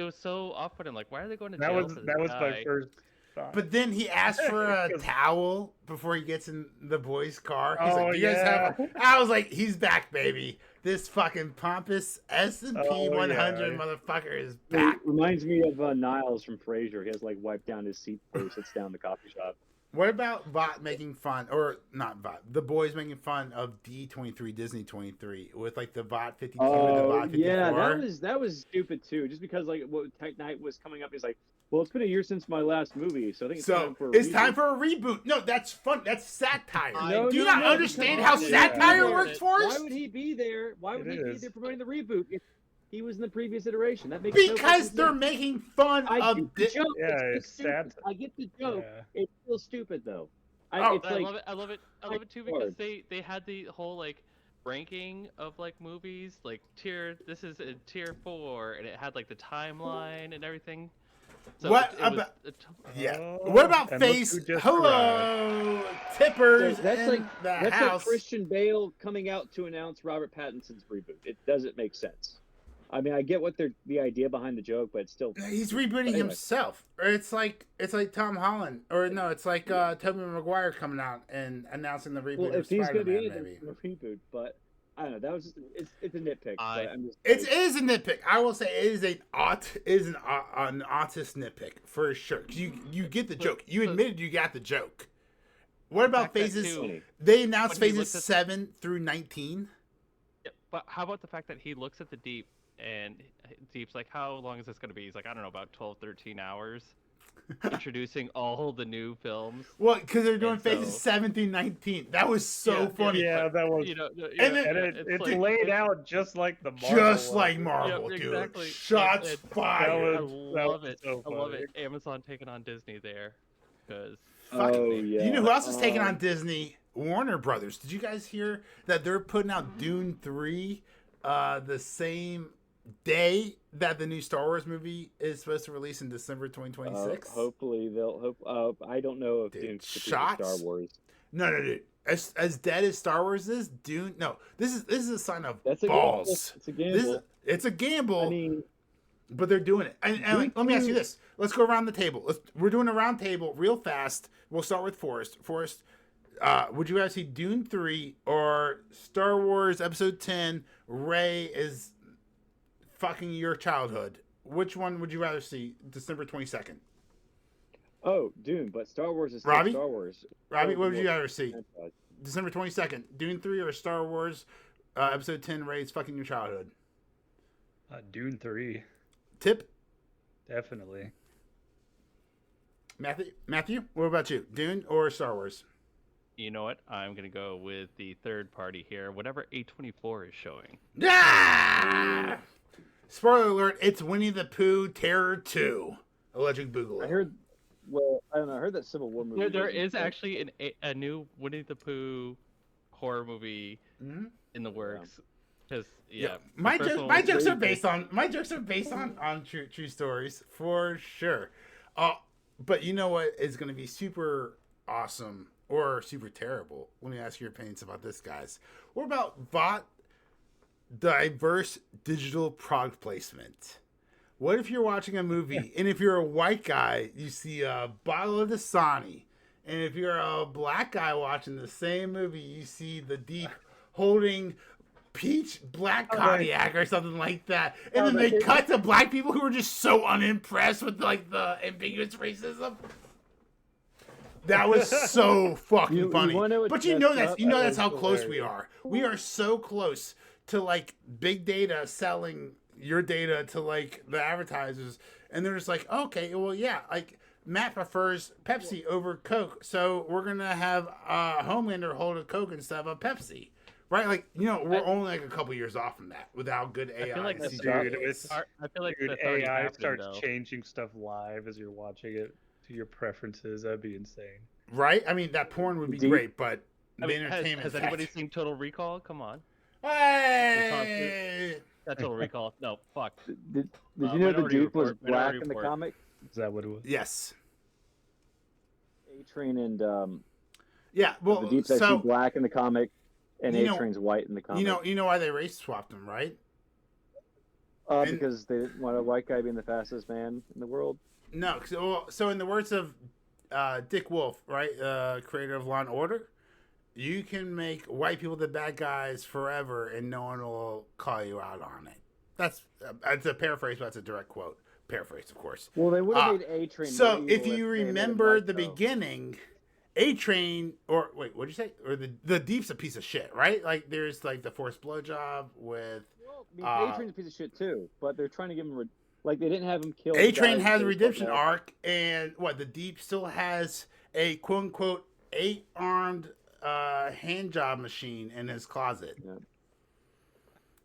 was so off-putting. Like, why are they going to That jail was for this that was guy? my first thought. But then he asked for a 'Cause- towel before he gets in the boys' car. He's Oh, like, "Do you guys yeah. have?" I was like, "He's back, baby. This fucking pompous S&P Oh, 100 yeah. motherfucker is It back." reminds me of Niles from Frasier. He has like wiped down his seat before he sits down in the coffee shop. What about Vought making fun, or not Vought, the boys making fun of D23, Disney 23, with like the Vought 52 and the Oh Vought 54? yeah, that was stupid too. Just because like what Tech Night was coming up, he's like, Well, it's been a year since my last movie, so I think it's So time for a it's reboot. time for a reboot. No, that's fun. That's satire. No, Do you no, not no, understand because how Yeah. satire Yeah. works for Why us? would he be there? Why would It he be is. there promoting the reboot if he was in the previous iteration? That makes no Because fucking they're sense. making fun I of. get the joke. Yeah, It's it's stupid. sad. I get the joke. Yeah. It's still stupid though. Oh. It's I like love it. I love it. I love it too because they had the whole like ranking of like movies, like tier. This is a tier 4, and it had like the timeline and everything. So What it was about- a Yeah. Oh, What about and look Face? who just Hello, tippers that's in like the that's house. like Christian Bale coming out to announce Robert Pattinson's reboot. It doesn't make sense. I mean, I get what the idea behind the joke, but it's still He's rebooting Anyway. himself, or it's like Tom Holland, or no, it's like Tobey Maguire coming out and announcing the reboot well, of if he's going to be Spider-Man. in it, Maybe then it's a reboot. But I don't know. That was just, it's a nitpick. I- But I'm just it like, is a nitpick. I will say it is an autist nitpick for sure. 'Cause you get the joke. You admitted you got the joke. What about fact that phases? too- They announced when he phases looks at- 7 through 19. Yeah, but how about the fact that he looks at the Deep and Deep's like, how long is this going to be? He's like, I don't know, about 12, 13 hours. Introducing all the new films. Well, because they're doing And phases so- 7 through 19. That was so Yeah, funny. Yeah, that was. You know, And then- And it's like- laid out just like the Marvel Just one. like Marvel, Yeah, dude. exactly. Shots And- fired. That I was- love it. so I love funny. it. Amazon taking on Disney there, because Fuck Oh, it. yeah. You know who else is taking on Um, Disney? Warner Brothers. Did you guys hear that they're putting out Dune 3 the same day that the new Star Wars movie is supposed to release in December 2026? hopefully they'll hope. I don't know if Dude, Dune's the shots? Star Wars. No, dude. As dead as Star Wars is, Dune. No, this is a sign of That's a balls. gamble. It's a This gamble. it's a gamble. I mean, But they're doing it. And Dune let me ask you 2 this. Let's go around the table. We're doing a round table real fast. We'll start with Forrest. Forrest, would you rather see Dune 3 or Star Wars Episode 10, Rey is fucking your childhood? Which one would you rather see December 22nd? oh, Dune, but Star Wars is still Robbie? Star Wars. Robbie, Star what would you Wars rather see? franchise. December 22nd, Dune 3 or Star Wars Episode 10, Rey is fucking your childhood? Dune 3, Tip? definitely. Matthew, what about you? Dune or Star Wars? you know what? I'm gonna go with the third party here. Whatever A24 is showing. Yeah! Spoiler alert, it's Winnie the Pooh Terror 2. Electric Boogaloo. I heard. Well, I don't know. I heard that Civil War movie. There wasn't is good. actually a new Winnie the Pooh horror movie Mhm. in the works. Because yeah, the My first jokes, one my was jokes really are based on true stories for sure. But you know what is going to be super awesome or super terrible? Let me ask your opinions about this, guys. What about diverse digital product placement? What if you're watching a movie and if you're a white guy, you see a bottle of Dasani, and if you're a black guy watching the same movie, you see the Deep holding peach black cognac or something like that, and then they cut to black people who are just so unimpressed with like the ambiguous racism. That was so fucking You funny. wanna know what's But you messed know up? that's how was close we hilarious. are. We are so close to like big data selling your data to like the advertisers, and they're just like, okay, well, yeah, like Matt prefers Pepsi over Coke, so we're gonna have Homelander hold a Coke instead of a Pepsi, right? Like, you know, we're only like a couple years off from that without good AI. I feel like that's CGI. Dude, it's- I feel like Dude, that's already AI happening, starts though. changing stuff live as you're watching it to your preferences. That'd be insane. Right? I mean, that porn would be Deep- great, but I the mean, entertainment. has anybody seen Total Recall? Come on, Hey! that Total Recall. No, fuck. Did you know the Minority Duke was Report, black Minority in the Report. comic? Is that what it was? Yes. A-Train and Yeah. Well, the Deep's actually so black in the comic, and you know- A-Train's white in the comic. you know why they race swapped them, right? and- Because they didn't want a white guy being the fastest man in the world. No. So in the words of Dick Wolf, right, creator of Law and Order, you can make white people the bad guys forever, and no one will call you out on it. That's a paraphrase, but that's a direct quote. Paraphrase, of course. Well, they would have made A-Train. So more if evil you they made him remember white, the though. beginning, A-Train, or wait, what'd you say? Or the Deep's a piece of shit, right? Like there's like the forced blowjob with Well, I mean, Uh, A-Train's a piece of shit too, but they're trying to give him Like they didn't have him kill. A-Train has a redemption arc, and the Deep still has a quote unquote 8-armed hand job machine in his closet.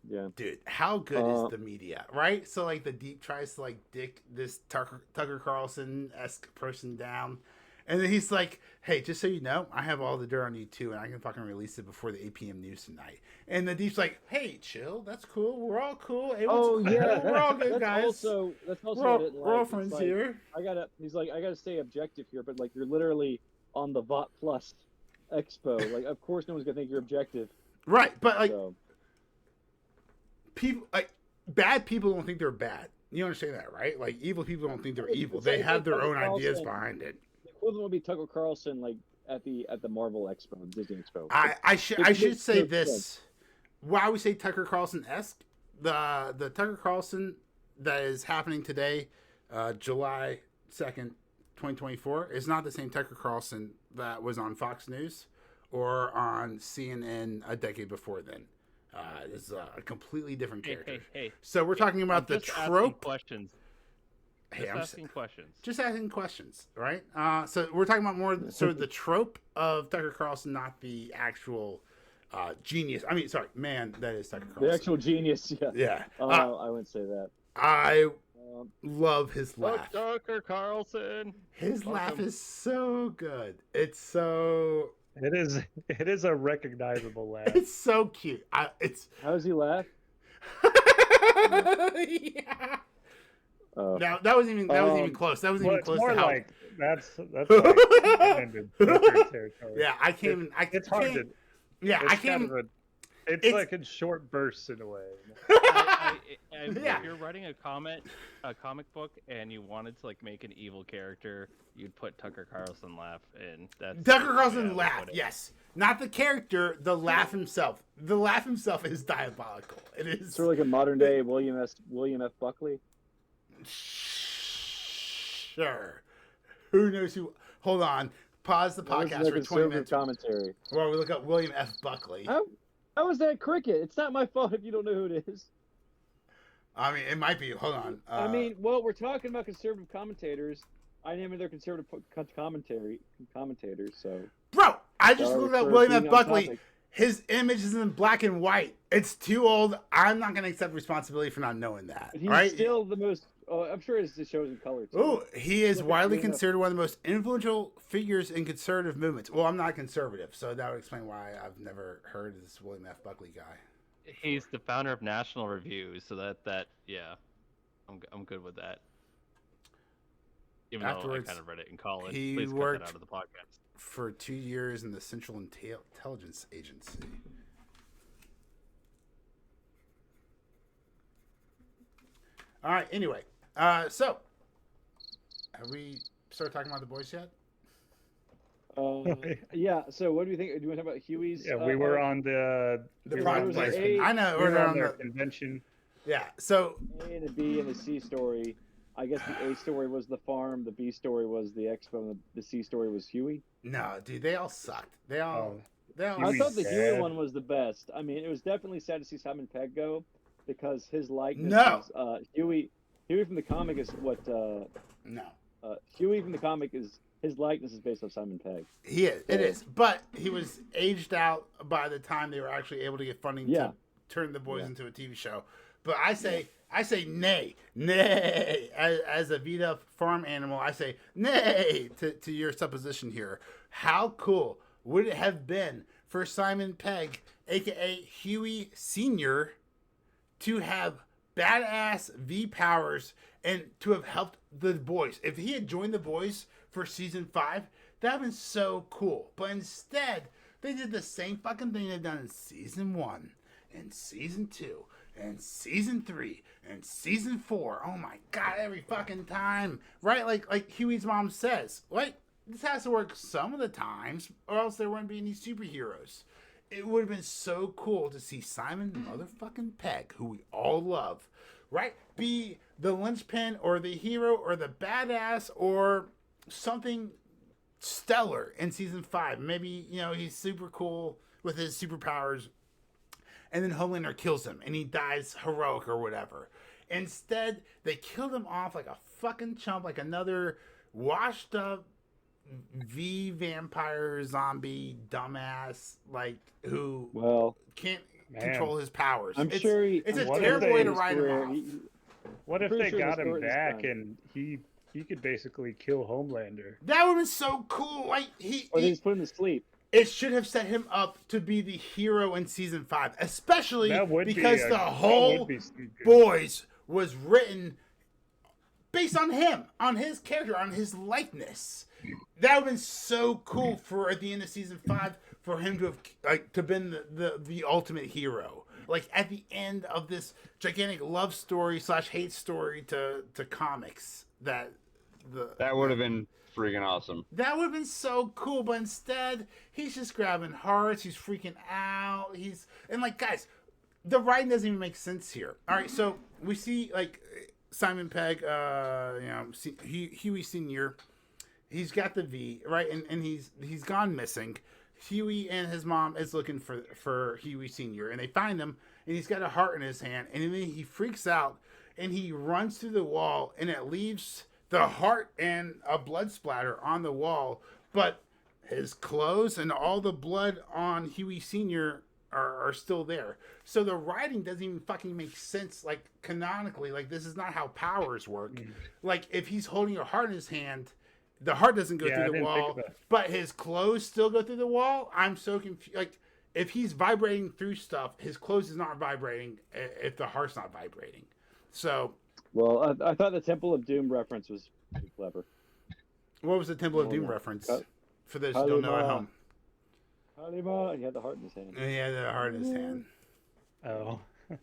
Yeah. Dude, how good is the media, right? So like the Deep tries to like dick this Tucker Carlson-esque person down, and then he's like, "Hey, just so you know, I have all the dirt on you too, and I can fucking release it before the 8 p.m. news tonight." And the Deep's like, "Hey, chill, that's cool. We're all cool. Hey, we're all good, guys. That's also we're all friends here." He's like, I gotta stay objective here, but like you're literally on the VOT Plus Expo. Like, of course, no one's gonna think you're objective. Right, but like. So. People like bad people don't think they're bad. You understand that, right? Like evil people don't think they're evil. They have their own ideas behind it. The equivalent would be Tucker Carlson, like at the Marvel Expo, Disney Expo. I should say this. Why we say Tucker Carlson-esque? The Tucker Carlson that is happening today, July 2nd, 2024, is not the same Tucker Carlson that was on Fox News or on CNN a decade before then. Is a completely different character. Hey. So we're talking about the trope. Questions. I'm asking questions. Just asking questions, right? So we're talking about more sort of the trope of Tucker Carlson, not the actual genius. I mean, sorry, man, that is Tucker Carlson. The actual genius, yeah. Yeah. I wouldn't say that. I love his laugh. Tucker Carlson. His laugh is so good. It's so. It is a recognizable laugh. It's so cute. How does he laugh? Yeah. Now that wasn't even close. That wasn't even close more to how. Like, that's like territory. Yeah, I can't even. It's hard to. Yeah, I can't. It's like in short bursts in a way. If you're writing a comic book, and you wanted to like make an evil character, you'd put Tucker Carlson laugh in. That's Tucker Carlson laugh, yes, not the character, the laugh himself. The laugh himself is diabolical. It is sort of like a modern day William F. Buckley. Sure. Who knows who? Hold on. Pause the podcast for 20 minutes. Commentary. While we look up William F. Buckley. How is that cricket? It's not my fault if you don't know who it is. I mean, it might be. Hold on. I mean, well, we're talking about conservative commentators. I named their conservative commentators. So, bro, I just looked up William F. Buckley. His image is in black and white. It's too old. I'm not going to accept responsibility for not knowing that. But he's right? still the most. I'm sure his shows in color too. Oh, he is widely considered one of the most influential figures in conservative movements. Well, I'm not conservative, so that would explain why I've never heard of this William F. Buckley guy. He's the founder of National Review, so that yeah, I'm good with that. Even Afterwards, though I kind of read it in college. He Please worked cut that out of the podcast. For 2 years in the Central Intelligence Agency. All right. Anyway, so have we started talking about The Boys yet? Yeah. So, what do you think? Do you want to talk about Huey's? Yeah, we were on the product placement. I know we were on their convention. Yeah. So A and a B and a C story. I guess the A story was the farm, the B story was the expo, and the C story was Huey. No, dude, they all sucked. They all. I thought the Huey one was the best. I mean, it was definitely sad to see Simon Pegg go because his likeness. No. Huey from the comic is what. No. Huey from the comic is his likeness is based on Simon Pegg. He is. It is, but he was aged out by the time they were actually able to get funding to turn the boys into a TV show. But I say nay. As a beat up farm animal, I say nay to your supposition here. How cool would it have been for Simon Pegg, aka Huey Sr., to have badass V powers and to have helped the boys? If he had joined the boys for season 5, that would have been so cool. But instead, they did the same fucking thing they've done in season 1 and season 2. And season 3 and season 4. Oh my god, every fucking time. Right? Like Huey's mom says. Like, this has to work some of the times, or else there wouldn't be any superheroes. It would have been so cool to see Simon motherfucking Pegg, who we all love, right? Be the linchpin or the hero or the badass or something stellar in season 5. Maybe, he's super cool with his superpowers. And then Homelander kills him, and he dies heroic or whatever. Instead, they killed him off like a fucking chump, like another washed up V vampire zombie dumbass, like who can't control his powers. I'm sure it's a terrible way to write him off. What if they got him back and he could basically kill Homelander? That would have been so cool. Like or they just put him to sleep. It should have set him up to be the hero in season 5, especially because the whole Boys was written based on him, on his character, on his likeness. That would have been so cool for at the end of season 5 for him to have been the ultimate hero. Like at the end of this gigantic love story / hate story to comics, that would have been freaking awesome. That would have been so cool, but instead he's just grabbing hearts. He's freaking out. Guys, the writing doesn't even make sense here. All right, so we see like Simon Pegg, Huey Senior. He's got the V, right, and he's gone missing. Huey and his mom is looking for Huey Senior, and they find him, and he's got a heart in his hand, and then he freaks out, and he runs through the wall, and it leaves the heart and a blood splatter on the wall, but his clothes and all the blood on Huey Senior are still there. So the writing doesn't even fucking make sense, like canonically. Like this is not how powers work. Like if he's holding a heart in his hand, the heart doesn't go through the wall, but his clothes still go through the wall. I'm so confused. Like if he's vibrating through stuff, his clothes is not vibrating if the heart's not vibrating. So. Well, I thought the Temple of Doom reference was pretty clever. What was the Temple of Doom reference? For those who don't know at home. Kalima, he had the heart in his hand. He had the heart in his hand. Oh. But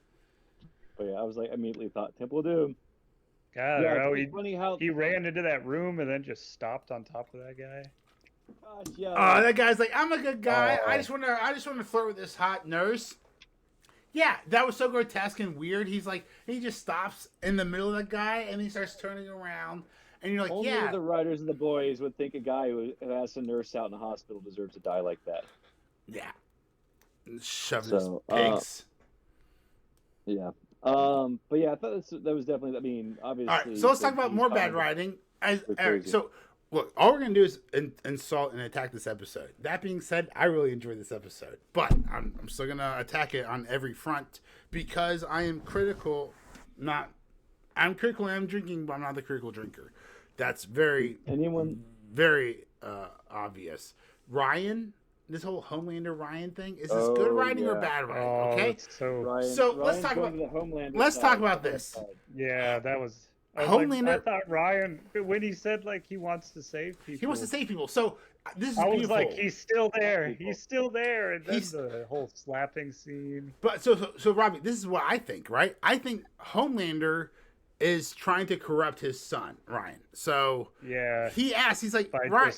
yeah, I was like, immediately thought Temple of Doom. God, yeah, bro, it's funny how he ran into that room and then just stopped on top of that guy. Gosh, yeah. Oh, that guy's like, I'm a good guy. I just want to flirt with this hot nurse. Yeah, that was so grotesque and weird. He's like, he just stops in the middle of the guy and he starts turning around, and you're like, only the writers and the boys would think a guy who asked a nurse out in a hospital deserves to die like that. Yeah, shoving his pigs. Yeah. But yeah, I thought that was definitely. I mean, obviously. All right, so let's talk about more bad writing. So, look, all we're gonna do is insult and attack this episode. That being said, I really enjoyed this episode, but I'm still gonna attack it on every front because I am critical. I'm critical and I'm drinking, but I'm not the critical drinker. That's very obvious. Ryan. This whole Homelander Ryan thing, is this good writing or bad writing? Okay, so let's talk about this. Yeah, that was Homelander. I thought Ryan, when he said like he wants to save people, he wants to save people. So this is I was beautiful. like, he's still there. He's still there, and then the whole slapping scene. But so Robbie, this is what I think, right? I think Homelander is trying to corrupt his son, Ryan. So yeah, he asks, he's like, Ryan.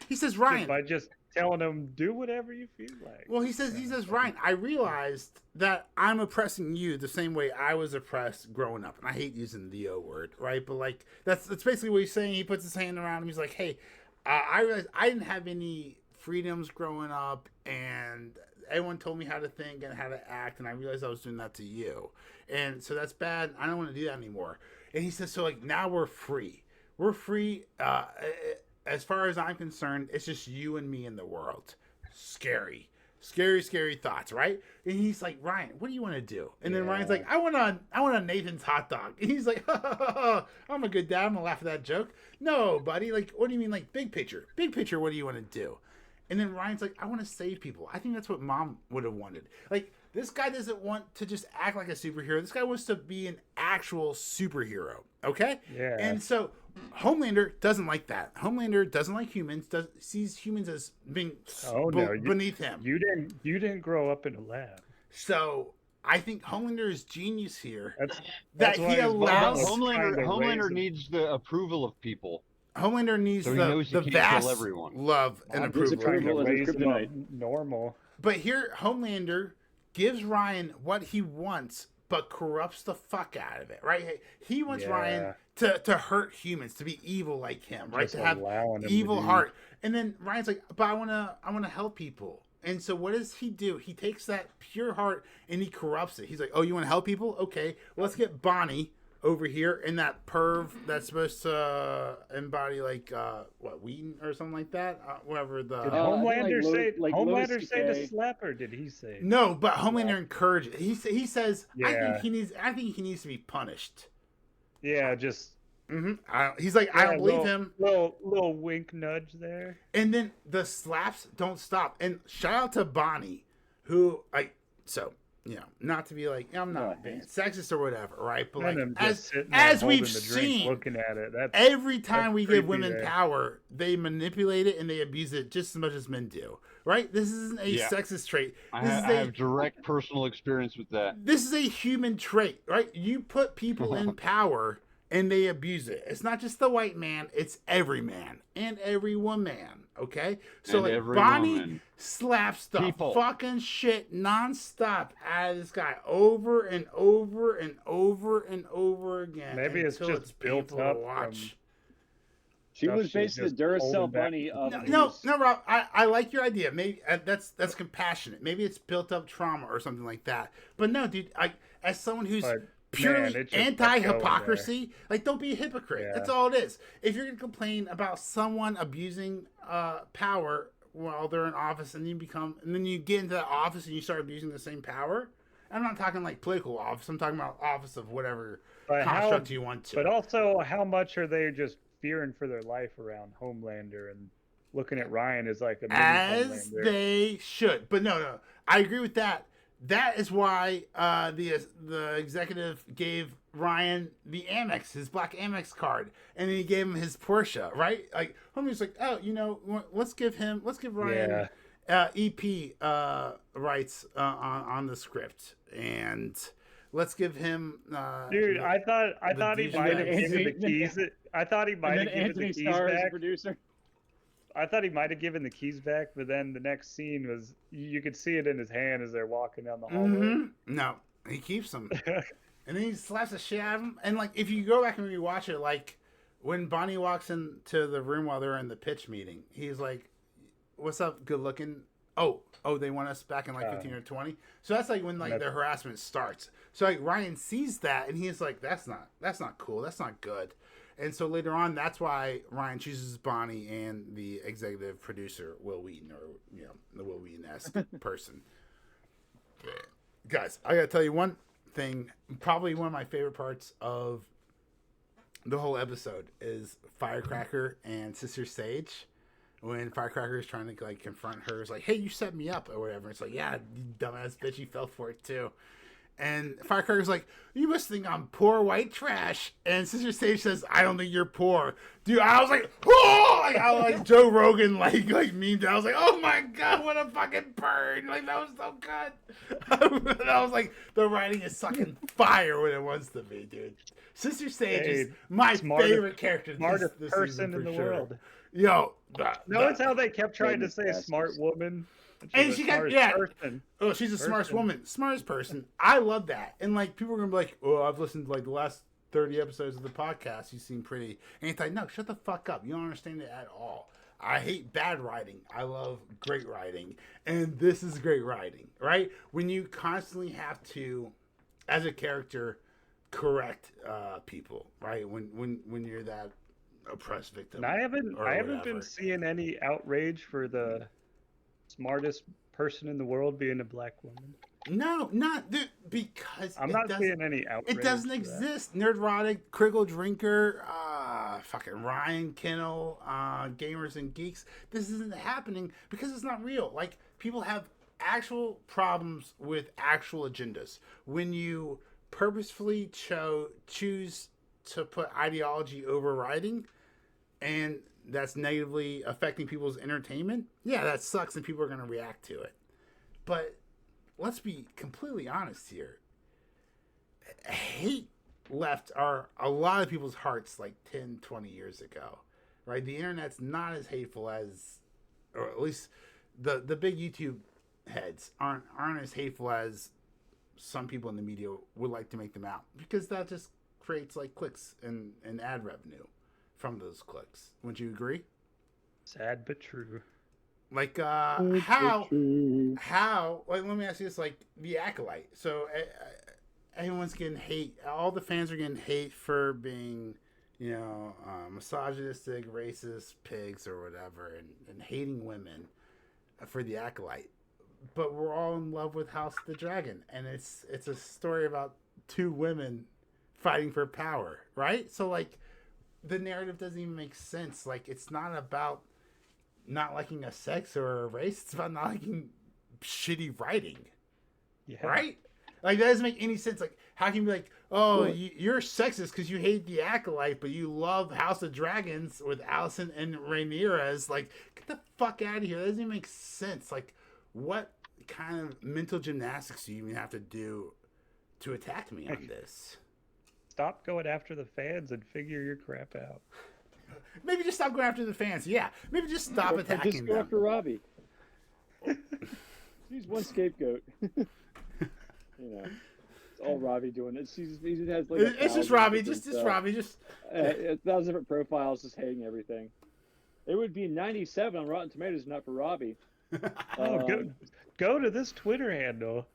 He says, Ryan, by just telling him do whatever you feel like. Well, he says, Ryan, I realized that I'm oppressing you the same way I was oppressed growing up, and I hate using the O word, right? But like that's basically what he's saying. He puts his hand around him. He's like, hey, I realized I didn't have any freedoms growing up, and everyone told me how to think and how to act, and I realized I was doing that to you, and so that's bad. I don't want to do that anymore. And he says, so like now we're free. We're free. As far as I'm concerned, it's just you and me in the world. Scary thoughts, right? And he's like, Ryan, what do you want to do? And then Ryan's like, I want a Nathan's hot dog. And he's like, I'm a good dad. I'm gonna laugh at that joke. No, buddy. Like, what do you mean? Like, big picture. Big picture. What do you want to do? And then Ryan's like, I want to save people. I think that's what Mom would have wanted. Like, this guy doesn't want to just act like a superhero. This guy wants to be an actual superhero. Okay? Yeah. And so Homelander doesn't like that. Homelander doesn't like humans. Sees humans as being beneath him. You didn't grow up in a lab. So I think Homelander is genius here. That's he allows Homelander needs the approval of people. Homelander needs the vast love and approval. Normal. But here, Homelander gives Ryan what he wants, but corrupts the fuck out of it, right? He wants Ryan to hurt humans, to be evil like him, right? To have evil heart. And then Ryan's like, but I wanna help people. And so what does he do? He takes that pure heart and he corrupts it. He's like, oh, you want to help people? Okay, well, let's get Bonnie over here, and that perv that's supposed to embody like Wheaton or something like that. Whatever the Did Homelander say Homelander say to slap, or did he say? No, but Homelander encourages. He says, Yeah. I think he needs to be punished. Yeah, just. He's like, I don't believe him. Little wink nudge there. And then the slaps don't stop. And shout out to Bonnie, who not to be like, I'm not being sexist or whatever, right? But like, as we've seen, looking at it, every time we give creepy women there. power, they manipulate it and they abuse it just as much as men do, right? This isn't a sexist trait. I have direct personal experience with that. This is a human trait, right? You put people in power and they abuse it. It's not just the white man, it's every man and every woman, okay? So And like every Bonnie woman. slaps the People. fucking shit nonstop out of this guy over and over and over and over again. Maybe it's until just built painful to up watch. She Stuff was she's basically the just Duracell holding back. bunny of No, Rob. I like your idea. Maybe that's compassionate. Maybe it's built up trauma or something like that. But no, dude. As someone who's But, purely man, it just anti-hypocrisy, like don't be a hypocrite. Yeah. That's all it is. If you're gonna complain about someone abusing power while they're in office, and then you get into that office and you start abusing the same power. I'm not talking like political office. I'm talking about office of whatever But construct you want to. But also, how much are they just fearing for their life around Homelander and looking at Ryan as like a mini As Homelander? they should. But no, I agree with that. That is why the executive gave Ryan the Amex, his black Amex card, and then he gave him his Porsche, right? Like Homie's like, oh, let's give Ryan EP rights on the script, and let's give him. Dude, I thought he might have given the keys. I thought he might have given the keys back. Producer. I thought he might have given the keys back, but then the next scene was you could see it in his hand as they're walking down the hallway. No, he keeps them, and then he slaps the shit out of him. And like, if you go back and rewatch it, like when Bonnie walks into the room while they're in the pitch meeting, he's like, "What's up, good looking?" Oh, they want us back in like 15 or 20. So that's like when like the harassment starts. So like Ryan sees that and he's like, that's not cool. That's not good. And so later on, that's why Ryan chooses Bonnie and the executive producer, Will Wheaton, or, the Will Wheaton-esque person. Guys, I got to tell you one thing. Probably one of my favorite parts of the whole episode is Firecracker and Sister Sage. When Firecracker is trying to like confront her, it's like, hey, you set me up or whatever. It's like, yeah, you dumbass bitch, you fell for it too. And Firecracker's like, you must think I'm poor white trash. And Sister Sage says, I don't think you're poor. Dude, I was like, oh! Like, I was like Joe Rogan, like memed. I was like, oh my God, what a fucking burn. Like, that was so good. I was like, the writing is sucking fire when it wants to be, dude. Sister Sage is my favorite character. Smartest this person in the world. Yo. Notice how they kept trying to say smart woman. And she got, person. Oh, she's the smartest woman. Smartest person. I love that. And, like, people are going to be like, oh, I've listened to, like, the last 30 episodes of the podcast. You seem pretty anti. No, shut the fuck up. You don't understand it at all. I hate bad writing. I love great writing. And this is great writing, right? When you constantly have to, as a character, correct people, right? When you're that oppressed victim. And I haven't been seeing any outrage for the smartest person in the world being a black woman. No, not because I'm not seeing any outrage. It doesn't exist. Nerdrotic, Criggle Drinker, fucking Ryan Kennel, Gamers and Geeks. This isn't happening because it's not real. Like, people have actual problems with actual agendas. When you purposefully choose to put ideology over writing, and that's negatively affecting people's entertainment, yeah, that sucks and people are going to react to it. But let's be completely honest here. Hate left a lot of people's hearts like 10, 20 years ago, right? The internet's not as hateful as, or at least the big YouTube heads aren't as hateful as some people in the media would like to make them out, because that just creates like clicks and ad revenue from those clicks. Wouldn't you agree? Sad but true. Like how like, let me ask you this, like the Acolyte. So everyone's getting hate. All the fans are getting hate for being, misogynistic, racist, pigs, or whatever, and hating women for the Acolyte. But we're all in love with House of the Dragon, and it's a story about two women fighting for power, right? So like, the narrative doesn't even make sense. Like, it's not about not liking a sex or a race. It's about not liking shitty writing, right? Like, that doesn't make any sense. Like, how can you be like, oh, you're sexist because you hate the Acolyte, but you love House of Dragons with Allison and Rhaenyra? Like, get the fuck out of here. That doesn't even make sense. Like, what kind of mental gymnastics do you even have to do to attack me on this? Stop going after the fans and figure your crap out. Maybe just stop going after the fans. Yeah, maybe just stop attacking just them. go after Robbie. She's one scapegoat. It's all Robbie doing it. He has like it's just Robbie. Just Robbie. 1,000 different profiles, just hating everything. It would be 97 on Rotten Tomatoes, if not for Robbie. Go to this Twitter handle.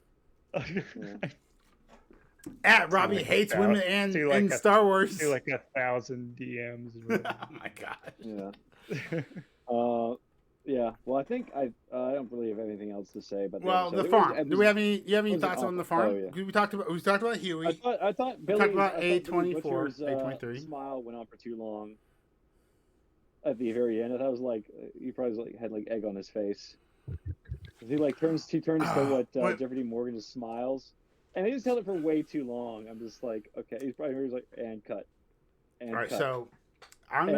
At Robbie hates women and in Star Wars. Do like 1,000 DMs. Oh my god. Yeah. Yeah. Well, I think I don't really have anything else to say. But the farm. Do we have any? Do you have any thoughts on the farm? Oh, yeah. We talked about Huey. I thought Billy. Talked about A24, A23. Smile went on for too long. At the very end, I thought it was like he probably had like egg on his face. He turns to what Jeffrey D. Morgan just smiles. And they just held it for way too long. I'm just like, okay. He's probably like, and cut. And all right, cut. so I'm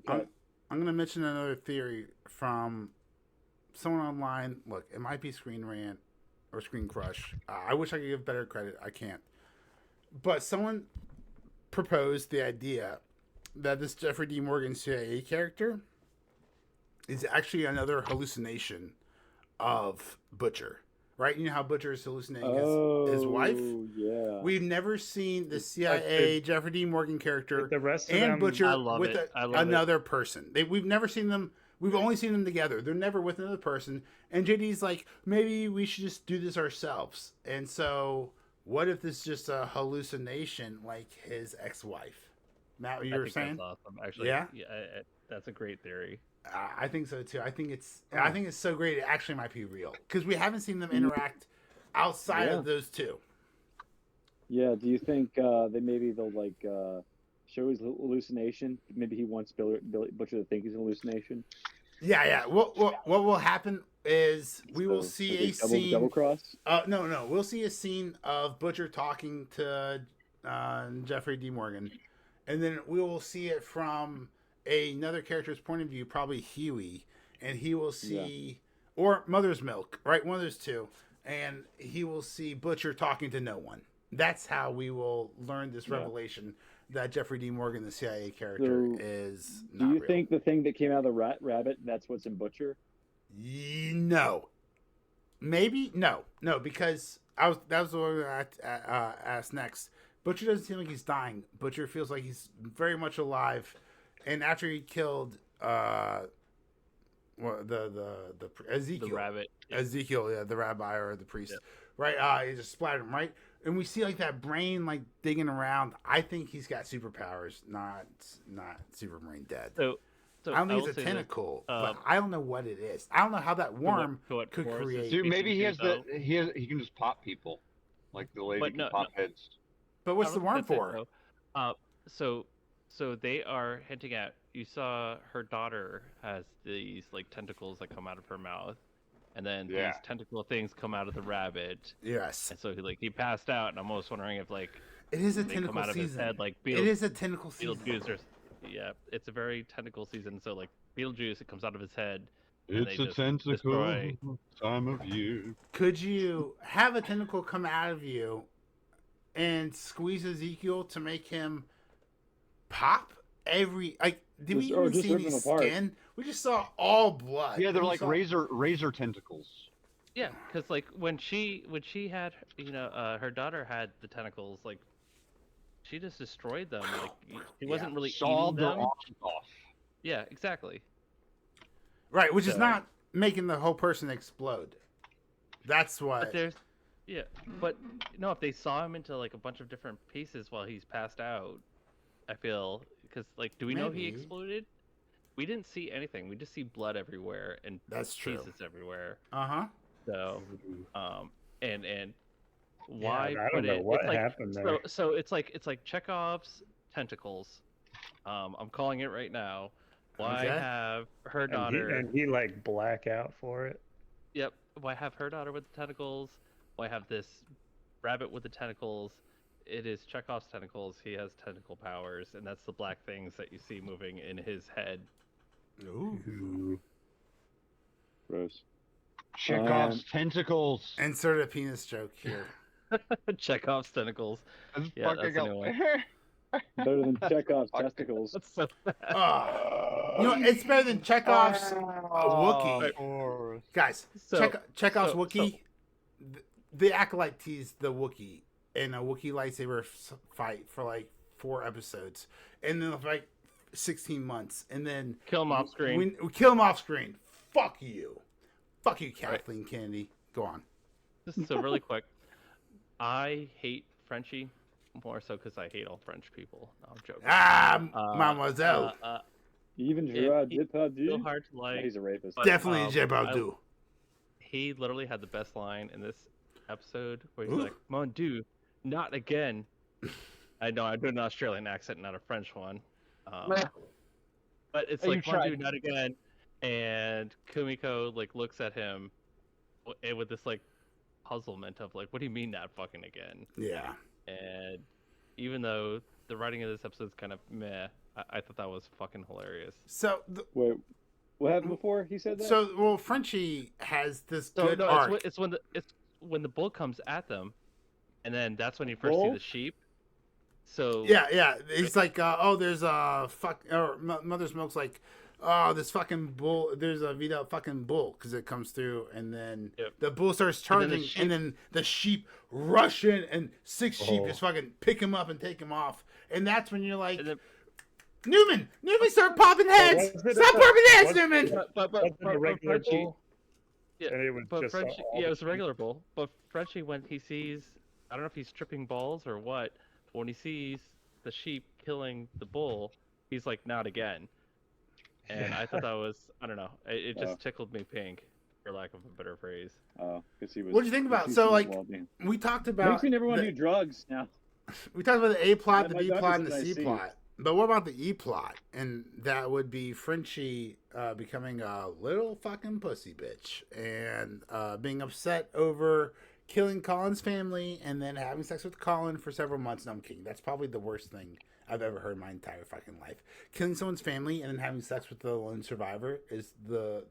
cut. I'm gonna mention another theory from someone online. Look, it might be Screen Rant or Screen Crush. I wish I could give better credit. I can't. But someone proposed the idea that this Jeffrey D. Morgan CIA character is actually another hallucination of Butcher. Right? You know how Butcher is hallucinating his wife? Yeah. We've never seen the CIA Jeffrey D. Morgan character the rest of and them, Butcher with another person. We've never seen them. We've only seen them together. They're never with another person. And JD's like, maybe we should just do this ourselves. And so, what if this is just a hallucination like his ex-wife? Matt, what you were saying? That's awesome. Actually, yeah, that's a great theory. I think so too. I think it's so great. It actually might be real because we haven't seen them interact outside of those two. Yeah. Do you think they'll show his hallucination? Maybe he wants Billy Butcher to think he's a hallucination. Yeah. What will happen is we will see a scene. Double cross? No. We'll see a scene of Butcher talking to Jeffrey D. Morgan, and then we will see it from another character's point of view, probably Huey, and he will see, or Mother's Milk, right? One of those two, and he will see Butcher talking to no one. That's how we will learn this revelation that Jeffrey D. Morgan, the CIA character, is not Do you real. think the thing that came out of the rabbit, that's what's in Butcher? No. Maybe? No, because that was the one I asked next. Butcher doesn't seem like he's dying. Butcher feels like he's very much alive. And after he killed the Ezekiel, the rabbit, Ezekiel, the rabbi or the priest, right? He just splattered him, right? And we see like that brain like digging around. I think he's got superpowers, not Supermarine dead. So I don't think it's a tentacle, but I don't know what it is. I don't know how that worm could create. Dude, maybe he can just pop people, like the lady can pop heads. But what's the worm for? So they are hinting at. You saw her daughter has these like tentacles that come out of her mouth, and then these tentacle things come out of the rabbit. Yes. And so he passed out, and I'm almost wondering if like it is a they tentacle come out of his season. head like it is a tentacle season. Beetlejuice. It's a very tentacle season. So like Beetlejuice, it comes out of his head. It's a tentacle time of year. Could you have a tentacle come out of you and squeeze Ezekiel to make him pop? Did we even see any skin? We just saw all blood. Yeah, they're like razor tentacles. Yeah, because like when she had her daughter had the tentacles, like she just destroyed them. Like he wasn't really eating them. Off. Yeah, exactly. Right, which is not making the whole person explode. That's what. But Yeah, but no, if they saw him into like a bunch of different pieces while he's passed out, I feel because like, do we know he Maybe. exploded? We didn't see anything. We just see blood everywhere and That's true. pieces everywhere. Uh-huh. So, and why I put don't know it? what It's like happened there. so it's like Chekhov's tentacles. I'm calling it right now. Why Okay. have her daughter? And he like black out for it. Yep. Why have her daughter with the tentacles? Why have this rabbit with the tentacles? It is Chekhov's tentacles. He has tentacle powers, and that's the black things that you see moving in his head. Ooh. Gross. Chekhov's tentacles. Insert a penis joke here. Chekhov's tentacles. That's Yeah, fucking that's a new one. Better than Chekhov's testicles. That's so bad. You know, it's better than Chekhov's Wookiee. Guys, Chekhov's Wookiee, the Acolyte teased the Wookiee in a Wookiee lightsaber fight for like 4 episodes. And then like 16 months. And then Kill him off screen. We kill him off screen. Fuck you. Fuck you, Kathleen Kennedy. Go on. So really quick, I hate Frenchie more so because I hate all French people. No, I'm joking. Mademoiselle. Even Gerard He's Depardieu. so hard to like. He's a rapist. But, Definitely Depardieu. He literally had the best line in this episode where he's like, "Mon Dieu, not again." I know I do an Australian accent, not a French one. But it's like "Mon Dieu, not again," and Kumiko like looks at him with this like puzzlement of like, "What do you mean not fucking again?" Yeah. And even though the writing of this episode is kind of meh, I thought that was fucking hilarious. So wait, what happened before he said that? So well, Frenchie has this good arc. It's when the bull comes at them, and then that's when you first see the sheep. So yeah, he's like, oh, there's a or Mother Smoke's like, oh, this fucking bull, there's a Vita fucking bull, because it comes through, and then the bull starts charging, and then the sheep rush in, and 6 sheep just fucking pick him up and take him off, and that's when you're like, Newman, start popping heads, stop popping heads, Newman. But a regular bull. Yeah, and it was just Frenchie, it was a regular bull. But Frenchie, when he sees, I don't know if he's tripping balls or what, but when he sees the sheep killing the bull, he's like, not again. And I thought that was, I don't know, it just tickled me pink, for lack of a better phrase. Oh, because he was. What do you think about? So like, we talked about. Makes me never want to do drugs now. We talked about the A plot, the B plot, and the C plot. But what about the E plot? And that would be Frenchie becoming a little fucking pussy bitch and being upset over killing Colin's family and then having sex with Colin for several months. No, I'm kidding. That's probably the worst thing I've ever heard in my entire fucking life. Killing someone's family and then having sex with the lone survivor is the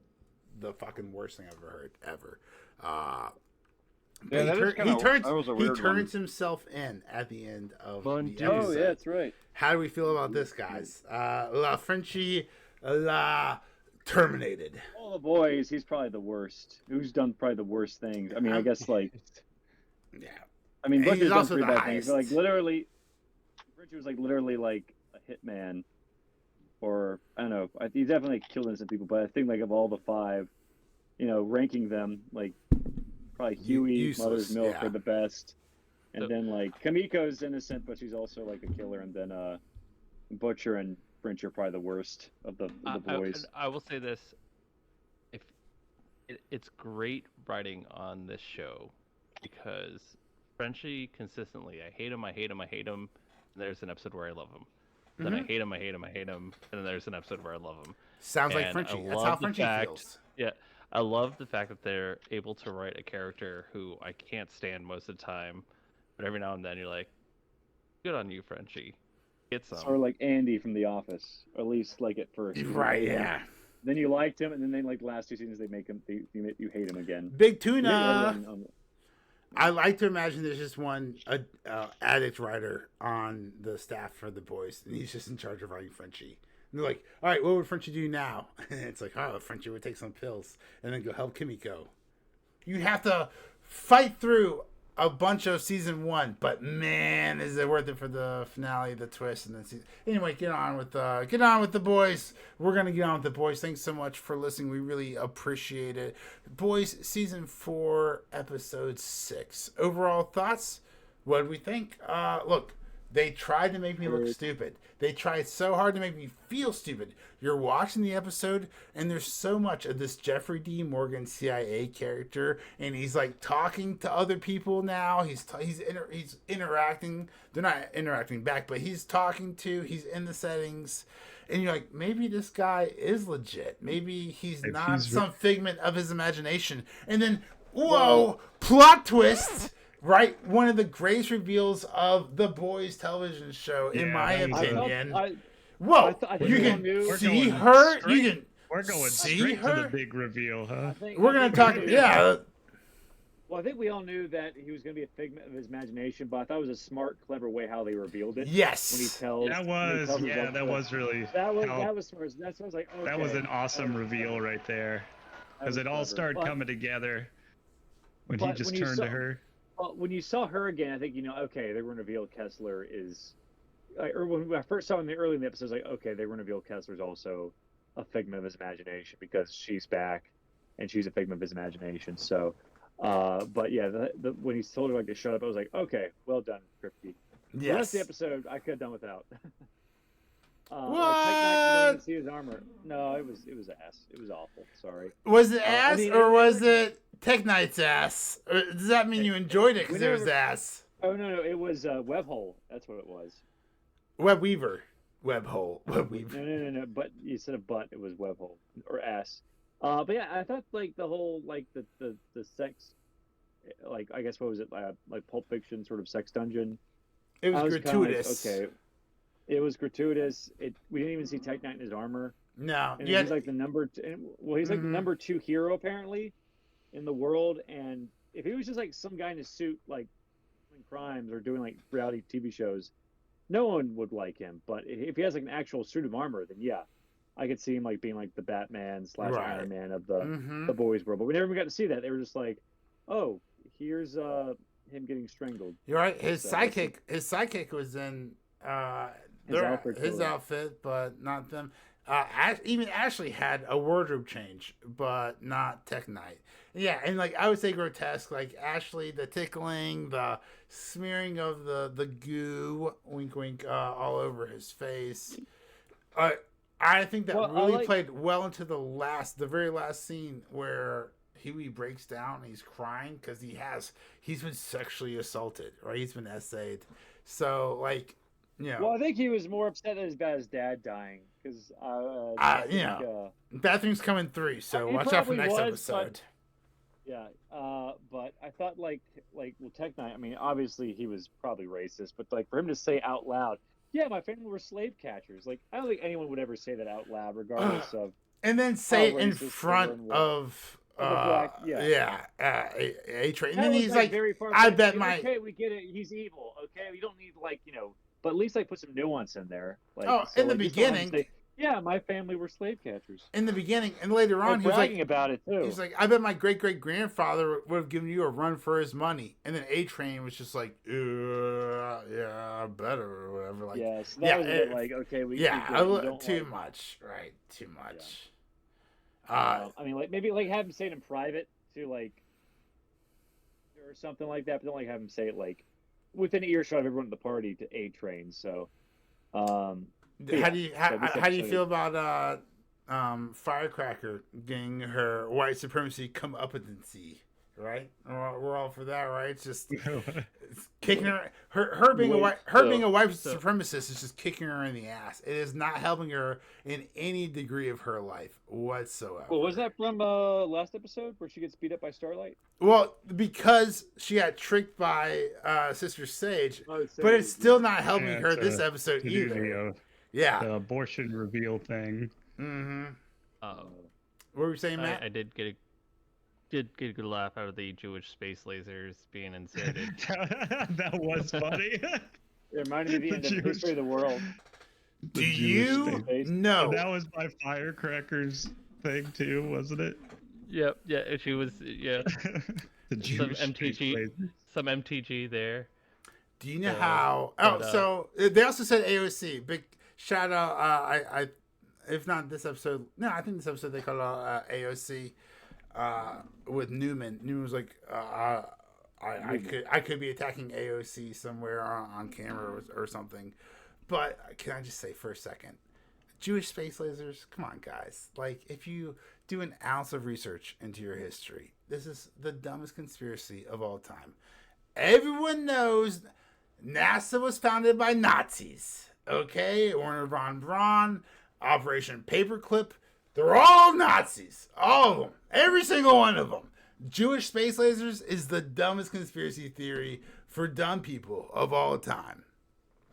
fucking worst thing I've ever heard, ever. He turns himself in at the end of the episode. Oh, yeah, that's right. How do we feel about this, guys? La Frenchie, la terminated. All the boys, he's probably the worst. Who's done probably the worst things? I mean, I guess like, yeah. I mean, Butcher's done also 3 the bad things. highest. But like literally, Frenchie was like literally like a hitman, or I don't know. He definitely killed innocent people. But I think like of all the 5, you know, ranking them like. Probably Huey, Useless, Mother's Milk are the best, and So- then like Kamiko's innocent, but she's also like a killer, and then Butcher and French are probably the worst of the boys. I will say this: if it's great writing on this show because Frenchie consistently, I hate him. And there's an episode where I love him. Then I hate him. And then there's an episode where I love him. Sounds like And Frenchie. I That's love how the Frenchie fact- feels. Yeah, I love the fact that they're able to write a character who I can't stand most of the time, but every now and then you're like, good on you, Frenchie. Get some. Or like Andy from The Office, or at least like at first. Right, yeah. Then you liked him, and then like the last 2 seasons they make him, you hate him again. Big Tuna. Everyone, I like to imagine there's just one addict writer on the staff for the boys, and he's just in charge of writing Frenchie. And they're like, all right, what would Frenchie do now? And it's like, oh, Frenchie would take some pills and then go help Kimiko. You have to fight through a bunch of season 1, but man, is it worth it for the finale, the twist, and then season. Anyway, get on with the boys. We're gonna get on with the boys. Thanks so much for listening. We really appreciate it. Boys, season 4, episode 6. Overall thoughts? What did we think? Look, they tried to make me look stupid. They tried so hard to make me feel stupid. You're watching the episode, and there's so much of this Jeffrey D. Morgan CIA character, and he's like talking to other people now. He's interacting. They're not interacting back, but he's talking to. He's in the settings, and you're like, maybe this guy is legit. Maybe he's not some figment of his imagination. And then, whoa, plot twist! Right, one of the greatest reveals of the Boys television show, in my opinion. Whoa, you can see her. We're going see straight her? to the big reveal, huh? We're gonna talk. Yeah. Well, I think we all knew that he was going to be a figment of his imagination, but I thought it was a smart, clever way how they revealed it. Yes. When he tells. That was really. That was smart. That's what I was like. Okay, that was an awesome reveal right there, because it all started coming together when he just turned to her. Well, when you saw her again, I think okay, they were going to reveal Kessler is. Or when I first saw him early in the episode, I was like, okay, they were going to reveal Kessler's also a figment of his imagination because she's back, and she's a figment of his imagination. So, but yeah, when he told her like to shut up, I was like, okay, well done, Kripke. Yes. The rest of the episode, I could have done without. What? Like, didn't see his armor. No, it was ass. It was awful. Sorry. Was it ass or was it Tech Knight's ass? Or does that mean you enjoyed it because it was ass? Oh no, it was web hole. That's what it was. Web Weaver. Web hole. Web Weaver. No. But instead of butt, it was web hole or ass. But yeah, I thought like the whole like the sex, like I guess what was it like Pulp Fiction sort of sex dungeon. It was gratuitous. Like, okay. It was gratuitous. We didn't even see Tech Knight in his armor. No. And he's like the number. He's like the number 2 hero apparently, in the world. And if he was just like some guy in a suit, like doing crimes or doing like reality TV shows, no one would like him. But if he has like an actual suit of armor, then yeah, I could see him like being like the Batman / Iron Man of the boys' world. But we never even got to see that. They were just like, oh, here's him getting strangled. You're right. His sidekick was in. His outfit, but not them. Even Ashley had a wardrobe change, but not Tech Knight. Yeah, and like I would say grotesque, like Ashley, the tickling, the smearing of the goo, wink wink, all over his face. I think that really played well into the very last scene where Huey breaks down and he's crying because he's been sexually assaulted, right? He's been essayed. So like. Yeah. Well, I think he was more upset about his dad dying because Bathroom's coming 3, so watch out for next episode. But I thought like Tech Knight. I mean, obviously he was probably racist, but like for him to say out loud, "Yeah, my family were slave catchers." Like I don't think anyone would ever say that out loud, regardless of. And then say it in front of. A train. And then he's like, "I bet my." Okay, we get it. He's evil. Okay, we don't need but at least put some nuance in there. In the beginning, yeah, my family were slave catchers. In the beginning, and later on, he was bragging about it too. He's like, I bet my great grandfather would have given you a run for his money. And then A Train was just like, yeah, better or whatever. Like, yes, that was a bit like, okay, too much, right? Too much. Yeah. I mean, like maybe have him say it in private to or something like that, but don't have him say it within earshot of everyone at the party to A Train. So, how do you feel about Firecracker getting her white supremacy comeuppance? Right, we're all for that, right? It's just kicking her being a white supremacist is just kicking her in the ass. It is not helping her in any degree of her life whatsoever. Well, was that from last episode where she gets beat up by Starlight? Well, because she got tricked by Sister Sage, but it's still not helping her this episode either. The abortion reveal thing. Mm-hmm. What were you saying, Matt? I did get a good laugh out of the Jewish space lasers being inserted. That was funny. It reminded me of the end of History of the World. Do you know? And that was by Firecracker's thing too, wasn't it? Yep. Yeah. She was. Yeah. The Jewish some MTG there. Do you know how? Oh, so they also said AOC. Big shout out. I if not this episode, no, I think this episode they called AOC with Newman. Newman was like, I could be attacking AOC somewhere on camera or something. But can I just say for a second, Jewish space lasers? Come on, guys. Like, if you do an ounce of research into your history, this is the dumbest conspiracy of all time. Everyone knows NASA was founded by Nazis. Okay? Werner von Braun, Operation Paperclip. They're all Nazis. All of them. Every single one of them. Jewish space lasers is the dumbest conspiracy theory for dumb people of all time.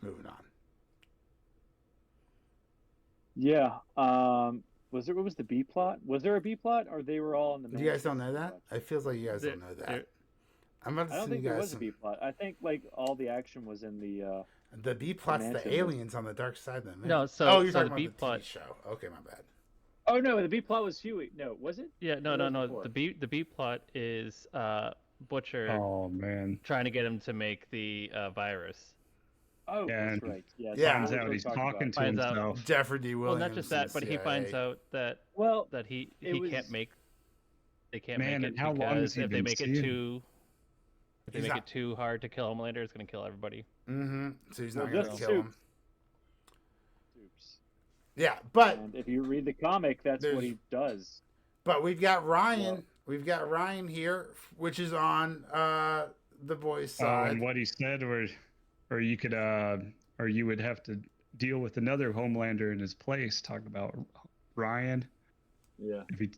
Moving on. Yeah. What was the B plot? Was there a B plot, or they were all in the? You guys don't know that? It feels like you guys don't know that. I'm about to I don't see think you there guys was a B plot. I think like all the action was in the. The B plot's the aliens on the dark side of the moon. No, you're so talking the about B the plot TV show. Okay, my bad. Oh no, the B plot was Huey. No, was it? Yeah, no. The B plot is Butcher. Oh man. Trying to get him to make the virus. Oh, that's right. Yeah. Finds out he's talking to himself. Jeffrey D. Williams. Well, not just that, but he finds out that he can't make. They can't make it how long has because he if they been make seeing? it too. If they make it too hard to kill Homelander, it's going to kill everybody. Mm-hmm. So he's not Well, going to just kill him. Soups. Yeah, but And if you read the comic, that's what he does. But we've got Ryan. Well, we've got Ryan here, which is on the boys' side. And what he said, or you could, or you would have to deal with another Homelander in his place. Talk about Ryan. Yeah. If he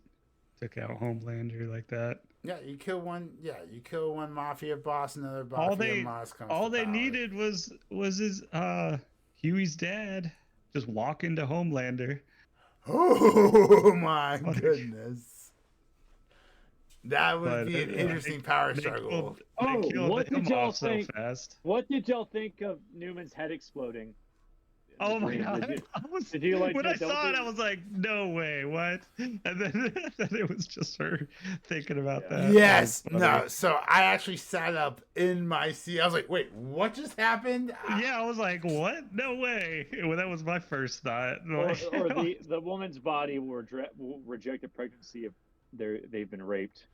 took out Homelander like that. Yeah, you kill one. Yeah, you kill one mafia boss, another mafia boss comes. All they needed was his Huey's dad just walk into Homelander. Oh my goodness, that would be an interesting power struggle. What did y'all think? What did y'all think of Newman's head exploding? Oh my god! Did you like when I saw it, I was like, "No way, what?" And then it was just her thinking about that. Yes, no. So I actually sat up in my seat. I was like, "Wait, what just happened?" Yeah, I was like, "What? No way!" Well, that was my first thought. Or the woman's body will reject a pregnancy if they've been raped.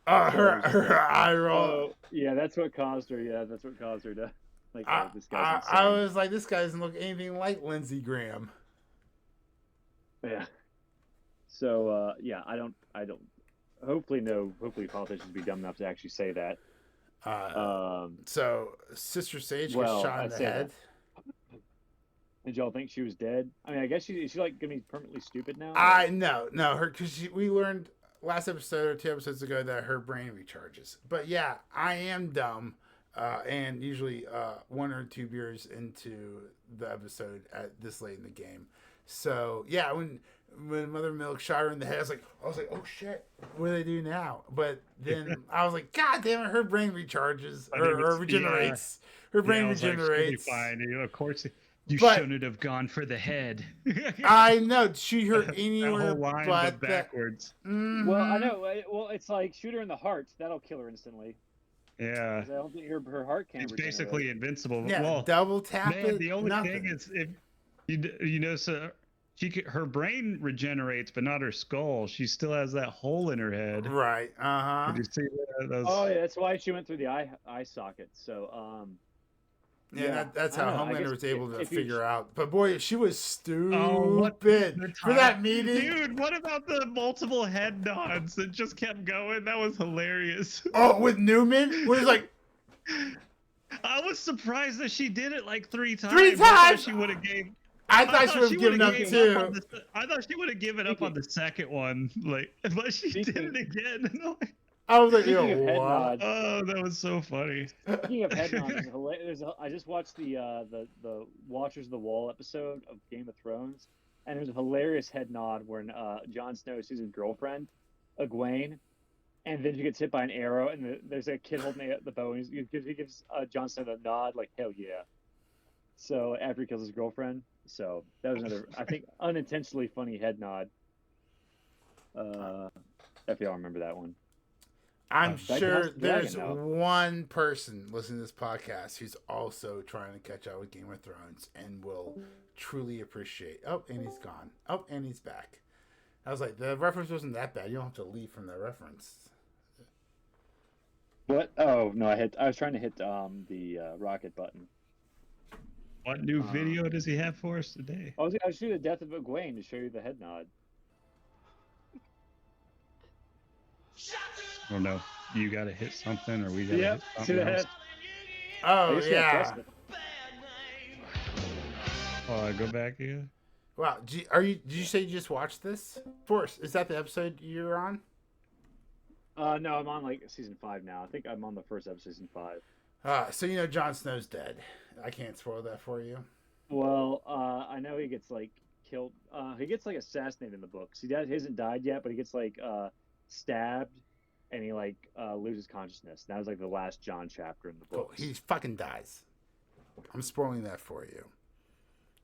Her eye roll. Oh, yeah, that's what caused her. Yeah, that's what caused her to. Like, this guy's I was like, this guy doesn't look anything like Lindsey Graham. Yeah. So yeah, I don't. Hopefully politicians will be dumb enough to actually say that. So Sister Sage gets shot in the head. Did y'all think she was dead? I mean, I guess is she like gonna be permanently stupid now? No, her because we learned last episode or 2 episodes ago that her brain recharges. But yeah, I am dumb. And usually 1 or 2 beers into the episode at this late in the game. So yeah, when Mother Milk shot her in the head, I was like, oh shit, what do they do now? But then I was like, God damn it, her brain recharges or regenerates. Her brain regenerates. Fine. Of course, you shouldn't have gone for the head. I know, shoot her anywhere but backwards. Mm-hmm. Well, I know. Well, it's like shoot her in the heart. That'll kill her instantly. Yeah, I don't think her heart can't. It's basically invincible. Yeah, well, double tap it. The only thing is, if you know, so her brain regenerates, but not her skull. She still has that hole in her head. Right. Did you see that? Oh, yeah, that's why she went through the eye socket. So, that's how Homelander was able to figure out. But boy, she was stupid for that meeting. Dude, what about the multiple head nods that just kept going? That was hilarious. Oh, with Newman? Where he's like... I was surprised that she did it like 3 times. 3 times? I thought she would have gave... I thought she would have given up too. I thought she would have given up on the second one, but she did it again. I was like, yo, what? Oh, that was so funny. Speaking of head nods, I just watched the Watchers of the Wall episode of Game of Thrones, and there's a hilarious head nod when Jon Snow sees his girlfriend, Egwene, and then she gets hit by an arrow, and there's a kid holding the bow, and he gives Jon Snow the nod, like, hell yeah. So after he kills his girlfriend, so that was another, I think, unintentionally funny head nod. If y'all remember that one. I'm That sure House there's Dragon, one person listening to this podcast who's also trying to catch up with Game of Thrones and will truly appreciate. Oh, and he's gone. Oh, and he's back. I was like, the reference wasn't that bad. You don't have to leave from the reference. What? Oh no, I was trying to hit the rocket button. What new video does he have for us today? I was shooting the death of Egwene to show you the head nod. I don't know. You got to hit something, or we got to Yep, hit see something the else. head. Oh, I yeah. pressed it. Oh, go back again. Wow. Did you say you just watched this? Force, is that the episode you're on? No, I'm on like season 5 now. I think I'm on the first episode of season 5. So you know Jon Snow's dead. I can't spoil that for you. Well, I know he gets like killed. He gets like assassinated in the books. He hasn't died yet, but he gets like stabbed, and he like loses consciousness. That was like the last Jon chapter in the Cool. books. He fucking dies. I'm spoiling that for you.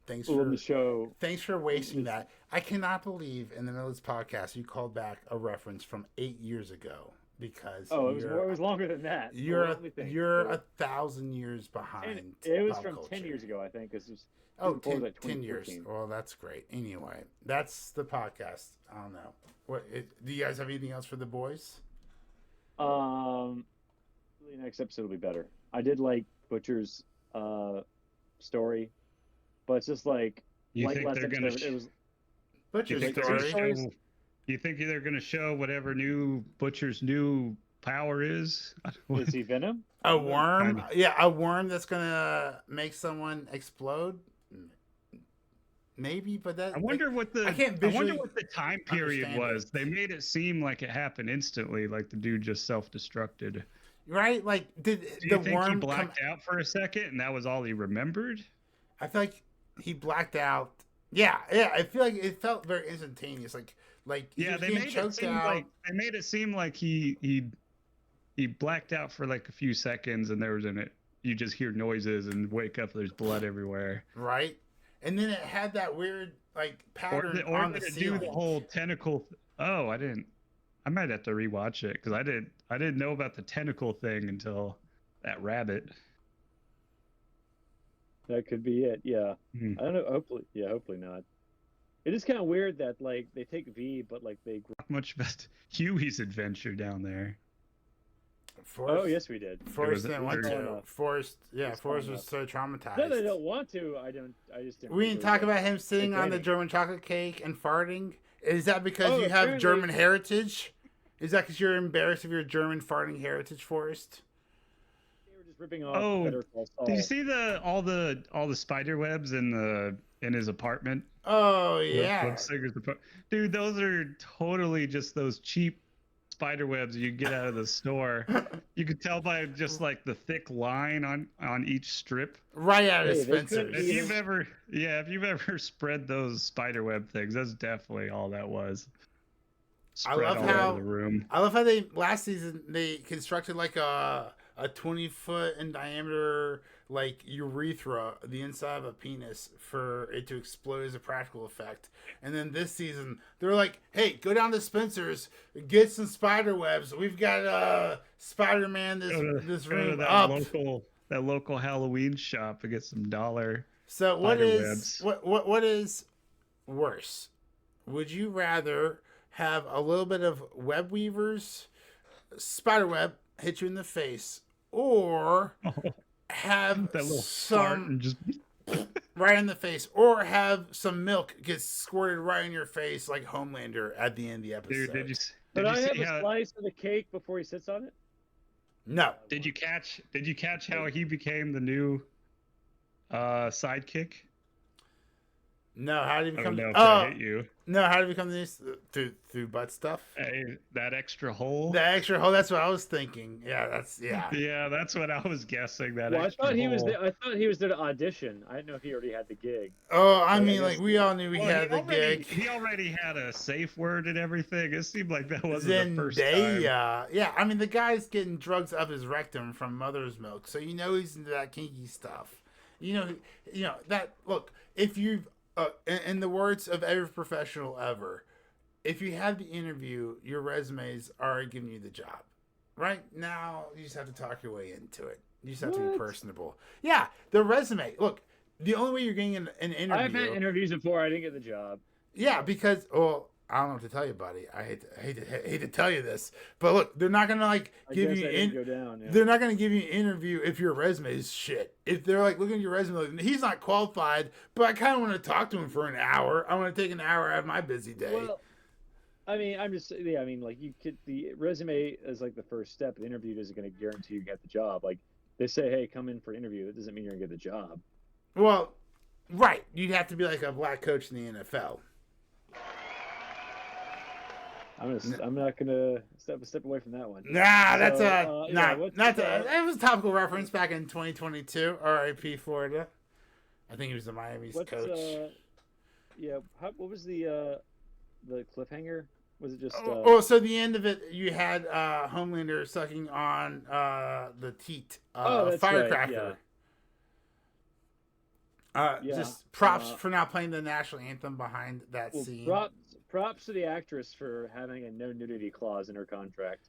Thanks Well, for in the show. Thanks for wasting that. I cannot believe in the middle of this podcast you called back a reference from 8 years ago because Oh, it was longer than that. You're Let me think. 1,000 years behind. It was pop from culture. 10 years ago, I think. This was Oh, season 4 was 10, like 10 years. 2014. Well, that's great. Anyway, that's the podcast. I don't know. Do you guys have anything else for the boys? The next episode will be better. I did like Butcher's story, but it's just like You think last they're episode, gonna? it was You Butcher's think they're story. gonna show? You think they're gonna show whatever new Butcher's new power is? is he Venom? A worm? Kinda. Yeah, a worm that's gonna make someone explode. Maybe, but that I wonder what the I can't I wonder visually what the time period understand was. it. They made it seem like it happened instantly, like the dude just self-destructed. right. Like, did Do you the think he worm come? blacked out for a second and that was all he remembered? I feel like he blacked out. Yeah. I feel like it felt very instantaneous. Like he Yeah, was they getting made it choked seem out. like he blacked out for like a few seconds and there was you just hear noises and wake up, there's blood everywhere. Right, and then it had that weird like pattern Or on did the it ceiling. do the whole tentacle? Oh, I didn't. I might have to rewatch it because I didn't know about the tentacle thing until that rabbit. That could be it. Yeah. Hmm. I don't know. Hopefully not. It is kind of weird that like they take V, but like they. Not much about Huey's adventure down there. Forrest, Oh yes, we did. Forrest It was- didn't want it to. was- Forrest, yeah, It's Forrest fine was so traumatized. No, they don't want to. I just didn't. We think didn't it talk was about him sitting on the Titanic. German chocolate cake and farting. Is that because Oh, you have apparently- German heritage? Is that because you're embarrassed of your German farting heritage, Forrest? They were just ripping off Oh, Better Call Saul. Did you see all the spider webs in his apartment? Oh Web yeah, Singer's apartment? Dude, those are totally just those cheap spider webs you get out of the store. You could tell by just like the thick line on each strip. right out of Hey, they couldn't Spencer's. If Yeah. you've ever spread those spider web things, that's definitely all that was. I Spread love all how- over the room. I love how last season they constructed like a 20-foot in diameter like urethra, the inside of a penis, for it to explode as a practical effect. And then this season they're like, "Hey, go down to Spencer's, get some spider webs. We've got Spider-Man this Go to room that up." local Halloween shop and get some dollar. So what spider is webs. what is worse? Would you rather have a little bit of web weavers, spider web hit you in the face, or have That little fart some and just right in the face, or have some milk get squirted right in your face like Homelander at the end of the episode? dude, did you But I have see a how slice of the cake before he sits on it. No. did you catch how he became the new sidekick? No, how did he I don't become? know if that hit you. No, how did he become this through butt stuff? Hey, that extra hole. The extra hole. That's what I was thinking. Yeah, yeah. Yeah, that's what I was guessing. That Well, I extra thought he was hole. there. I thought he was there to audition. I didn't know if he already had the gig. Oh, I Like, I mean, guess- like we all knew we Well, had the gig. He already had a safe word and everything. It seemed like that wasn't the first time. Zendaya. Yeah, I mean the guy's getting drugs up his rectum from mother's milk, so you know he's into that kinky stuff. You know that. Look, if you've, in the words of every professional ever, if you have the interview, your resumes are giving you the job. Right now, you just have to talk your way into it. You just have to be personable. Yeah, the resume. Look, the only way you're getting an interview. I've had interviews before. I didn't get the job. Yeah, because I don't know what to tell you, buddy. I hate to tell you this, but look, they're not gonna give you go down. Yeah. They're not gonna give you an interview if your resume is shit. If they're looking at your resume, he's not qualified, but I kind of want to talk to him for an hour. I want to take an hour out of my busy day. Well, I mean, you could, the resume is the first step. The interview isn't going to guarantee you get the job. Like, they say, hey, come in for an interview. That doesn't mean you're going to get the job. Well, right. You'd have to be like a black coach in the NFL. I'm not gonna step away from that one. Nah, that's it was a topical reference back in 2022. R.I.P. Florida. I think he was the Miami's coach. What was the cliffhanger? Was it just? So the end of it, you had Homelander sucking on the teat firecracker. Right. Just props for not playing the national anthem behind that scene. Props to the actress for having a no nudity clause in her contract.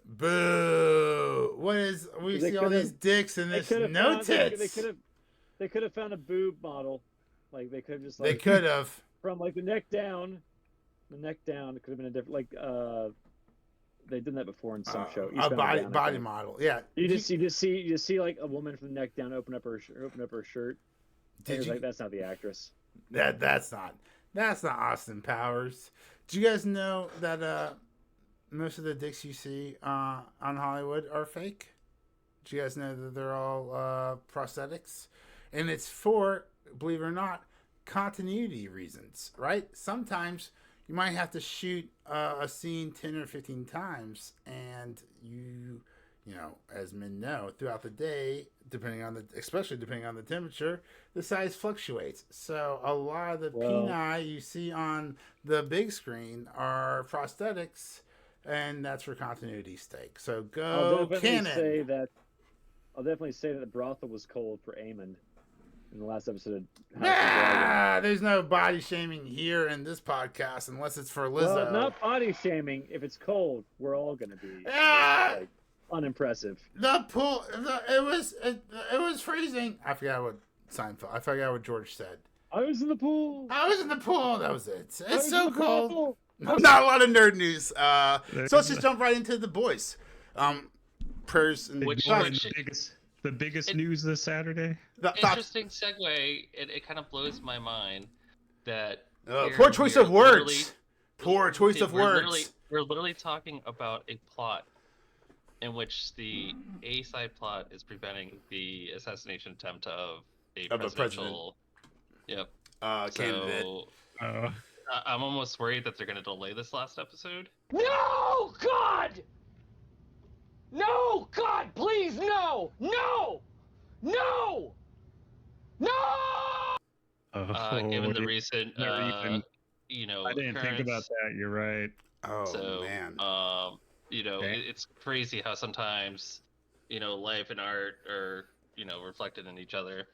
Boo! We see all these dicks in this no tits. They could have found a boob model, they could have just they could have from the neck down. The neck down. It could have been a different they've done that before in some show. A body model, yeah. You just see a woman from the neck down open up her shirt. That's not the actress. That's not Austin Powers. Do you guys know that most of the dicks you see on Hollywood are fake? Do you guys know that they're all prosthetics? And it's for, believe it or not, continuity reasons, right? Sometimes you might have to shoot a scene 10 or 15 times, and you as men know, throughout the day, especially depending on the temperature, the size fluctuates. So a lot of the peni you see on the big screen are prosthetics, and that's for continuity's sake. So go Canon. I'll definitely say that the brothel was cold for Eamon in the last episode of there's no body shaming here in this podcast unless it's for Lizzo. Well, not body shaming. If it's cold, we're all gonna be unimpressive. The pool. It was freezing. I forgot what George said. I was in the pool. That was it. It's so cold. Not a lot of nerd news. So let's just jump right into the boys. Prayers and the biggest news this Saturday. Interesting segue. It kind of blows my mind that poor choice of words. Poor choice of words. We're literally talking about a plot in which the A side plot is preventing the assassination attempt of a presidential candidate. I'm almost worried that they're going to delay this last episode. No, God! No, God, please, no! No! No! No! Given the recent, I didn't think about that. You're right. Oh, man. It's crazy how sometimes, life and art are, reflected in each other.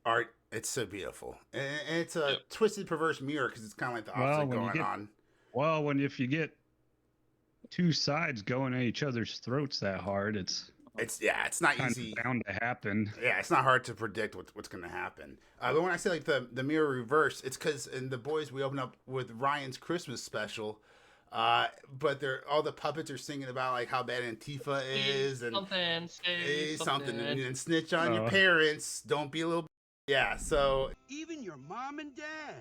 Art, it's so beautiful. And it's a twisted, perverse mirror because it's kind of like the opposite going on. Well, if you get two sides going at each other's throats that hard, it's not easy. Bound to happen. Yeah, it's not hard to predict what's going to happen. But when I say the mirror reverse, it's because in The Boys we open up with Ryan's Christmas special, but all the puppets are singing about how bad Antifa is and say something and snitch on your parents. Don't be a little. Yeah, so even your mom and dad.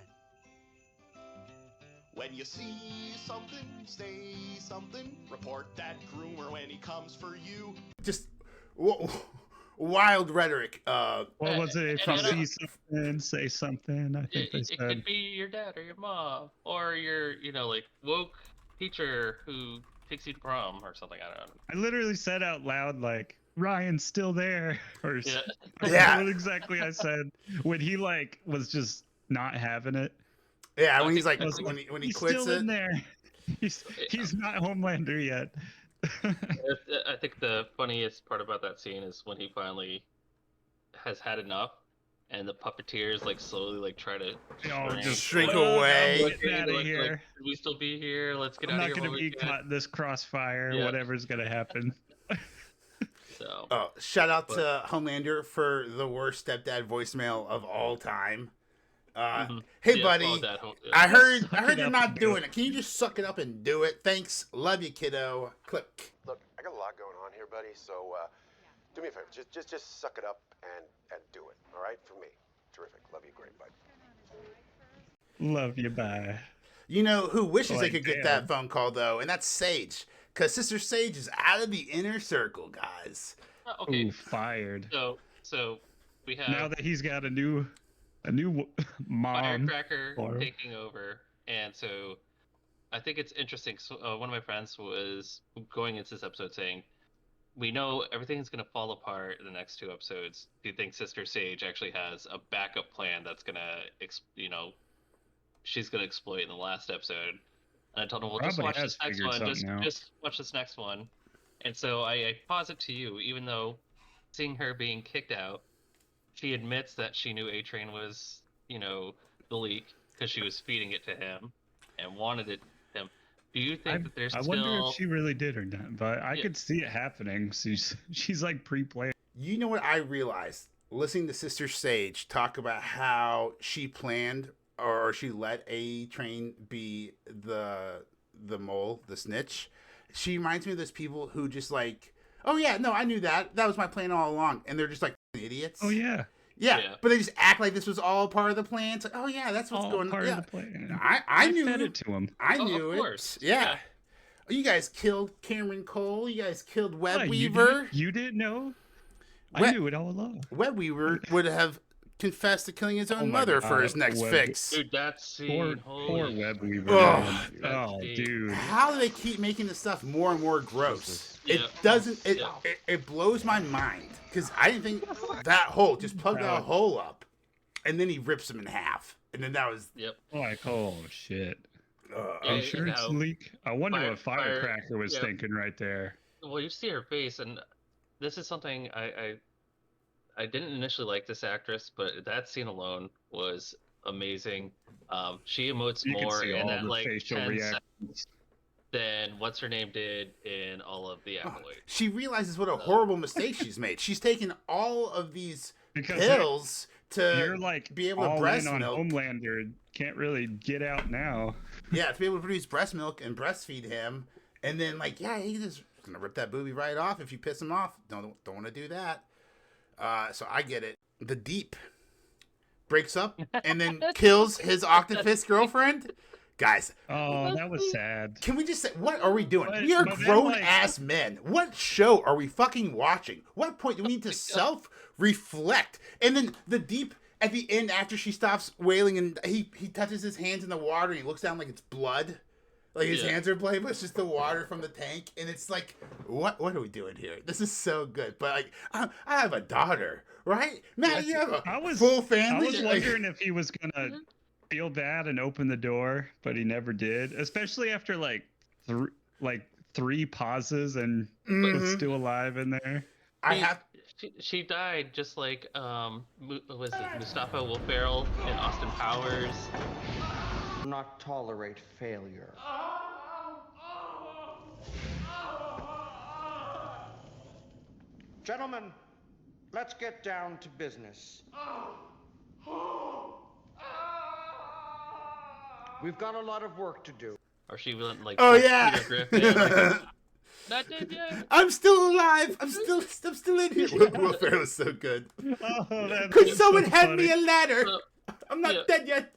When you see something, say something. Report that groomer when he comes for you. Just wild rhetoric. What was it? If you see something, say something. I think they said. It could be your dad or your mom or your, woke teacher who takes you to prom or something. I don't know. I literally said out loud, Ryan's still there. Or yeah. What exactly I said when he was just not having it. Yeah, when he's when he quits still in there. He's not Homelander yet. I think the funniest part about that scene is when he finally has had enough and the puppeteers like slowly like try to just shrink away. Get out of here. Like, should we still be here? Let's get I'm out not of here. gonna be caught in this crossfire. Yeah. Whatever's gonna happen. So. Oh, shout out to Homelander for the worst stepdad voicemail of all time. Hey, buddy, I heard you're not doing it. Can you just suck it up and do it? Thanks. Love you, kiddo. Click. Look, I got a lot going on here, buddy. So do me a favor. Just suck it up and do it. All right, for me. Terrific. Love you, great, bud. Love you, bye. You know who wishes they could get that phone call though, and that's Sage, because Sister Sage is out of the inner circle, guys. Okay. Ooh, fired. So we have now that he's got a new mom, Firecracker taking over, and so I think it's interesting. So one of my friends was going into this episode saying, "We know everything's going to fall apart in the next 2 episodes. Do you think Sister Sage actually has a backup plan that's going to, she's going to exploit in the last episode?" And I told him, "Well, just watch this next one. Just watch this next one." And so I posit to you, even though seeing her being kicked out, she admits that she knew A-Train was, the leak because she was feeding it to him and wanted it to him. Do you think that there's I wonder if she really did or not, but I could see it happening. She's like pre-planned. You know what I realized listening to Sister Sage talk about how she planned or she let A-Train be the mole, the snitch. She reminds me of those people who just like, oh yeah, no, I knew that. That was my plan all along. And they're just like idiots. Oh yeah. Yeah, but they just act like this was all part of the plan. It's like, oh yeah, that's what's going on. Part of the plan. I knew fed it to him. I knew of it. Course. Yeah. You guys killed Cameron Cole. You guys killed Web Weaver. You didn't know? I knew it all along. Web Weaver would have confessed to killing his own mother for his next fix. Dude, that scene. Poor Web Weaver. Oh, dude. How do they keep making this stuff more and more gross? It doesn't. It blows my mind because I didn't think that hole just plugged a hole up, and then he rips him in half, and then that was. Yep. Like, oh shit. Are you sure it's a leak? I wonder what Firecracker was thinking right there. Well, you see her face, and this is something I didn't initially like this actress, but that scene alone was amazing. She emotes more in that like 10 seconds than what's her name did in all of the Acolyte. She realizes what a horrible mistake she's made. She's taken all of these pills to be able to breast milk. On Homelander, can't really get out now. Yeah, to be able to produce breast milk and breastfeed him, and then he's just gonna rip that booby right off if you piss him off. Don't want to do that. So I get it. The Deep breaks up and then kills his octopus girlfriend. Guys. Oh, that was sad. Can we just say, what are we doing? We are grown-ass men. What show are we fucking watching? What point do we need to self-reflect? And then the Deep, at the end, after she stops wailing and he touches his hands in the water and he looks down like it's blood. Like his hands are bloody, but it's just the water from the tank. And it's like, what are we doing here? This is so good. But like, I have a daughter, right? Matt, you have a full family. I was wondering if he was going to feel bad and open the door, but he never did. Especially after like 3 pauses and was still alive in there. She died just like was it Mustafa Will Ferrell and Austin Powers. Not tolerate failure. Gentlemen, let's get down to business. We've got a lot of work to do. Or she went like, oh yeah, Peter Griffin, not dead yet. I'm still alive. I'm still in here. Will Ferrell is so good. Could someone hand me a ladder? I'm not dead yet.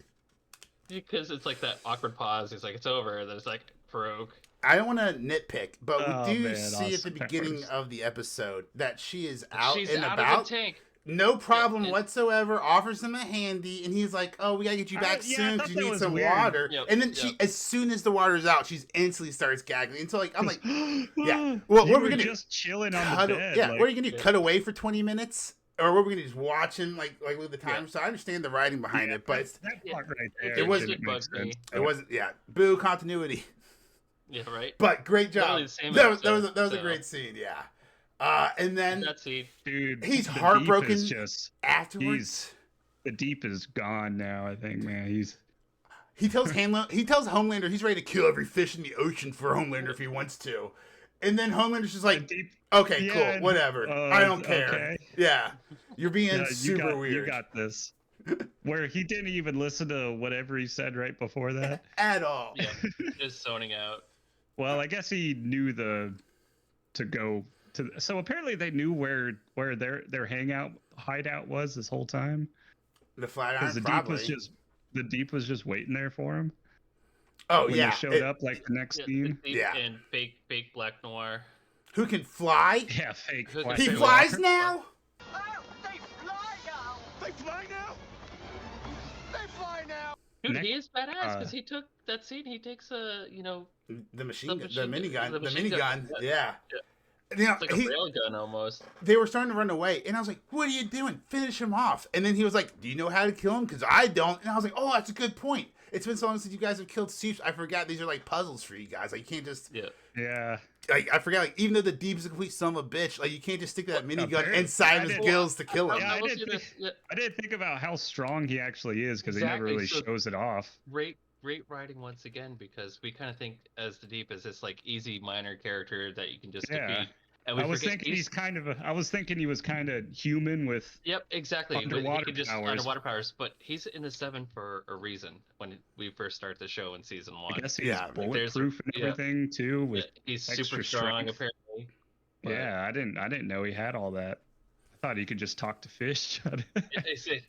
Because it's like that awkward pause. He's like, it's over. And then it's like, Farouk. I don't want to nitpick, but we do see at the beginning of the episode that she is out and about. Of the tank. No problem whatsoever. Offers him a handy, and he's like, "Oh, we gotta get you back soon because you need some water." And then she, as soon as the water's out, she's instantly starts gagging. And so, like, I'm like, "Yeah, well, what we're gonna just chilling on the bed." Yeah, what are you gonna do? Cut away for 20 minutes? Or what we're gonna just watch him like with the time. So I understand the writing behind it, but that part right there, it wasn't. It wasn't. Yeah, boo continuity. Yeah, right. But great job. That was a great scene. Yeah. And then that scene, dude, he's heartbroken afterwards. the Deep is gone now. I think, man, he tells Homelander he's ready to kill every fish in the ocean for Homelander if he wants to, and then Homelander's just like, okay, cool, whatever, I don't care. Okay. Yeah, you're being super weird. You got this. Where he didn't even listen to whatever he said right before that at all. Yeah, just zoning out. Well, I guess he knew to go to. So apparently they knew where their hideout was this whole time. The Flatiron, probably. The Deep was just waiting there for him. Oh when yeah, they showed up like the next scene. Yeah, and fake Black Noir. Who can fly? Yeah, fake. He flies now. They fly now. They fly now. Dude, he is badass because he took that scene. He takes the minigun. Yeah. You know, it's like a railgun almost. They were starting to run away, and I was like, "What are you doing? Finish him off!" And then he was like, "Do you know how to kill him? Because I don't." And I was like, "Oh, that's a good point. It's been so long since you guys have killed Chiefs. I forgot these are like puzzles for you guys. Like you can't just Like I forgot. Like even though the Deep is a complete son of a bitch, like you can't just stick that minigun inside his gills to kill him. Yeah, I didn't think about how strong he actually is because he never really shows it off. Great writing once again because we kind of think as the Deep as this like easy minor character that you can just defeat. And I was thinking he was kind of human with exactly underwater powers, but he's in the 7 for a reason. When we first start the show in season 1, I guess he's bulletproof and everything too. With he's super strong apparently. But... Yeah, I didn't know he had all that. I thought he could just talk to fish.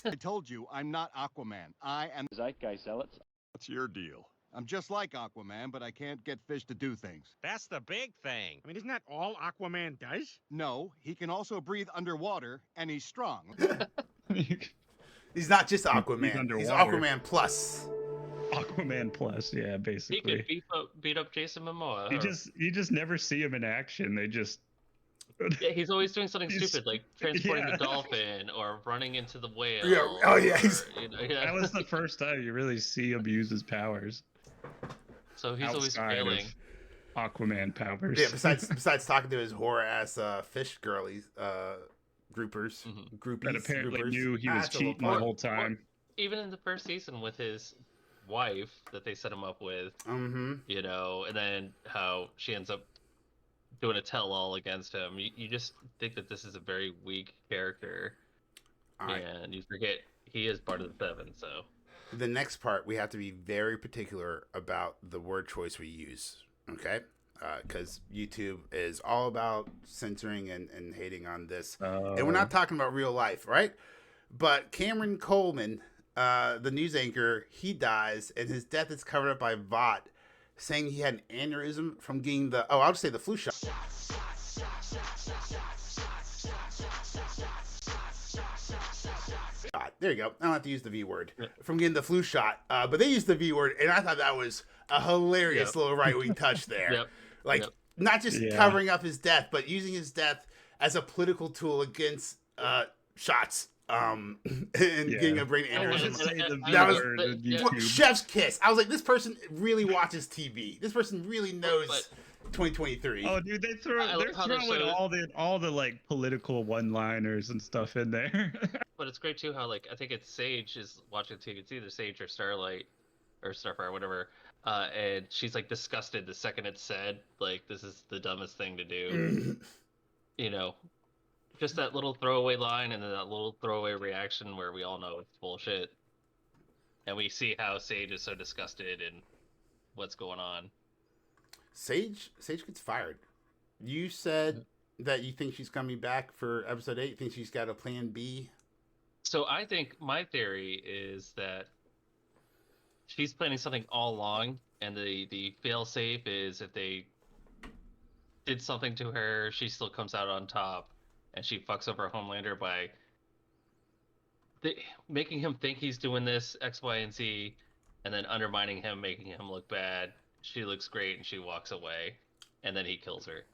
I told you I'm not Aquaman. I am Zeitgeist zealots. What's your deal? I'm just like Aquaman, but I can't get fish to do things. That's the big thing. I mean, isn't that all Aquaman does? No, he can also breathe underwater, and he's strong. He's not just Aquaman. He's Aquaman plus. Aquaman plus, yeah, basically. He could beat up Jason Momoa. You just never see him in action. They just. Yeah, he's always doing something stupid, like transporting the dolphin or running into the whale. Yeah. Oh yeah. That was the first time you really see him use his powers. So he's always failing. Aquaman powers. Yeah. Besides talking to his horror ass fish girlies, groupies that apparently knew he was cheating the whole time. Even in the first season with his wife that they set him up with, you know, and then how she ends up doing a tell-all against him. You just think that this is a very weak character, and you forget he is part of the 7. So the next part, we have to be very particular about the word choice we use, okay? Because YouTube is all about censoring and hating on this. And we're not talking about real life, right? But Cameron Coleman, the news anchor, he dies, and his death is covered up by Vought, saying he had an aneurysm from getting I'll just say the flu shot. There you go. I don't have to use the V word. From getting the flu shot. But they used the V word, and I thought that was a hilarious little right-wing touch there. Not just covering up his death, but using his death as a political tool against shots. And getting a brain aneurysm. That was chef's kiss. I was like, this person really watches TV. This person really knows 2023. Oh, dude, they're throwing all the like political one-liners and stuff in there. But it's great too how like I think it's Sage is watching TV. It's either Sage or Starlight or Starfire, whatever. And she's like disgusted the second it's said. Like this is the dumbest thing to do. You know. Just that little throwaway line and then that little throwaway reaction where we all know it's bullshit. And we see how Sage is so disgusted and what's going on. Sage gets fired. You said that you think she's coming back for episode 8. You think she's got a plan B? So I think my theory is that she's planning something all along, and the fail-safe is if they did something to her, she still comes out on top. And she fucks over Homelander by making him think he's doing this X, Y, and Z, and then undermining him, making him look bad. She looks great, and she walks away, and then he kills her.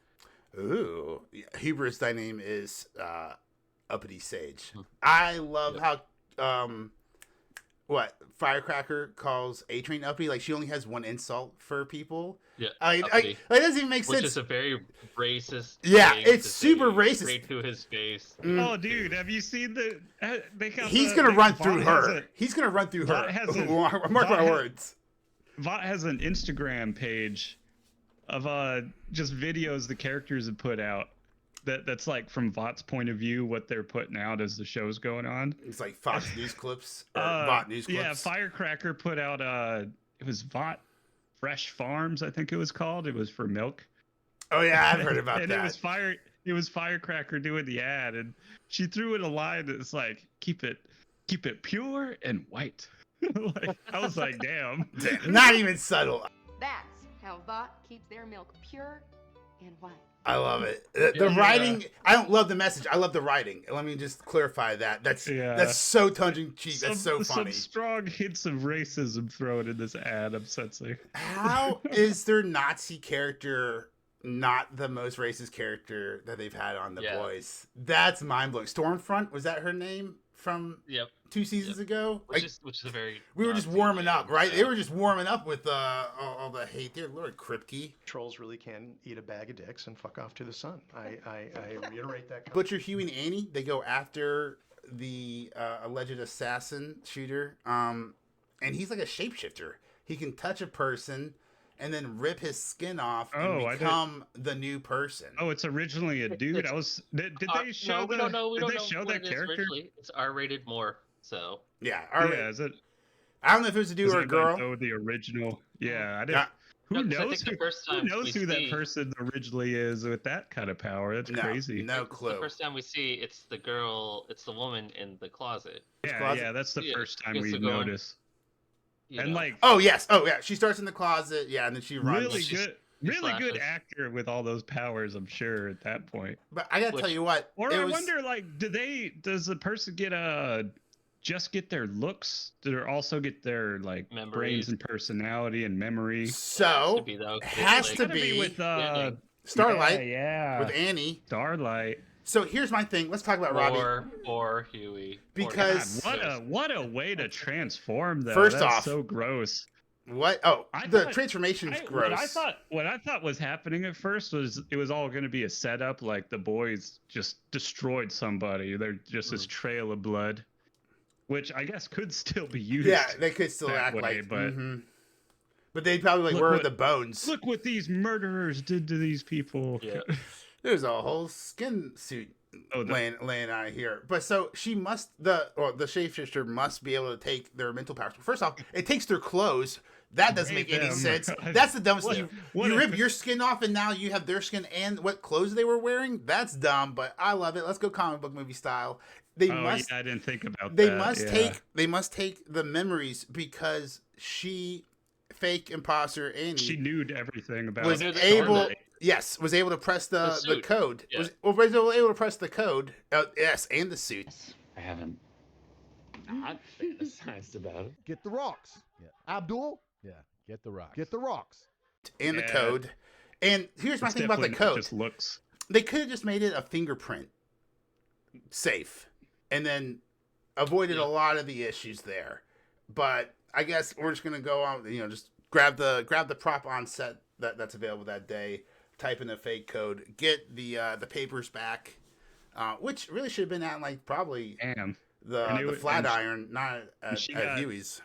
Ooh, Hubris, thy name is Uppity Sage. I love how what Firecracker calls A-Train uppity. Like she only has one insult for people. Yeah, that doesn't even make sense. Which is a very racist. Yeah, thing it's to super say racist. Straight to his face. Oh, dude, have you seen the? He's gonna run through her. He's gonna run through her. Mark my words. Vought has an Instagram page of just videos the characters have put out. That's like from Vought's point of view, what they're putting out as the show's going on. It's like Fox News clips or Vought News clips. Yeah, Firecracker put out it was Vought Fresh Farms, I think it was called. It was for milk. Oh yeah, I've heard about and that. It was Firecracker doing the ad, and she threw in a line that's like, keep it pure and white. Like, I was like, damn. Not even subtle. That's how Vought keeps their milk pure and white. I love it. The writing, I don't love the message. I love the writing. Let me just clarify that. That's so tongue-in-cheek. That's so funny. Some strong hints of racism thrown in this ad, I'm sensing. How is their Nazi character not the most racist character that they've had on The Boys? That's mind-blowing. Stormfront, was that her name from 2 seasons ago? Which is a very... We were just warming up, right? They were just warming up with all the hate there. Lord Kripke. Trolls really can eat a bag of dicks and fuck off to the sun. I reiterate that. Butcher, Huey, and Annie, they go after the alleged assassin shooter. And he's like a shapeshifter. He can touch a person and then rip his skin off and become the new person. Oh, it's originally a dude. Did they show? No, we don't know. We don't did know they show what that it is character? originally. It's R-rated more, so yeah. R-rated. Yeah, is it? I don't know if it was a dude or a girl. Oh, the original. Yeah, I didn't. Who knows? Who knows who that person originally is with that kind of power? That's crazy. No clue. The first time we see, it's the girl. It's the woman in the closet. Yeah, that's the first time we notice. And like, oh yeah, she starts in the closet, and then she runs. Really good actor with all those powers, I'm sure at that point. But I gotta tell you what, wonder, like, does the person just get their looks? Do they also get their like brains and personality and memory? So has to be with Starlight, with Annie. Starlight. So here's my thing. Let's talk about Robbie. Or Huey. Because what a way to transform them. First That's off, so gross. What? Oh, the transformation's gross. What I thought was happening at first was it was all going to be a setup. Like the boys just destroyed somebody. They're just this trail of blood, which I guess could still be used. Yeah, they could still act like, but they'd probably like, where are the bones? Look what these murderers did to these people. Yeah. There's a whole skin suit laying out here. But so she must the shapeshifter must be able to take their mental powers. First off, it takes their clothes. That doesn't make any sense. That's the dumbest thing. You rip your skin off and now you have their skin and what clothes they were wearing. That's dumb, but I love it. Let's go comic book movie style. I didn't think about that. They must take the memories because fake imposter Annie. She knew everything about was able. Yes, was able to press the code. Yeah. Was able to press the code. Yes, and the suit. I haven't not fantasized about it. Get the rocks. Yeah. Abdul? Yeah, get the rocks. Get the rocks. And the code. And here's my thing about the code. Just looks. They could have just made it a fingerprint safe and then avoided a lot of the issues there. But I guess we're just gonna go on, just grab the prop on set that's available that day. Type in a fake code, get the papers back, which really should have been at like probably the Flatiron, not at Huey's.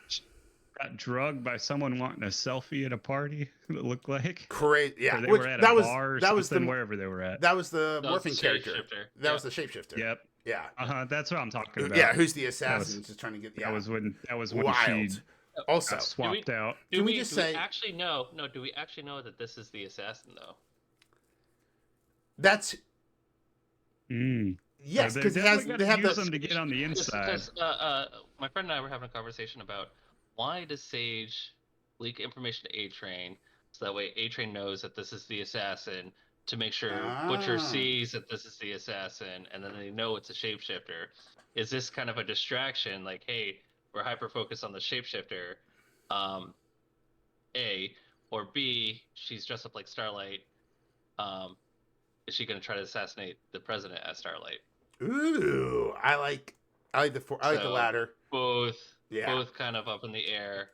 Got drugged by someone wanting a selfie at a party. It looked like great, yeah. They were at a bar that was wherever they were at. That was the morphing character. That was the shapeshifter. Yep. Yeah. That's what I'm talking about. Yeah. Who's the assassin? Just trying to get. Yeah. That was when wild. She also swapped out. Can we just say? Actually, no. Do we actually know that this is the assassin though? That's yes, because they have them to get on the inside. Because my friend and I were having a conversation about why does Sage leak information to A-Train so that way A-Train knows that this is the assassin to make sure Butcher sees that this is the assassin and then they know it's a shapeshifter. Is this kind of a distraction? Like, hey, we're hyper focused on the shapeshifter. A or B, she's dressed up like Starlight. Is she going to try to assassinate the president as Starlight? Ooh, I like the latter. Both both kind of up in the air.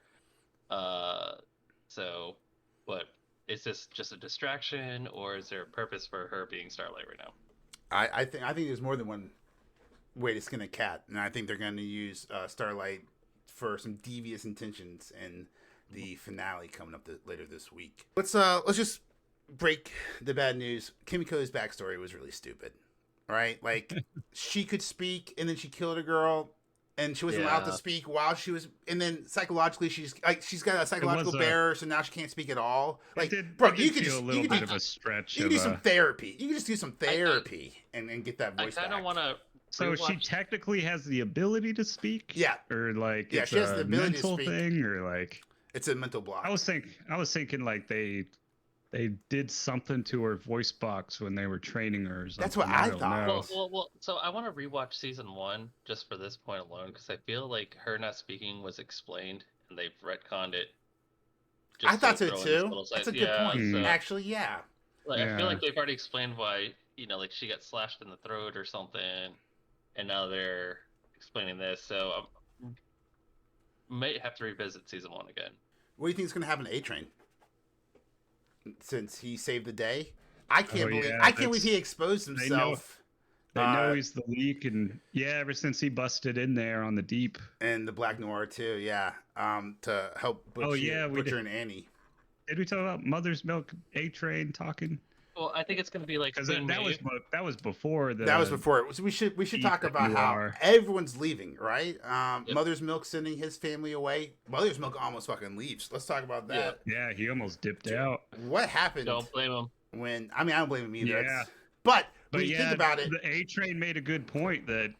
So, but is this just a distraction, or is there a purpose for her being Starlight right now? I think there's more than one way to skin a cat, and I think they're going to use Starlight for some devious intentions in the finale coming up later this week. Let's just break the bad news. Kimiko's backstory was really stupid, right? Like she could speak, and then she killed a girl, and she wasn't allowed to speak while she was. And then psychologically, she's got a psychological barrier, so now she can't speak at all. Like, bro, you could just you could of a stretch. You could do some therapy. You could just do some therapy and get that voice back. I kind of want to. So she technically has the ability to speak. Yeah. Or like she has the ability mental to speak. thing, or like it's a mental block. I was thinking like they did something to her voice box when they were training her or something. That's what I thought. Well, so I want to rewatch season 1 just for this point alone, because I feel like her not speaking was explained and they've retconned it. I thought so too. That's a good point. So, actually, yeah. Like I feel like they've already explained why, like she got slashed in the throat or something, and now they're explaining this. So I might have to revisit season 1 again. What do you think is going to happen to A-Train? Since he saved the day, I can't believe he exposed himself. They know he's the leak, and ever since he busted in there on the deep and the Black Noir too, to help Butcher and Annie. Did we talk about Mother's Milk A-Train talking? Well, I think it's going to be like because that was before the. That was before. So we should talk about how everyone's leaving, right? Mother's Milk sending his family away. Mother's Milk almost fucking leaves. Let's talk about that. Yeah, he almost dipped out. What happened? Don't blame him. I don't blame him either. Yeah. But when you think about it, the A-Train made a good point that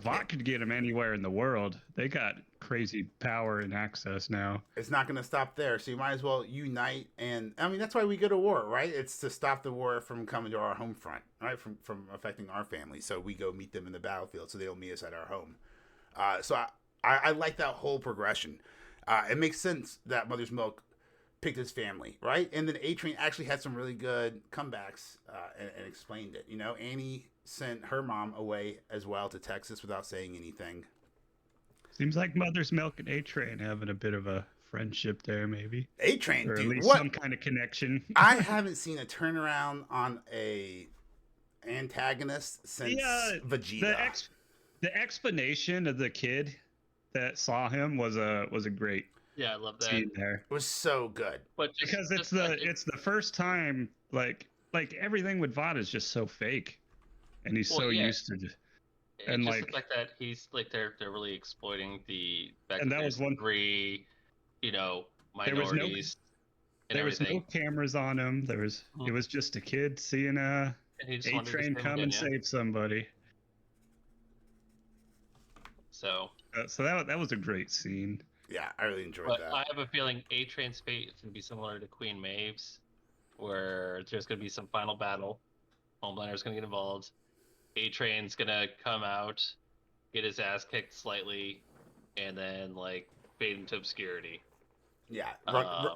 Vought could get him anywhere in the world. They got crazy power and access now. It's not going to stop there, so you might as well unite. And I mean, that's why we go to war, right? It's to stop the war from coming to our home front, right? From affecting our family. So we go meet them in the battlefield, so they'll meet us at our home. So I like that whole progression. It makes sense that Mother's Milk picked his family, right? And then A-Train actually had some really good comebacks and explained it. Annie sent her mom away as well to Texas without saying anything. Seems like Mother's Milk and A-Train having a bit of a friendship there, maybe. A-Train, or at dude, least some kind of connection. I haven't seen a turnaround on a antagonist since Vegeta. The explanation of the kid that saw him was a great. Yeah, I love that. Scene there. It was so good. But because it's the first time like everything with Vought is just so fake, and he's used to just. And just like that, he's like they're really exploiting the fact and that was one degree, minorities. There was no cameras on him. It was just a kid seeing a A-Train come and save somebody. So that was a great scene. Yeah, I really enjoyed that. I have a feeling A-Train's fate is going to be similar to Queen Maeve's, where there's going to be some final battle. Homelander's going to get involved. A-Train's going to come out, get his ass kicked slightly, and then fade into obscurity. Yeah,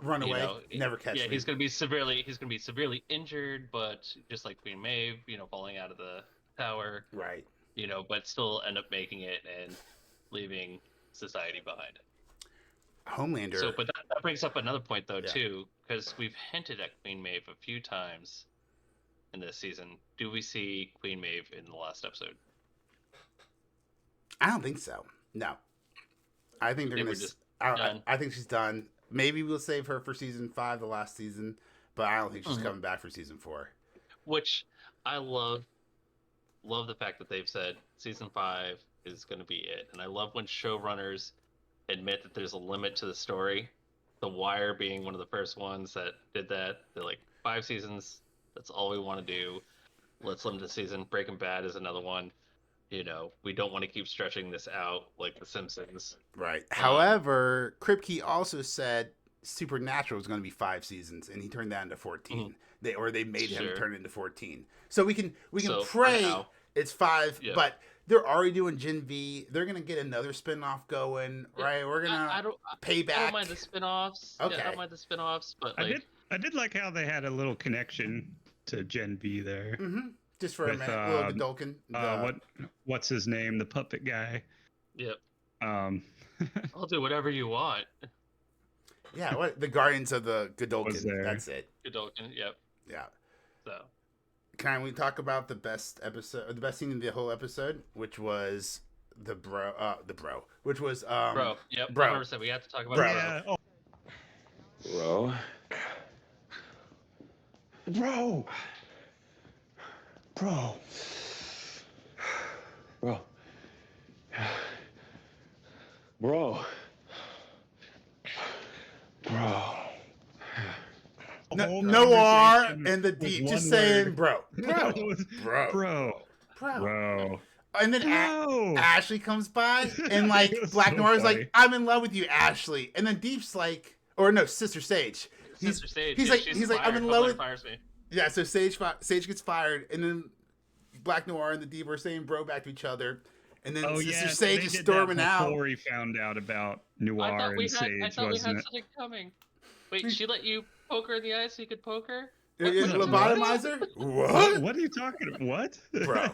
run away, never catch me. Yeah, he's going to be severely injured, but just like Queen Maeve, falling out of the tower. Right. But still end up making it and leaving society behind. Homelander. So, but that brings up another point though too, because we've hinted at Queen Maeve a few times in this season. Do we see Queen Maeve in the last episode? I don't think so. No, I think they're gonna. I think she's done. Maybe we'll save her for season 5, the last season, but I don't think she's coming back for season 4. Which I love the fact that they've said season 5 is going to be it, and I love when showrunners admit that there's a limit to the story. The Wire being one of the first ones that did that. They're like, 5 seasons, that's all we want to do. Let's limit the season. Breaking Bad is another one. We don't want to keep stretching this out like The Simpsons. Right. However, Kripke also said Supernatural was going to be 5 seasons, and he turned that into 14. They made him turn it into 14. So we can pray it's 5, but they're already doing Gen V. They're gonna get another spinoff going, right? We're gonna pay back. I don't mind the spinoffs. Okay. Yeah, I don't mind the spinoffs, but I did like how they had a little connection to Gen V there. Mm-hmm. Just for a minute, little Godolkin. What's his name? The puppet guy. Yep. I'll do whatever you want. Yeah, what the Guardians of the Godolkin. That's it. Godolkin, yep. Yeah. So can we talk about the best episode, the best scene in the whole episode, which was the bro, which was bro, yep, bro. 100%. We have to talk about bro. bro. Oh. Bro. Noir and the Deep just saying, bro. And then Ashley comes by and like Black Noir's like, I'm in love with you, Ashley. And then Deep's like, or no, Sister Sage. He's like, I'm in love with. Yeah, so Sage gets fired, and then Black Noir and the Deep are saying bro back to each other, and then Sister Sage is storming out. Before he found out about Noir and Sage, I thought we had something coming. Wait, she let you poke her in the eye so you could poke her? Lobotomizer? What are you talking about? What? Bro.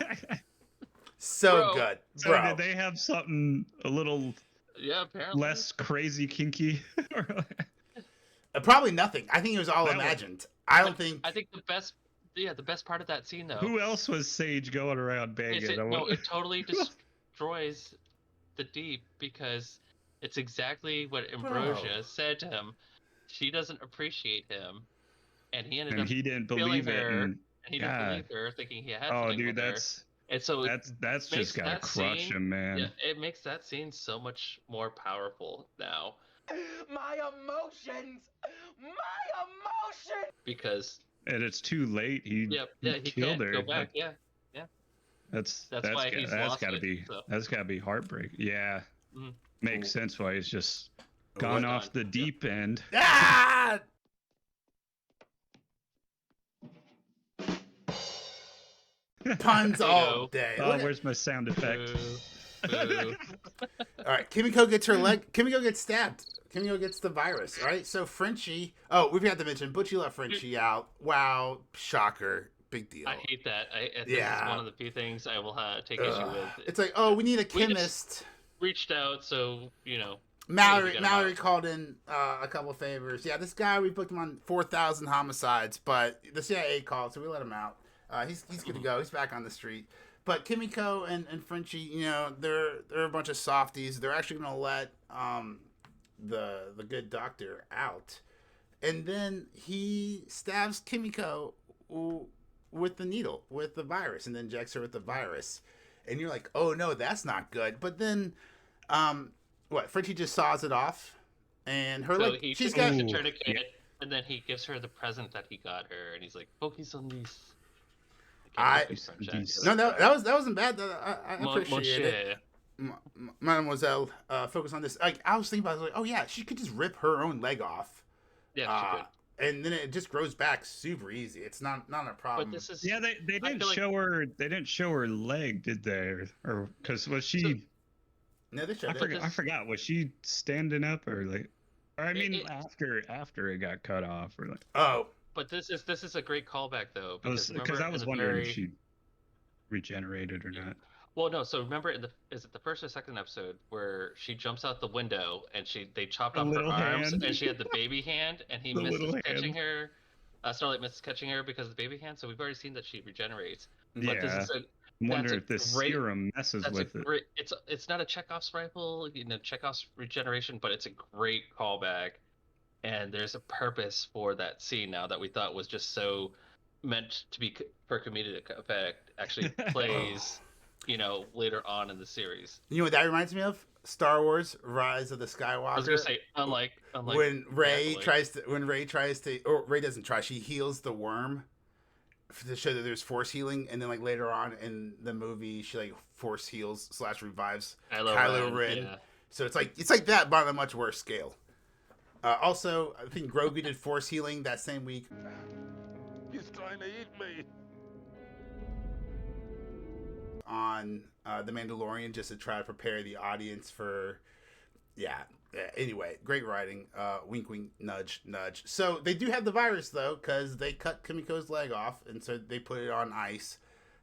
So good. Bro. So did they have something a little apparently less crazy kinky? Probably nothing. I think it was all imagined. I think the best part of that scene though. Who else was Sage going around banging? It totally destroys the Deep because it's exactly what Ambrosia said to him. She doesn't appreciate him, and he ended up he didn't feeling believe it. her, and he didn't believe her, thinking he had. That's. And so that's just gotta crush him, man. Yeah, it makes that scene so much more powerful now. My emotions! Because and it's too late. He killed her. Go back. Yeah. That's why he's lost gotta it, be so. That's gotta be heartbreak. Yeah, makes sense why he's just Gone gone off the deep end. Ah! Puns all day. Oh, where's my sound effect? All right, Kimiko gets her leg. Kimiko gets stabbed. Kimiko gets the virus. All right, so Frenchie. Oh, we've got to mention Butchie left Frenchie out. Wow, shocker, big deal. I hate that. This is one of the few things I will take issue with. It's like, oh, we need a chemist. Reached out, so Mallory called in a couple of favors. Yeah, this guy, we booked him on 4,000 homicides, but the CIA called, so we let him out. He's good to go. He's back on the street. But Kimiko and Frenchie, they're a bunch of softies. They're actually going to let the good doctor out. And then he stabs Kimiko with the needle, with the virus, and then injects her with the virus. And you're like, oh, no, that's not good. But then, Frenchie just saws it off. And her, she's got a tourniquet, and then he gives her the present that he got her. And he's like, focus on these. That wasn't bad. I appreciate it. Mademoiselle, focus on this. I was thinking about it, like, oh yeah, she could just rip her own leg off. Yeah, she could. And then it just grows back super easy. It's not a problem. But this is they didn't show her. They didn't show her leg, did they? Or because was she? No, they showed it. I forgot. Was she standing up or like? Or I mean, after it got cut off or like? Oh. But this is a great callback though, because I was wondering if she regenerated or not. Well, no. So remember, is it the first or second episode where she jumps out the window and they chopped off her arms and she had the baby hand and he misses catching her. Starlight misses catching her because of the baby hand. So we've already seen that she regenerates. But this is I wonder if this serum messes with it. It's not a Chekhov's rifle, Chekhov's regeneration, but it's a great callback. And there's a purpose for that scene now that we thought was just so meant to be for comedic effect. Actually plays, later on in the series. You know what that reminds me of? Star Wars: Rise of the Skywalker. I was gonna say, unlike when Rey tries to, or Rey doesn't try. She heals the worm to show that there's force healing, and then like later on in the movie, she like force heals / revives Kylo Ren. Yeah. So it's like that, but on a much worse scale. Also, I think Grogu did force healing that same week. He's trying to eat me. On The Mandalorian, just to try to prepare the audience for, anyway, great writing. Wink, wink, nudge, nudge. So they do have the virus though, because they cut Kimiko's leg off, and so they put it on ice.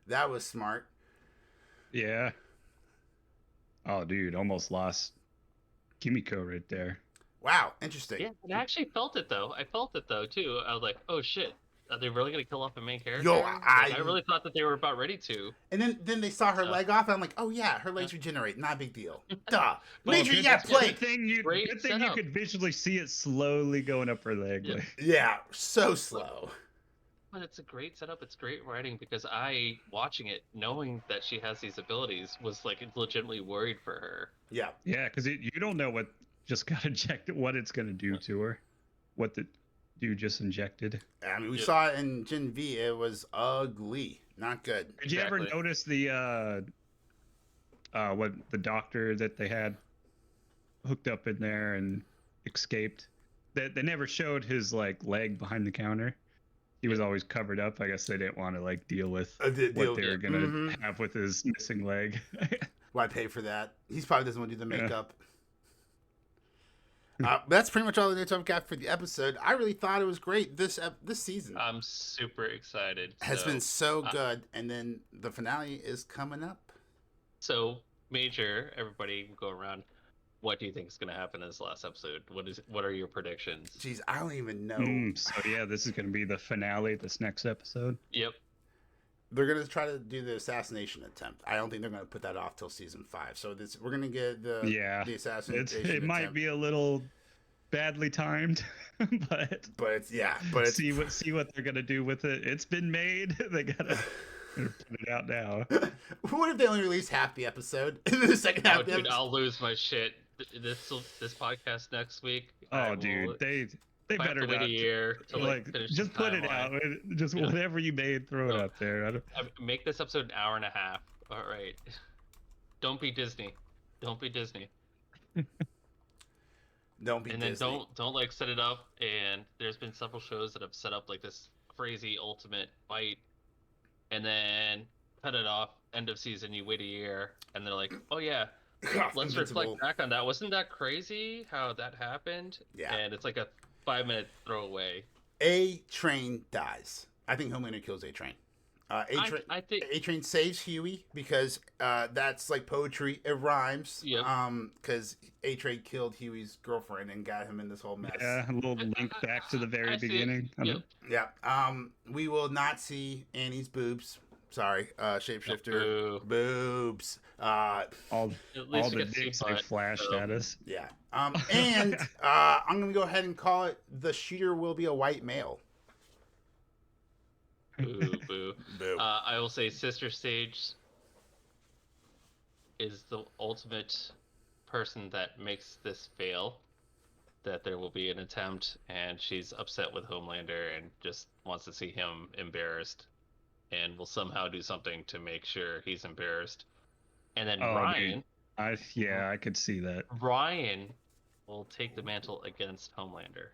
That was smart. Yeah. Oh, dude, almost lost Kimiko right there. Wow, interesting. Yeah, I actually felt it though. I felt it though too. I was like, oh shit, are they really gonna kill off a main character? Yo, I really thought that they were about ready to. And then they saw her leg off, and I'm like, oh yeah, her legs regenerate, not a big deal. Duh. Well, Major, you got plague. Good thing you could visually see it slowly going up her leg. Yeah. Yeah, so slow. But it's a great setup. It's great writing because I, watching it, knowing that she has these abilities, was like legitimately worried for her. Yeah. Yeah, because you don't know what just got injected, what it's going to do to her. What the dude just injected. I mean, we saw it in Gen V. It was ugly. Not good. Did you ever notice the what the doctor that they had hooked up in there and escaped? They never showed his like leg behind the counter. He was always covered up. I guess they didn't want to like deal with what they were gonna have with his missing leg. Why pay for that? He probably doesn't want to do the makeup. That's pretty much all the notes I've got for the episode. I really thought it was great this season. I'm super excited. Has been so good, and then the finale is coming up. So, Major, everybody go around. What do you think is going to happen in this last episode? What are your predictions? Jeez, I don't even know. So yeah, this is going to be the finale. This next episode. Yep. They're going to try to do the assassination attempt. I don't think they're going to put that off till season 5. So we're going to get the assassination. It might be a little badly timed, but see what they're going to do with it. It's been made. They got to put it out now. What if they only release half the episode in the second half? Dude, I'll lose my shit. This podcast next week. Oh, dude, they better wait not. a year to like finish. Just put it out. Just whatever you made, throw it up there. Make this episode an hour and a half. All right. Don't be Disney. Don't be Disney. Don't be and Disney. then don't like set it up. And there's been several shows that have set up like this crazy ultimate fight, and then cut it off. End of season, you wait a year, and they're like, oh yeah. Let's reflect back on that. Wasn't that crazy how that happened? Yeah. And it's like a 5-minute throwaway. A-Train dies. I think Homelander kills A-Train. I think A-Train saves Huey because that's like poetry. It rhymes. Yep. Because A-Train killed Huey's girlfriend and got him in this whole mess. Yeah, a little link back to the very beginning. Yep. Yeah. We will not see Annie's boobs. Sorry, shapeshifter boobs. All the dicks they flashed at us. Yeah. And I'm gonna go ahead and call it: the shooter will be a white male. Boo, boo. Boo. I will say Sister Sage is the ultimate person that makes this fail. That there will be an attempt, and she's upset with Homelander and just wants to see him embarrassed. And will somehow do something to make sure he's embarrassed. And then Ryan... I could see that. Ryan will take the mantle against Homelander.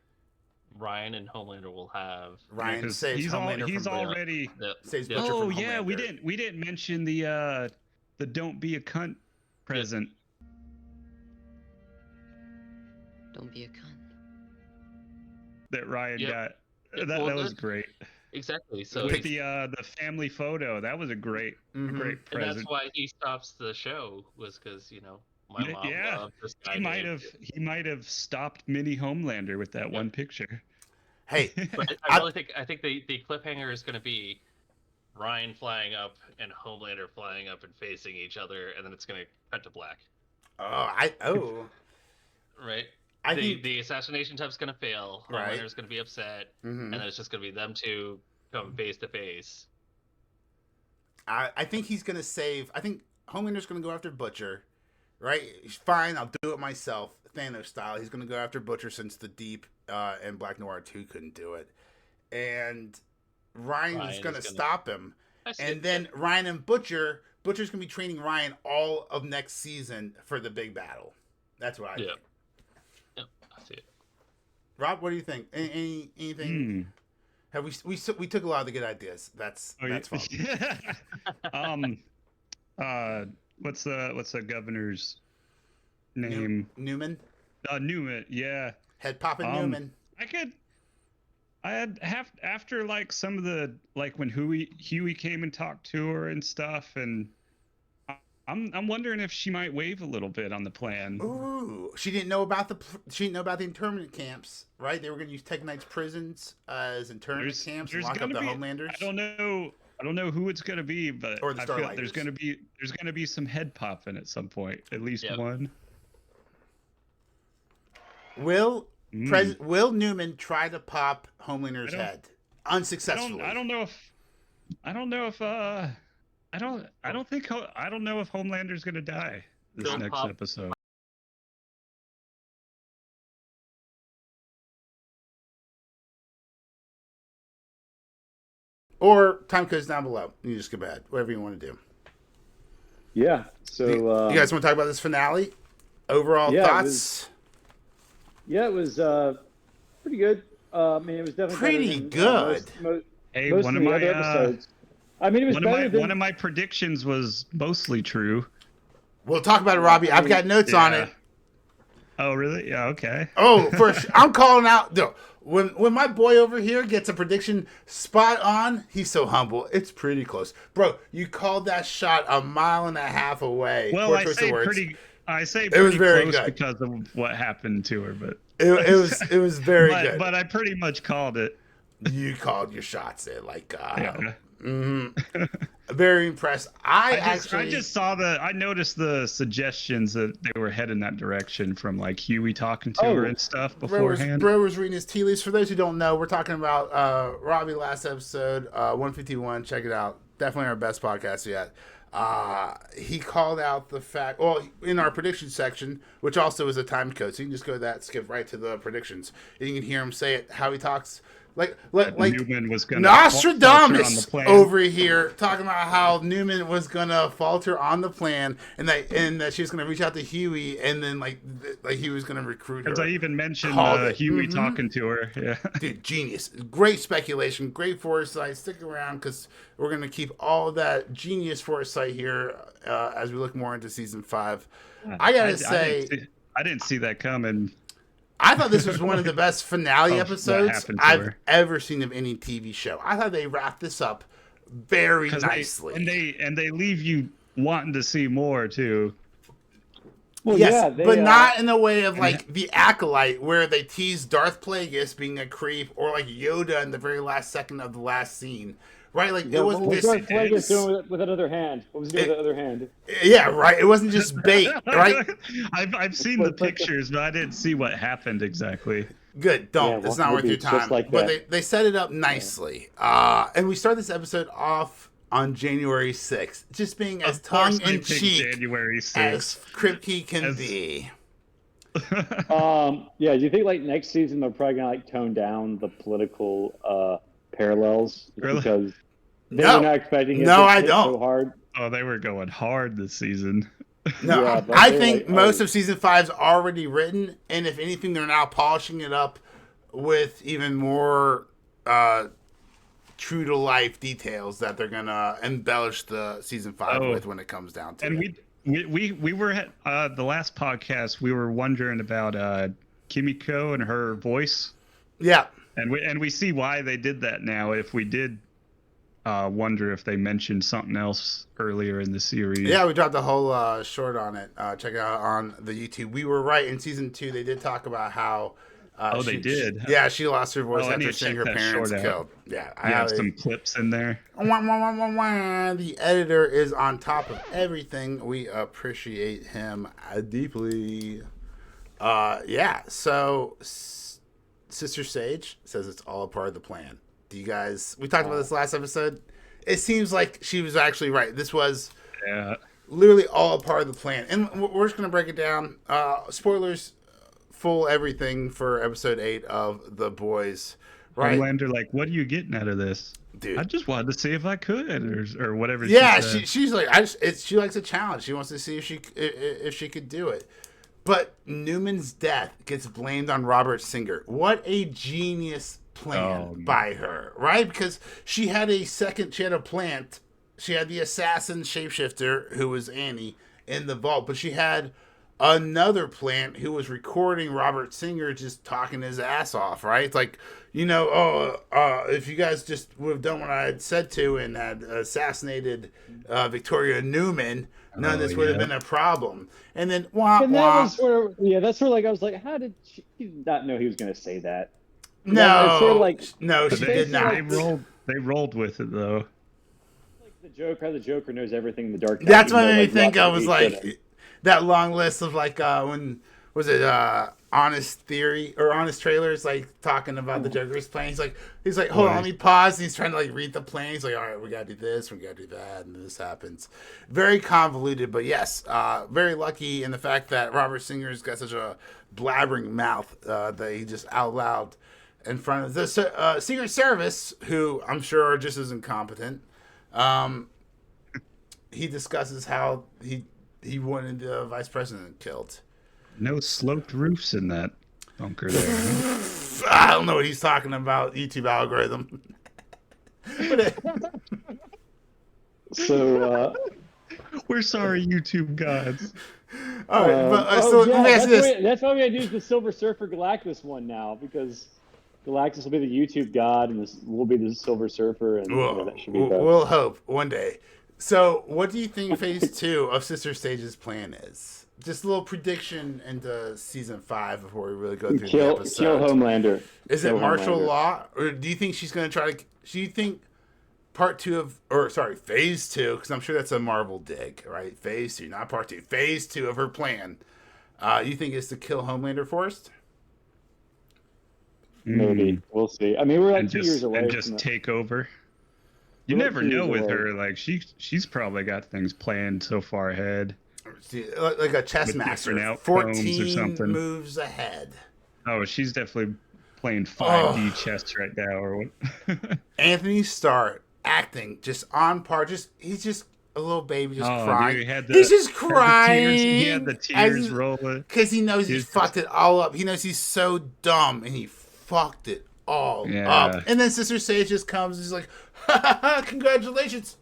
Ryan and Homelander will have... Ryan saves Homelander he's from already... Saves Butcher from yeah, Homelander. we didn't mention the don't be a cunt present. Don't be a cunt. That Ryan got. That was great. Exactly. So with the family photo, that was a great present. And that's why he stops the show, was because my mom loved this guy. He might have stopped mini Homelander with that one picture. Hey, but I think the cliffhanger is going to be Ryan flying up and Homelander flying up and facing each other, and then it's going to cut to black. Right. I think the assassination type's going to fail. Homelander's going to be upset, and then it's just going to be them two come face to face. I think he's going to save. I think Homelander's going to go after Butcher, right? Fine, I'll do it myself, Thanos style. He's going to go after Butcher since the Deep and Black Noir 2 couldn't do it, and Ryan's going to stop him. And then Ryan and Butcher's going to be training Ryan all of next season for the big battle. That's what I think. It. Rob, what do you think? Anything? Have we took a lot of the good ideas. That's fun. What's the governor's name? Newman. Newman. Yeah. Head poppin' Newman. I had after like some of the like when Huey came and talked to her and stuff, and I'm wondering if she might wave a little bit on the plan. Ooh, she didn't know about the internment camps, right? They were going to use Tech Knight's prisons as internment camps and lock up the Homelanders. I don't know who it's going to be, but or the I feel Starlighters. there's going to be some head popping at some point, at least one. Will Newman try to pop Homelander's head unsuccessfully? I don't know if I don't know if Homelander's gonna die this next episode. Or time codes down below. You just go bad. Whatever you want to do. Yeah. So you guys want to talk about this finale? Overall thoughts? It was pretty good. I mean, it was definitely pretty good. Most one of of the my other episodes. I mean, it was one of my predictions was mostly true. We'll talk about it, Robbie. I've got notes on it. Oh, really? Yeah. Okay. Oh, I'm calling out. No, when my boy over here gets a prediction spot on, he's so humble. It's pretty close, bro. You called that shot a mile and a half away. Well, I say it was very close good because of what happened to her, but it was very good. But I pretty much called it. You called your shots there, like very impressed. I just saw I noticed the suggestions that they were heading that direction from like Huey talking to her and stuff beforehand. Bro was reading his tea leaves. For those who don't know, we're talking about Robbie last episode, 151. Check it out. Definitely our best podcast yet. He called out the fact, in our prediction section, which also is a time code, so you can just go to that, skip right to the predictions. And you can hear him say it, how he talks. Like Newman was gonna Nostradamus over here talking about how Newman was gonna falter on the plan, and that she was gonna reach out to Huey, and then like he was gonna recruit her. Because I even mentioned Huey talking to her. Yeah, dude, genius, great speculation, great foresight. Stick around because we're gonna keep all of that genius foresight here as we look more into season 5. I gotta say, I didn't see that coming. I thought this was one of the best finale episodes I've ever seen of any TV show. I thought they wrapped this up very nicely. And they leave you wanting to see more too. Well, yes, but not in the way of like the Acolyte, where they tease Darth Plagueis being a creep, or like Yoda in the very last second of the last scene. Right, like it wasn't just. What was Darth Plagueis doing with another hand? What was he doing with the other hand? Yeah, right. It wasn't just bait, right? I've seen the pictures, but I didn't see what happened exactly. Good, don't. It's not worth your time. But they set it up nicely, and we start this episode off on January 6th, just being as tongue in cheek as Kripke can be. Yeah, do you think like next season they're probably gonna like tone down the political parallels because they were not expecting it to hit so hard? Oh, they were going hard this season. No, yeah, I think most of season 5's already written, and if anything, they're now polishing it up with even more true to life details that they're gonna embellish the season 5 with when it comes down to it. And we were at the last podcast. We were wondering about Kimiko and her voice. Yeah, and we see why they did that now. If we did wonder if they mentioned something else earlier in the series. Yeah, we dropped a whole short on it. Check it out on the YouTube. We were right. In season 2, they did talk about how. They did. She lost her voice after seeing her parents killed. Yeah, I have some clips in there. The editor is on top of everything. We appreciate him deeply. So Sister Sage says it's all a part of the plan. Do you guys? We talked about this last episode. It seems like she was actually right. This was literally all a part of the plan, and we're just gonna break it down. Spoilers. Full everything for episode 8 of The Boys, right? Homelander, like, what are you getting out of this? Dude, I just wanted to see if I could, or whatever. Yeah, she's like, she likes a challenge. She wants to see if she could do it. But Newman's death gets blamed on Robert Singer. What a genius plan by her, right? Because she had a plant. She had the assassin shapeshifter who was Annie in the vault, but she had another plant who was recording Robert Singer just talking his ass off, right? It's like, if you guys just would have done what I had said to and had assassinated Victoria Newman, none of this would have been a problem. And then wah And that wah. was sort of, that's sort of like, I was like, how did she did not know he was going to say that? No, it's sort of like, no, she did not. They rolled with it though. Like the Joker, how the Joker knows everything in the dark. That's what made me think. I was like, that long list of like when was it Honest Theory or Honest Trailers, like talking about the Joker's plan. He's like, hold on, let me pause. And he's trying to like read the plan. He's like, all right, we gotta do this, we gotta do that, and this happens. Very convoluted, but yes, very lucky in the fact that Robert Singer's got such a blabbering mouth that he just out loud in front of the Secret Service, who I'm sure are just as incompetent. He discusses how he wanted the vice president killed. No sloped roofs in that bunker there. I don't know what he's talking about. YouTube algorithm. So we're sorry, YouTube gods. All right, but so let me ask you this. That's why we had to use the Silver Surfer Galactus one now, because Galactus will be the YouTube god, and this will be the Silver Surfer, and that should be we'll hope one day. So, what do you think Phase 2 of Sister Stage's plan is? Just a little prediction into Season 5 before we really go through the episode. Kill Homelander. Is it martial law, or do you think she's going to try to? Do you think Phase 2? Because I'm sure that's a Marvel dig, right? Phase 2, not Part 2. Phase 2 of her plan. You think is to kill Homelander first? Maybe we'll see. I mean, we're like 2 years away. And just take over. You never know with her. Like she's probably got things planned so far ahead. Like a chess master, 14 moves ahead. Oh, she's definitely playing 5D chess right now, or what? Anthony Starr acting just on par. He's just a little baby, just crying. Dude, he's just crying. He had the tears rolling because he knows he fucked it all up. He knows he's so dumb, and he fucked it all up. And then Sister Sage just comes. And he's like, "Congratulations."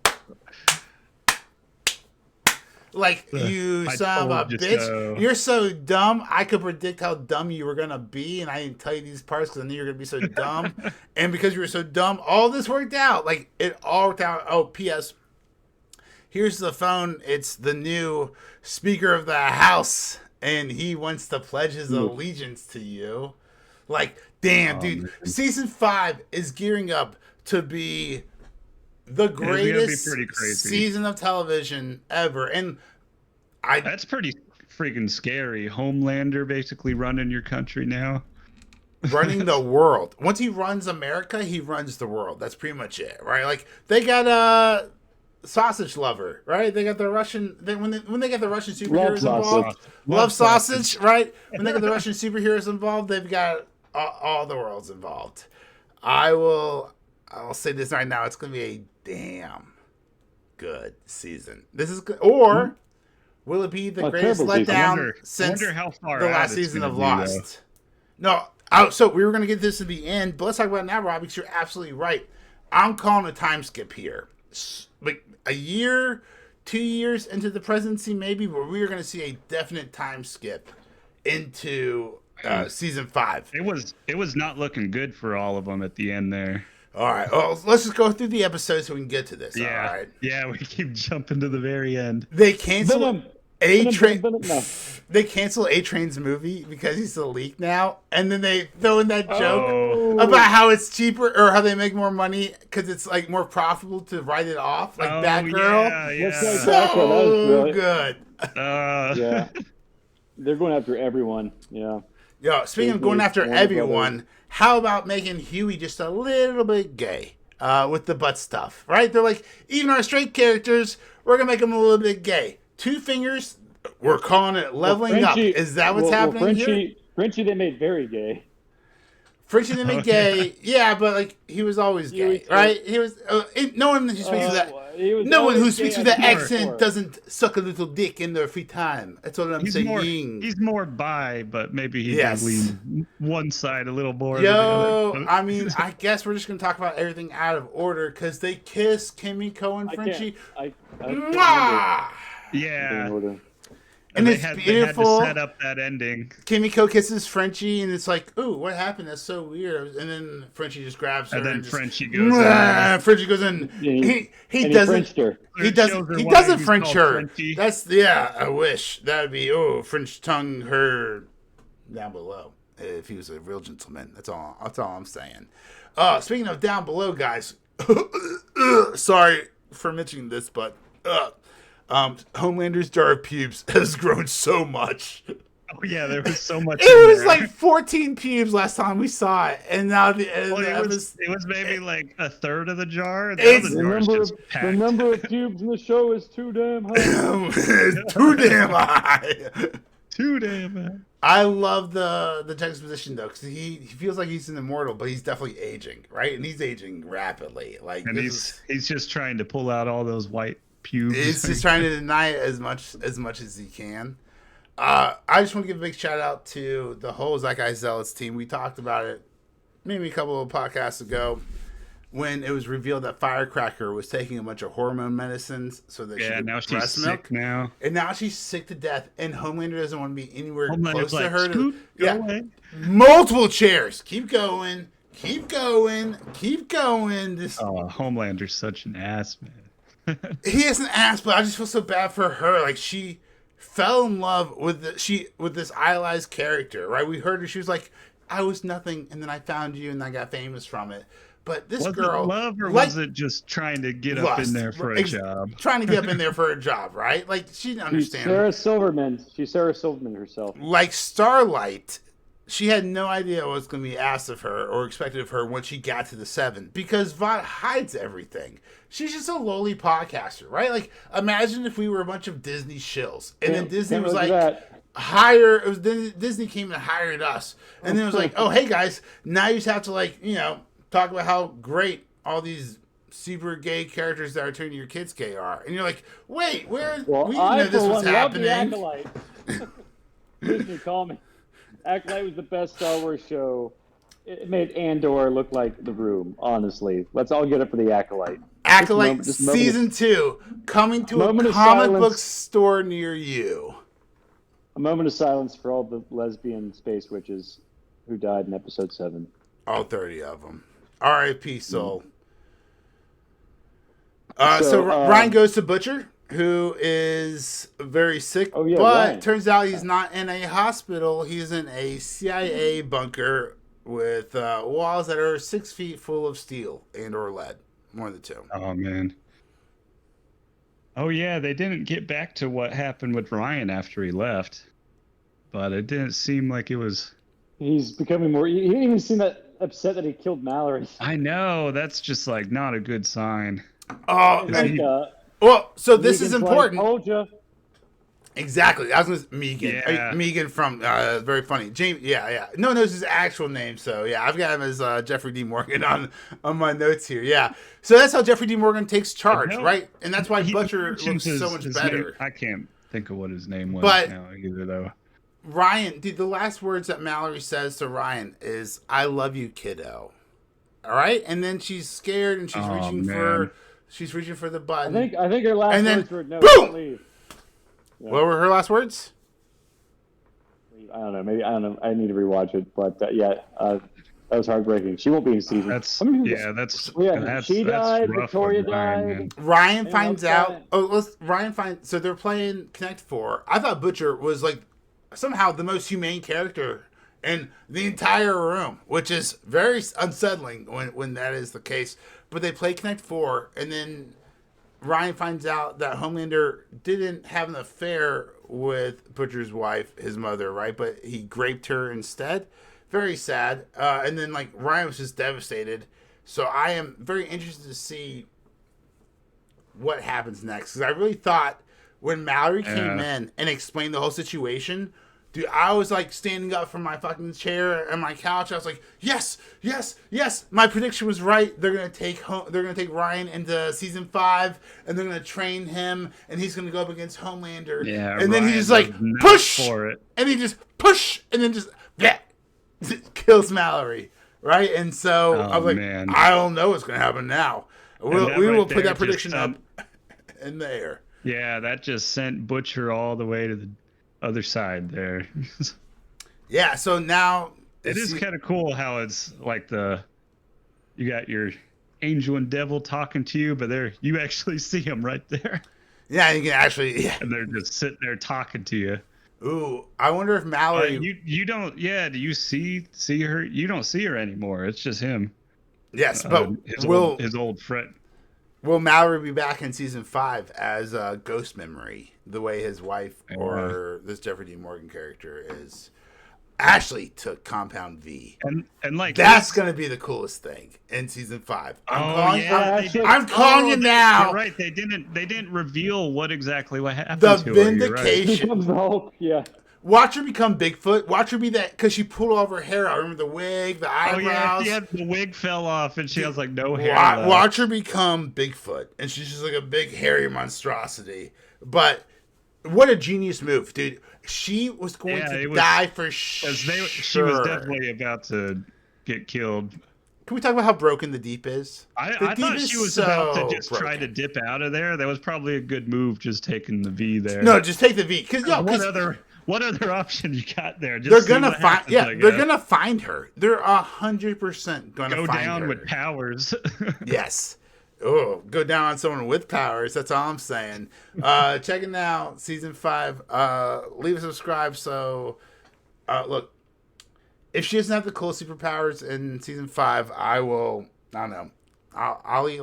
Like, you son of a bitch. So. You're so dumb. I could predict how dumb you were going to be, and I didn't tell you these parts because I knew you were going to be so dumb. And because you were so dumb, all this worked out. Like, it all worked out. Oh, P.S. Here's the phone. It's the new Speaker of the House, and he wants to pledge his allegiance to you. Like, damn, dude. Man. Season 5 is gearing up to be the greatest season of television ever. And that's pretty freaking scary. Homelander basically running your country now. Running the world. Once he runs America, he runs the world. That's pretty much it, right? Like, they got Sausage Lover, right? They got the Russian... when they get the Russian superheroes involved... Love sausage, right? When they get the Russian superheroes involved, they've got all the worlds involved. I'll say this right now. It's going to be a damn good season. This is good. Or will it be the greatest letdown since the last season of Lost? No. So we were going to get this at the end, but let's talk about it now, Rob, because you're absolutely right. I'm calling a time skip here. Like a year, 2 years into the presidency, maybe, but we are going to see a definite time skip into season 5. It was not looking good for all of them at the end there. All right. Well, let's just go through the episodes so we can get to this. Yeah. All right. Yeah, we keep jumping to the very end. They cancel They cancel A-Train's movie because he's a leak now, and then they throw in that joke about how it's cheaper or how they make more money because it's like more profitable to write it off, like Batgirl. Yeah. So good. Yeah. They're going after everyone. Yeah. Yo, speaking of going after everyone, how about making Huey just a little bit gay with the butt stuff, right? They're like, even our straight characters, we're going to make them a little bit gay. 2 fingers, we're calling it leveling up. Is that what's happening here? Frenchie, they made very gay. Frenchie, they made gay. Yeah, but like he was always gay, right? He was. No one who speaks with that. No one who speaks with that accent doesn't suck a little dick in their free time. That's what I'm saying. He's more bi, but maybe he does lean one side a little more. Yo, than the other. I mean, I guess we're just gonna talk about everything out of order because they kiss Kimiko and Frenchie. Yeah. And they it's had beautiful. to set up that ending. Kimiko kisses Frenchie, and it's like, ooh, what happened? That's so weird. And then Frenchie just grabs her, And then just, Frenchie goes in there. Frenchie goes in. He doesn't. He doesn't French her. Frenchie. That's I wish that'd be French tongue her down below if he was a real gentleman. That's all I'm saying. Speaking of down below, guys. Sorry for mentioning this, but Homelander's jar of pubes has grown so much. Oh yeah, there was so much. It was like 14 pubes last time we saw it, and now it was maybe like a third of the jar. The number of pubes in the show is too damn high. It's too damn high. Too damn high. I love the juxtaposition though, because he feels like he's an immortal, but he's definitely aging, right? And he's aging rapidly. Like, and he's just trying to pull out all those white pubes. He's just trying to deny it as much as he can. I just want to give a big shout out to the whole Zeitgeist Zealots team. We talked about it maybe a couple of podcasts ago when it was revealed that Firecracker was taking a bunch of hormone medicines so that she could now breast she's milk. Sick now. And now she's sick to death, and Homelander doesn't want to be anywhere Homelander's close to her. Scoot, go away. Multiple chairs. Keep going. Keep going. Keep going. Homelander's such an ass, man. He is an ass, but I just feel so bad for her. Like, she fell in love with this idolized character, right? We heard her. She was like, I was nothing, and then I found you, and I got famous from it. But this girl, it love, or was it just trying to get up in there for a job? Trying to get up in there for a job, right? Like, she didn't understand. She's Sarah Silverman herself. Like Starlight, she had no idea what was going to be asked of her or expected of her when she got to the 7, because Vought hides everything. She's just a lowly podcaster, right? Like, imagine if we were a bunch of Disney shills, and then Disney was like, Disney came and hired us, and then it was like, oh, hey guys, now you just have to talk about how great all these super gay characters that are turning your kids gay are, and you're like, wait, we didn't know this was happening. Acolyte. Disney, call me. Acolyte was the best Star Wars show. It made Andor look like The Room. Honestly, let's all get it for the Acolyte. Acolyte season 2 coming to a comic book store near you. A moment of silence for all the lesbian space witches who died in episode 7. All 30 of them. R.I.P. Soul. So Ryan goes to Butcher, who is very sick, but Ryan. Turns out he's not in a hospital. He's in a CIA bunker with walls that are 6 feet full of steel and or lead. One of the two. Oh, man. Oh, yeah, they didn't get back to what happened with Ryan after he left, but it didn't seem like it was... He's becoming more... He didn't even seem that upset that he killed Mallory. I know, that's just like not a good sign. Oh, so this is important. Told you. Exactly. I was going to Megan. Yeah. Megan from very funny. James. Yeah. No one knows his actual name, so yeah, I've got him as Jeffrey D. Morgan on my notes here. Yeah. So that's how Jeffrey D. Morgan takes charge, right? And that's why Butcher looks so much better. Name. I can't think of what his name was now either, though. Ryan, dude, the last words that Mallory says to Ryan is, "I love you, kiddo." All right, and then she's scared and she's reaching for the button. I think her last words were no. Boom! Leave. Yeah. What were her last words? I don't know. I need to rewatch it, but that was heartbreaking. She won't be in season. She died. Victoria died. Ryan finds out. So they're playing Connect 4. I thought Butcher was like somehow the most humane character in the entire room, which is very unsettling when that is the case. But they play Connect 4, and then Ryan finds out that Homelander didn't have an affair with Butcher's wife, his mother, right? But he raped her instead. Very sad. And then Ryan was just devastated. So I am very interested to see what happens next, because I really thought when Mallory came in and explained the whole situation, dude, I was standing up from my fucking chair and my couch. I was like, yes. My prediction was right. They're gonna take Ryan into season 5, and they're gonna train him, and he's gonna go up against Homelander. Yeah, and then Ryan he just push for it, and he just push, and then just kills Mallory, right? And so I was like, man. I don't know what's gonna happen now. We will put that prediction up in the air. Yeah, that just sent Butcher all the way to the other side there. Yeah, so now it is kind of cool how it's like you got your angel and devil talking to you, but you actually see them right there. Yeah, you can actually. Yeah. And they're just sitting there talking to you. Ooh, I wonder if Mallory. You don't. Yeah, do you see her? You don't see her anymore. It's just him. Yes, but his old friend. Will Mallory be back in season 5 as a ghost memory, the way his wife or this Jeffrey Dean Morgan character is? Ashley took Compound V, and like that's gonna be the coolest thing in season 5. I'm calling you now. You're right. They didn't reveal what happened. The to vindication. Right. Yeah. Watch her become Bigfoot. Watch her be that because she pulled all of her hair out. Remember the wig, the eyebrows. Oh yeah, the wig fell off and she has like no hair. Watch her become Bigfoot, and she's just like a big hairy monstrosity. But what a genius move, dude! She was going to die for sure. She was definitely about to get killed. Can we talk about how broken the Deep is? I thought she was about to just try to dip out of there. That was probably a good move, just taking the V there. No, just take the V. Because what other option you got there? They're gonna find. Yeah, they're gonna find her. They're 100% gonna go find down her. with powers. Yes. Oh, go down on someone with powers. That's all I'm saying. Checking out season 5. Leave a subscribe. So, look, if she doesn't have the cool superpowers in season 5, I will. I don't know. I'll eat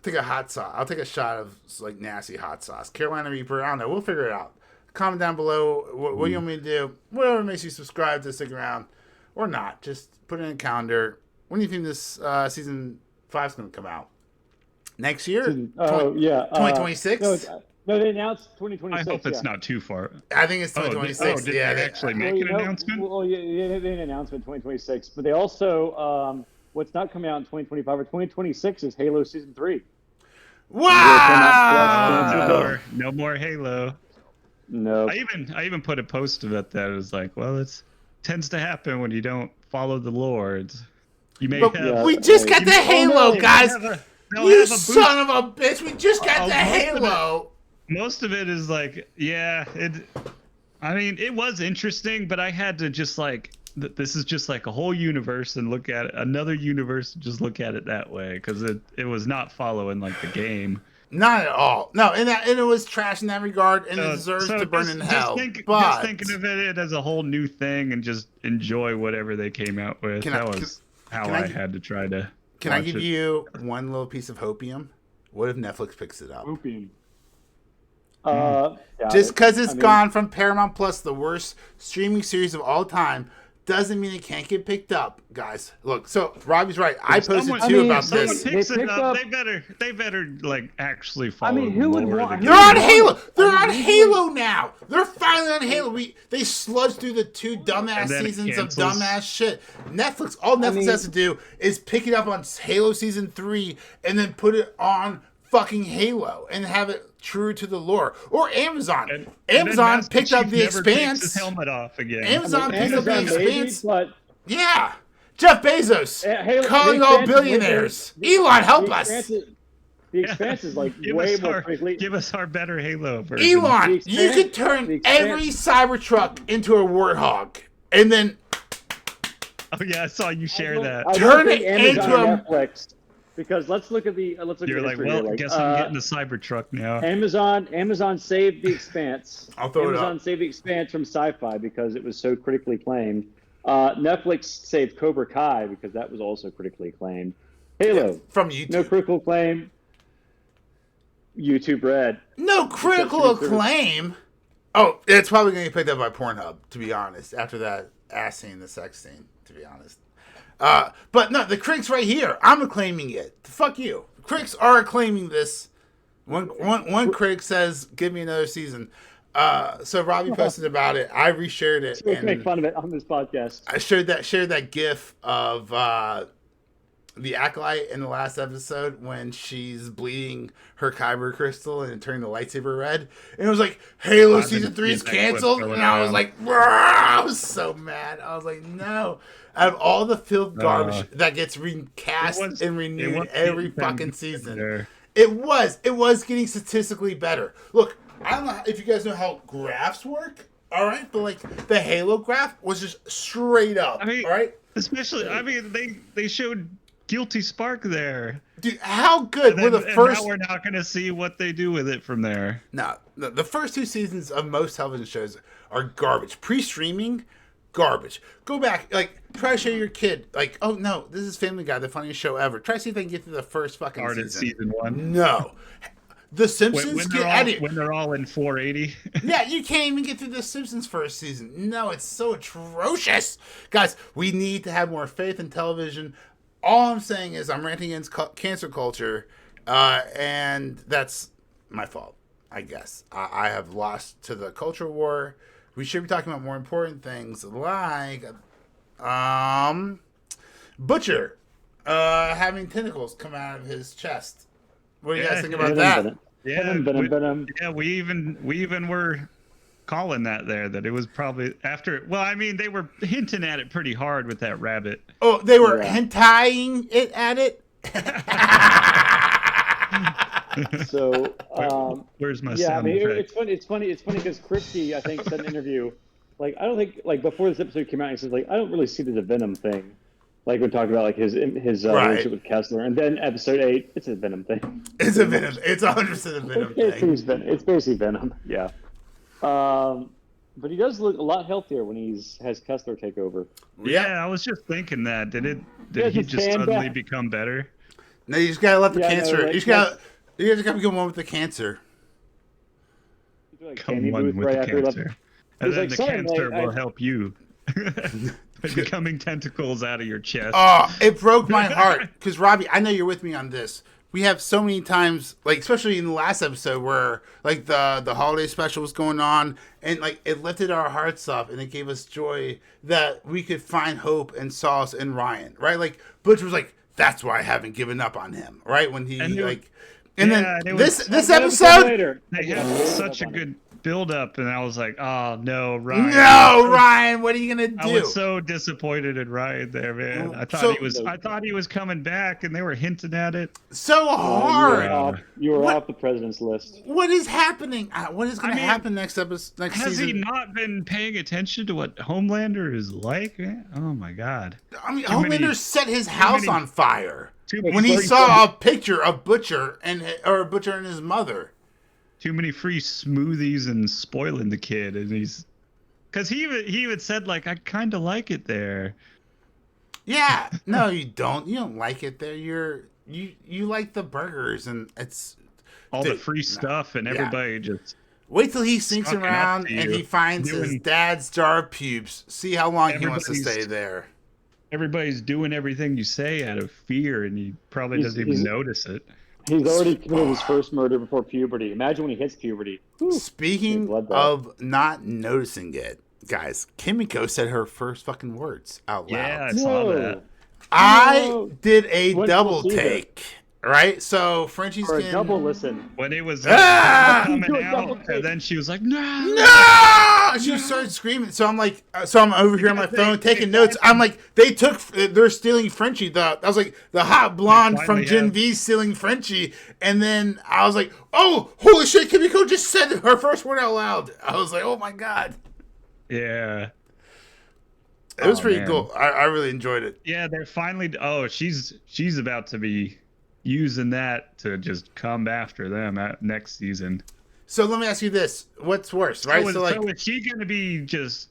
take a hot sauce. I'll take a shot of like nasty hot sauce. Carolina Reaper. I don't know. We'll figure it out. Comment down below what do you want me to do. Whatever makes you subscribe to stick around, or not. Just put it in a calendar. When do you think this season 5 is going to come out? Next year? 2026? No, they announced 2026. I hope it's not too far. I think it's 2026. Did they actually make an announcement? Well, yeah, they made an announcement 2026, but they also what's not coming out in 2025 or 2026 is Halo Season 3. Wow! No more Halo. No. I even put a post about that. It was like, well, it tends to happen when you don't follow the lore. We just got the Halo, guys. You son of a bitch! We just got the Halo. Most of it is like, it was interesting, but I had to just like, this is just like a whole universe and look at it, another universe, and just look at it that way because it was not following like the game. Not at all. No, and it was trash in that regard, and it deserves to burn in hell. Just thinking of it as a whole new thing and just enjoy whatever they came out with. That was how I had to try to. Can I give you one little piece of hopium? What if Netflix picks it up? Hopium. Just because it's gone from Paramount Plus, the worst streaming series of all time, doesn't mean it can't get picked up, guys. Look, so Robbie's right. I posted about this. Picks it up, they better like actually follow. I mean, who would want? They're on Halo. They're on Halo now. They're finally on Halo. They sludged through the 2 dumbass seasons of dumbass shit. Netflix. All Netflix has to do is pick it up on Halo season 3 and then put it on fucking Halo and have it true to the lore. Or Amazon. Amazon picked up The Expanse. His helmet off again. Amazon picked up The Expanse. Yeah. Jeff Bezos calling all billionaires. Elon, help us. The Expanse is like way more quickly. Give us our better Halo version. Elon, you could turn every Cybertruck into a Warthog, and then. Oh yeah, I saw you share that. Turn it into a Netflix. Because let's look at the You're like, well, I guess I'm getting the Cybertruck now. Amazon saved The Expanse. I'll throw it up. Amazon saved The Expanse from sci-fi because it was so critically acclaimed. Netflix saved Cobra Kai because that was also critically acclaimed. Halo from YouTube. No critical acclaim. YouTube Red. No critical acclaim. Oh, it's probably going to get picked up by Pornhub, to be honest. After that ass scene, the sex scene, to be honest. But no, the critics right here. I'm acclaiming it. Fuck you. The critics are acclaiming this. One critic says, "Give me another season." So Robbie posted about it. I reshared it. Let's make fun of it on this podcast. I shared that GIF of the Acolyte in the last episode when she's bleeding her kyber crystal and turning the lightsaber red. And it was like, Halo Season 3 is canceled. And I was like, I was so mad. I was like, no. Out of all the filth garbage that gets recast and renewed every fucking season, it was getting statistically better. Look, I don't know if you guys know how graphs work. All right, but like the Halo graph was just straight up. I mean, all right, especially they showed Guilty Spark there. Dude, how good were the first? And now we're not going to see what they do with it from there. No, the first 2 seasons of most television shows are garbage. Pre-streaming, garbage. Go back, like try to show your kid, like, oh no, this is Family Guy, the funniest show ever. Try to see if they can get through the first fucking season 1. No. The Simpsons when they're all in 480. Yeah, you can't even get through The Simpsons first season. No, it's so atrocious. Guys, we need to have more faith in television. All I'm saying is I'm ranting against cancer culture, and that's my fault, I guess. I have lost to the culture war. We should be talking about more important things like Butcher having tentacles come out of his chest. What do you guys think about that? Yeah, we even were calling that it was probably after. Well, I mean, they were hinting at it pretty hard with that rabbit. Oh, they were hentai-ing it at it. So, where's my yeah? I sound mean, effect? it's funny because Christie, I think, said in an interview, like, I don't think, like, before this episode came out, he says, like, I don't really see it as a Venom thing. Like, we talked about, like, his relationship with Kessler. And then episode 8, it's a Venom thing. It's a Venom. It's 100% a Venom thing. It's basically Venom, yeah. But he does look a lot healthier when has Kessler take over. Yeah, I was just thinking that. Did he just suddenly become better? No, you just gotta let the cancer. You just gotta become one with the cancer. Come one with the cancer. And then the cancer will help you. Becoming tentacles out of your chest. Oh, it broke my heart. Because, Robbie, I know you're with me on this. We have so many times, like, especially in the last episode where, like, the holiday special was going on, and, like, it lifted our hearts up, and it gave us joy that we could find hope and solace in Ryan, right? Like, Butch was like, that's why I haven't given up on him, right? When he, this episode... They had such a good build-up, and I was like, oh, no, Ryan. No, Ryan, what are you going to do? I was so disappointed in Ryan there, man. I thought he was coming back, and they were hinting at it. So hard. You were off the president's list. What is happening? What is going to happen next episode? Has he not been paying attention to what Homelander is like? Man? Oh, my God. I mean, Homelander set his house on fire when he saw a picture of Butcher and his mother. Too many free smoothies and spoiling the kid, and because he even said, like, I kind of like it there. Yeah, no, you don't. You don't like it there. You like the burgers, and it's all the free stuff, and everybody just wait till he sneaks around and he finds his dad's jar of pubes. See how long he wants to stay there. Everybody's doing everything you say out of fear, and he probably doesn't even notice it. He's already committed his first murder before puberty. Imagine when he hits puberty. Whew. Speaking of not noticing it, guys, Kimiko said her first fucking words out loud. Yeah, I saw that. I did a double take. Right, so Frenchie's a double listen when it was coming out, and then she was like, "No!" She started screaming. So I'm like, I'm over here on my phone taking notes. I'm like, they're stealing Frenchie. I was like, the hot blonde from Gen V stealing Frenchie, and then I was like, oh, holy shit! Kimiko just said her first word out loud. I was like, oh my god. Yeah. It was pretty cool. I really enjoyed it. Yeah, they're finally. Oh, she's about to be using that to just come after them next season. So let me ask you this: what's worse, right? So is she going to be just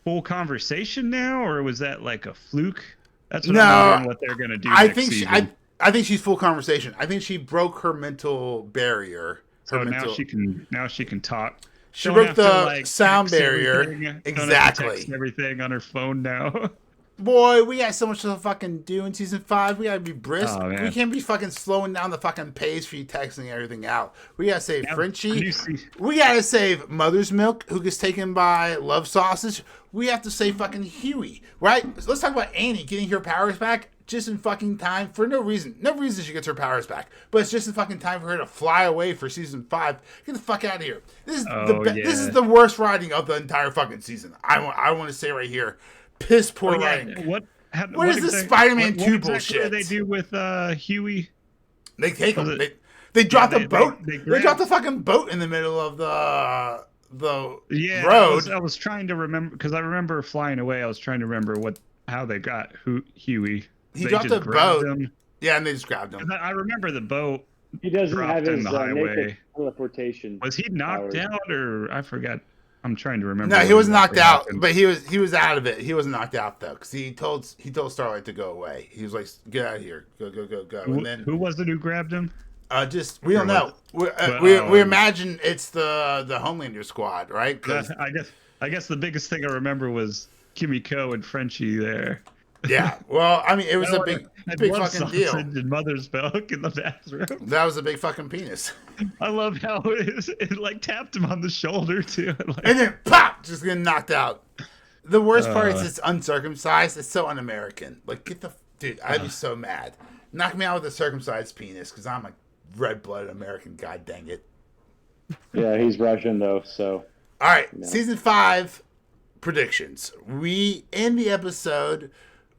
full conversation now, or was that like a fluke? That's what I'm wondering what they're going to do. I think she's full conversation. I think she broke her mental barrier. Now she can talk. She broke the sound barrier. Exactly. Text everything on her phone now. Boy, we got so much to fucking do in season 5. We gotta be brisk. Oh, we can't be fucking slowing down the fucking pace for you texting everything out. We gotta save Frenchie. We gotta save Mother's Milk, who gets taken by Love Sausage. We have to save fucking Huey, right? Let's talk about Annie getting her powers back just in fucking time for no reason. No reason she gets her powers back, but it's just in fucking time for her to fly away for season 5. Get the fuck out of here. This is the worst writing of the entire fucking season. I want to say right here. Piss poor writing. What is this Spider-Man 2 bullshit? What do they do with Huey? They take him. They dropped a boat. They dropped a fucking boat in the middle of the road. I was trying to remember because I remember flying away. I was trying to remember how they got Huey. He dropped a boat. Yeah, and they just grabbed him. I remember the boat. He doesn't have his naked teleportation. Was he knocked out or I forgot? I'm trying to remember. No, he was knocked out, but he was out of it. He wasn't knocked out though, because he told Starlight to go away. He was like, "Get out of here, go." And then who was it who grabbed him? We don't know. We imagine it's the Homelander squad, right? I guess the biggest thing I remember was Kimiko and Frenchie there. Yeah, well, I mean, it was a big fucking deal. And mother's milk in the bathroom. That was a big fucking penis. I love how it like tapped him on the shoulder too, and then pop, just getting knocked out. The worst part is it's uncircumcised. It's so un-American. Like, dude, I'd be so mad. Knock me out with a circumcised penis, because I'm a red-blooded American. God dang it. Yeah, he's Russian though, so. All right, season 5 predictions. We end the episode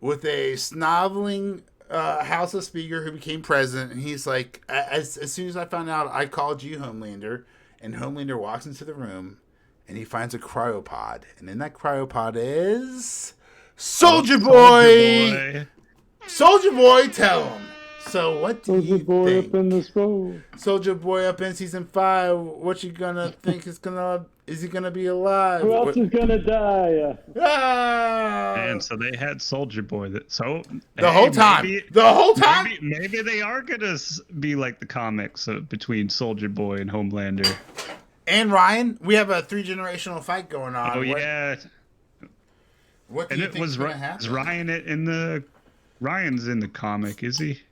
with a snoveling House of Speaker who became president, and he's like, as soon as I found out, I called you Homelander, and Homelander walks into the room, and he finds a cryopod, and in that cryopod is Soldier Boy. Soldier Boy, tell him. So what do you think? Up in this role. Soldier Boy up in season 5. What you gonna think is he gonna be alive? Who else is gonna die? And so they had Soldier Boy. The whole time. Maybe they are gonna be like the comics between Soldier Boy and Homelander. And Ryan, we have a 3-generational fight going on. Oh yeah. What do you think is gonna happen? Is Ryan's in the comic, is he?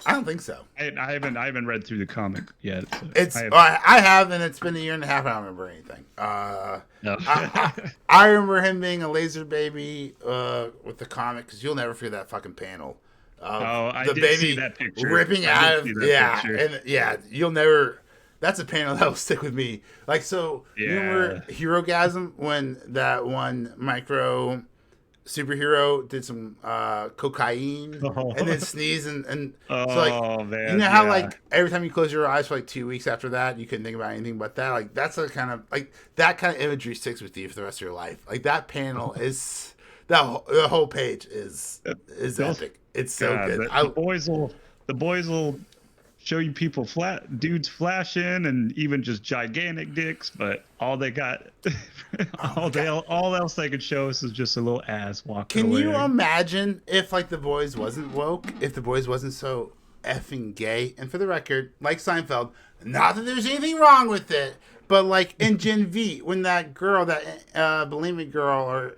I don't think so. I haven't read through the comic yet. So I have, and it's been a year and a half. I don't remember anything. No. I remember him being a laser baby with the comic, because you'll never forget that fucking panel. I the did baby see that picture. ripping out of you'll never. That's a panel that will stick with me. Like, so you remember Herogasm, when that one micro superhero did some cocaine and then sneezed and so like, man, you know how like every time you close your eyes for like 2 weeks after that you couldn't think about anything but that, like that's a kind of like that kind of imagery sticks with you for the rest of your life. Like that panel is the whole page is epic. It's so good. The boys will show you people dudes flashing and even just gigantic dicks, but all they got, all else they could show us is just a little ass walking away. Can you imagine if like the boys wasn't woke, if the boys wasn't so effing gay? And for the record, like Seinfeld, not that there's anything wrong with it, but like in Gen V, when that girl, that bulimic girl,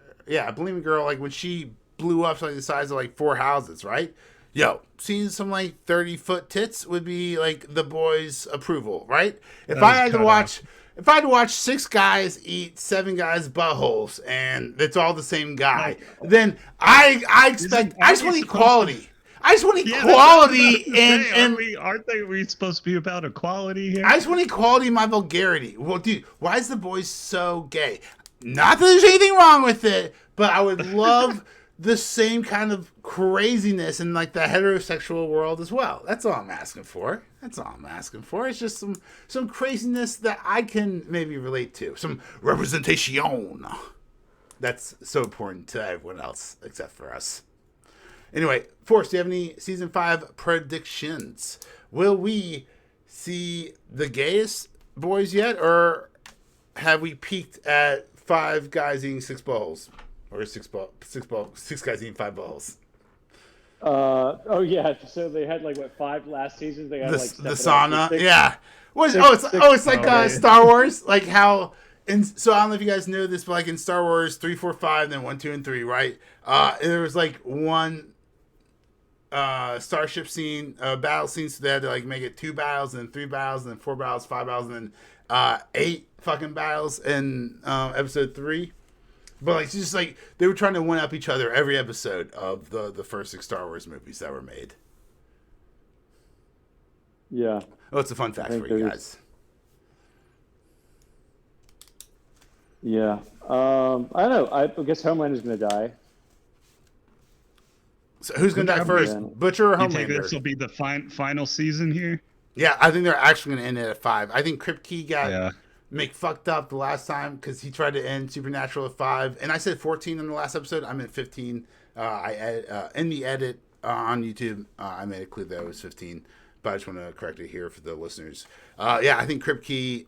like when she blew up like the size of like 4 houses, right? Yo, seeing some like 30-foot tits would be like the boys' approval, right? If I had to watch 6 guys eat 7 guys' buttholes and it's all the same guy, then I just want equality. I just want equality aren't we supposed to be about equality here? I just want equality in my vulgarity. Well, dude, why is the boys so gay? Not that there's anything wrong with it, but I would love the same kind of craziness in like the heterosexual world as well. That's all I'm asking for. It's just some craziness that I can maybe relate to. Some representation. That's so important to everyone else except for us. Anyway, Forrest, do you have any season 5 predictions? Will we see the gayest boys yet, or have we peaked at 5 guys eating 6 bowls? Or 6 guys eating 5 bowls. Oh yeah. So they had like 5 last season. They had the sauna. Yeah. It's like Star Wars. Like how. So I don't know if you guys know this, but like in Star Wars 3, 4, 5, then 1, 2, and 3, right? There was like one starship scene, battle scene, so they had to like make it 2 battles, and then 3 battles, and then 4 battles, 5 battles, and then 8 fucking battles in episode 3. But like, it's just like they were trying to one up each other every episode of the first 6 Star Wars movies that were made. Yeah. Oh, it's a fun fact for you guys. Yeah. I don't know. I guess Homelander's gonna die. So who's gonna die first, Butcher or Homelander? You think this will be the final season here? Yeah, I think they're actually going to end it at 5. I think Kripke got fucked up the last time because he tried to end Supernatural at 5, and I said 14 in the last episode. I'm at 15. In the edit on YouTube, I made it clear that it was 15, but I just want to correct it here for the listeners. I think Kripke,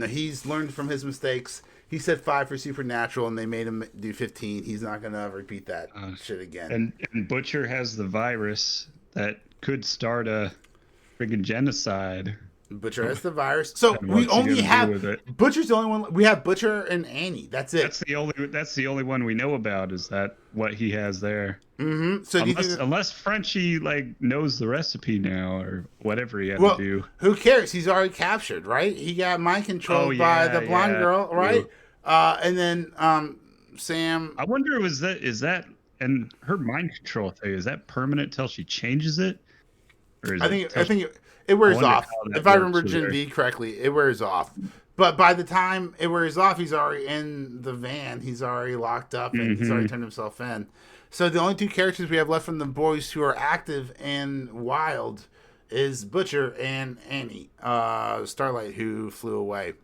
he's learned from his mistakes. He said 5 for Supernatural, and they made him do 15. He's not going to repeat that shit again. And Butcher has the virus that could start a friggin' genocide. Butcher has the virus. So we only have Butcher's the only one. We have Butcher and Annie. That's it. That's the only one we know about. Is that what he has there? Mm-hmm. So unless Frenchie knows the recipe now or whatever he had to do. Who cares? He's already captured, right? He got mind controlled by the blonde girl, right? And then Sam. I wonder is that and her mind control thing, is that permanent till she changes it? Or is I think it wears off. If I remember Gen V correctly, it wears off. But by the time it wears off, he's already in the van. He's already locked up, and he's already turned himself in. So the only 2 characters we have left from the boys who are active and wild is Butcher and Annie, Starlight, who flew away.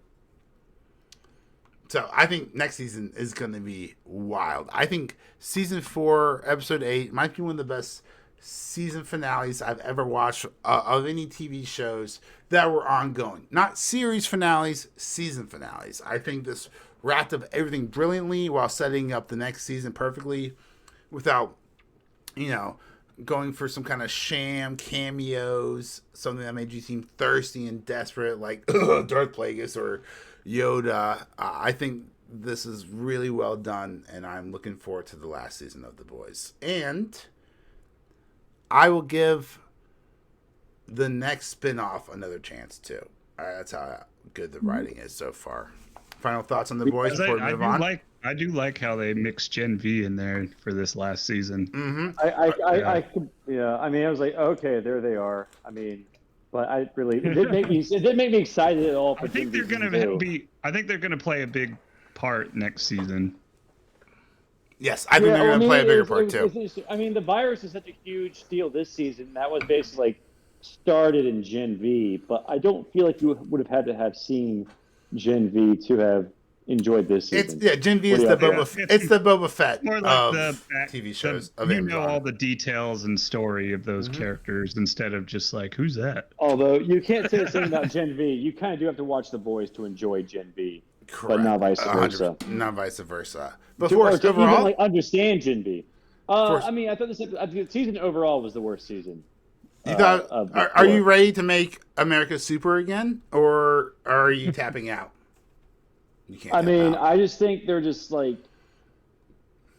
So I think next season is going to be wild. I think season 4, episode 8 might be one of the best season finales I've ever watched of any TV shows that were ongoing. Not series finales, season finales. I think this wrapped up everything brilliantly while setting up the next season perfectly without, going for some kind of sham cameos, something that made you seem thirsty and desperate like Darth Plagueis or Yoda. I think this is really well done, and I'm looking forward to the last season of The Boys. And I will give the next spinoff another chance too. That's how good the writing is so far. Final thoughts on The Boys before we move on? I do like how they mixed Gen V in there for this last season. Mm-hmm. I mean, I was like, okay, there they are. I mean, but it didn't make me excited at all. I think they're gonna play a big part next season. Yes, I think they're going to play a bigger part too. I mean, the virus is such a huge deal this season. That was basically started in Gen V, but I don't feel like you would have had to have seen Gen V to have enjoyed this season. Gen V is the Boba Fett more like of the TV shows. All the details and story of those characters instead of just who's that? Although you can't say the same about Gen V. You kind of do have to watch The Boys to enjoy Gen V. Correct. But not vice versa. Not vice versa. But to even understand Gen V. I mean, I thought the season overall was the worst season. You thought? Are you ready to make America super again, or are you tapping out? You can't. I mean, I just think they're just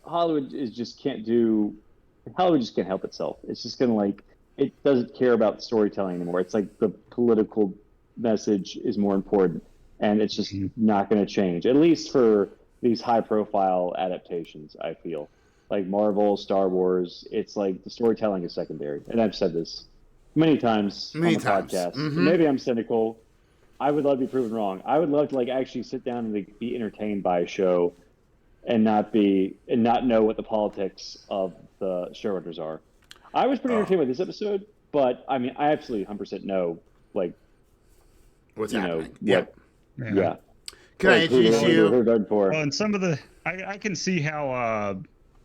Hollywood just can't help itself. It's just gonna it doesn't care about storytelling anymore. It's like the political message is more important. And it's just not going to change, at least for these high-profile adaptations, I feel. Like Marvel, Star Wars, it's like the storytelling is secondary. And I've said this many times on the podcast. Mm-hmm. Maybe I'm cynical. I would love to be proven wrong. I would love to actually sit down and be entertained by a show and not know what the politics of the showrunners are. I was pretty entertained with this episode, but I mean, I absolutely 100% know what's happening. Yeah. Can I introduce you? Well, and some of the I can see how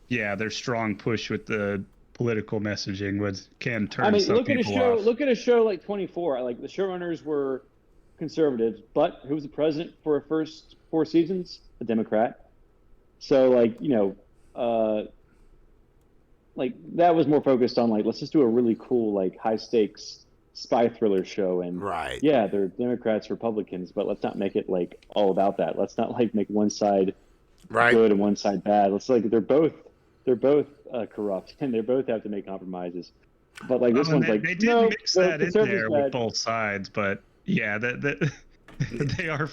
their strong push with the political messaging can turn some people off. Look at a show like 24. The showrunners were conservatives, but who was the president for the first 4 seasons? A Democrat. So that was more focused on let's just do a really cool high stakes spy thriller show, and they're Democrats, Republicans, but let's not make it all about that. Let's not make one side good and one side bad. Let's they're both corrupt and they both have to make compromises. But this one's they did mix that in there with both sides, but that they are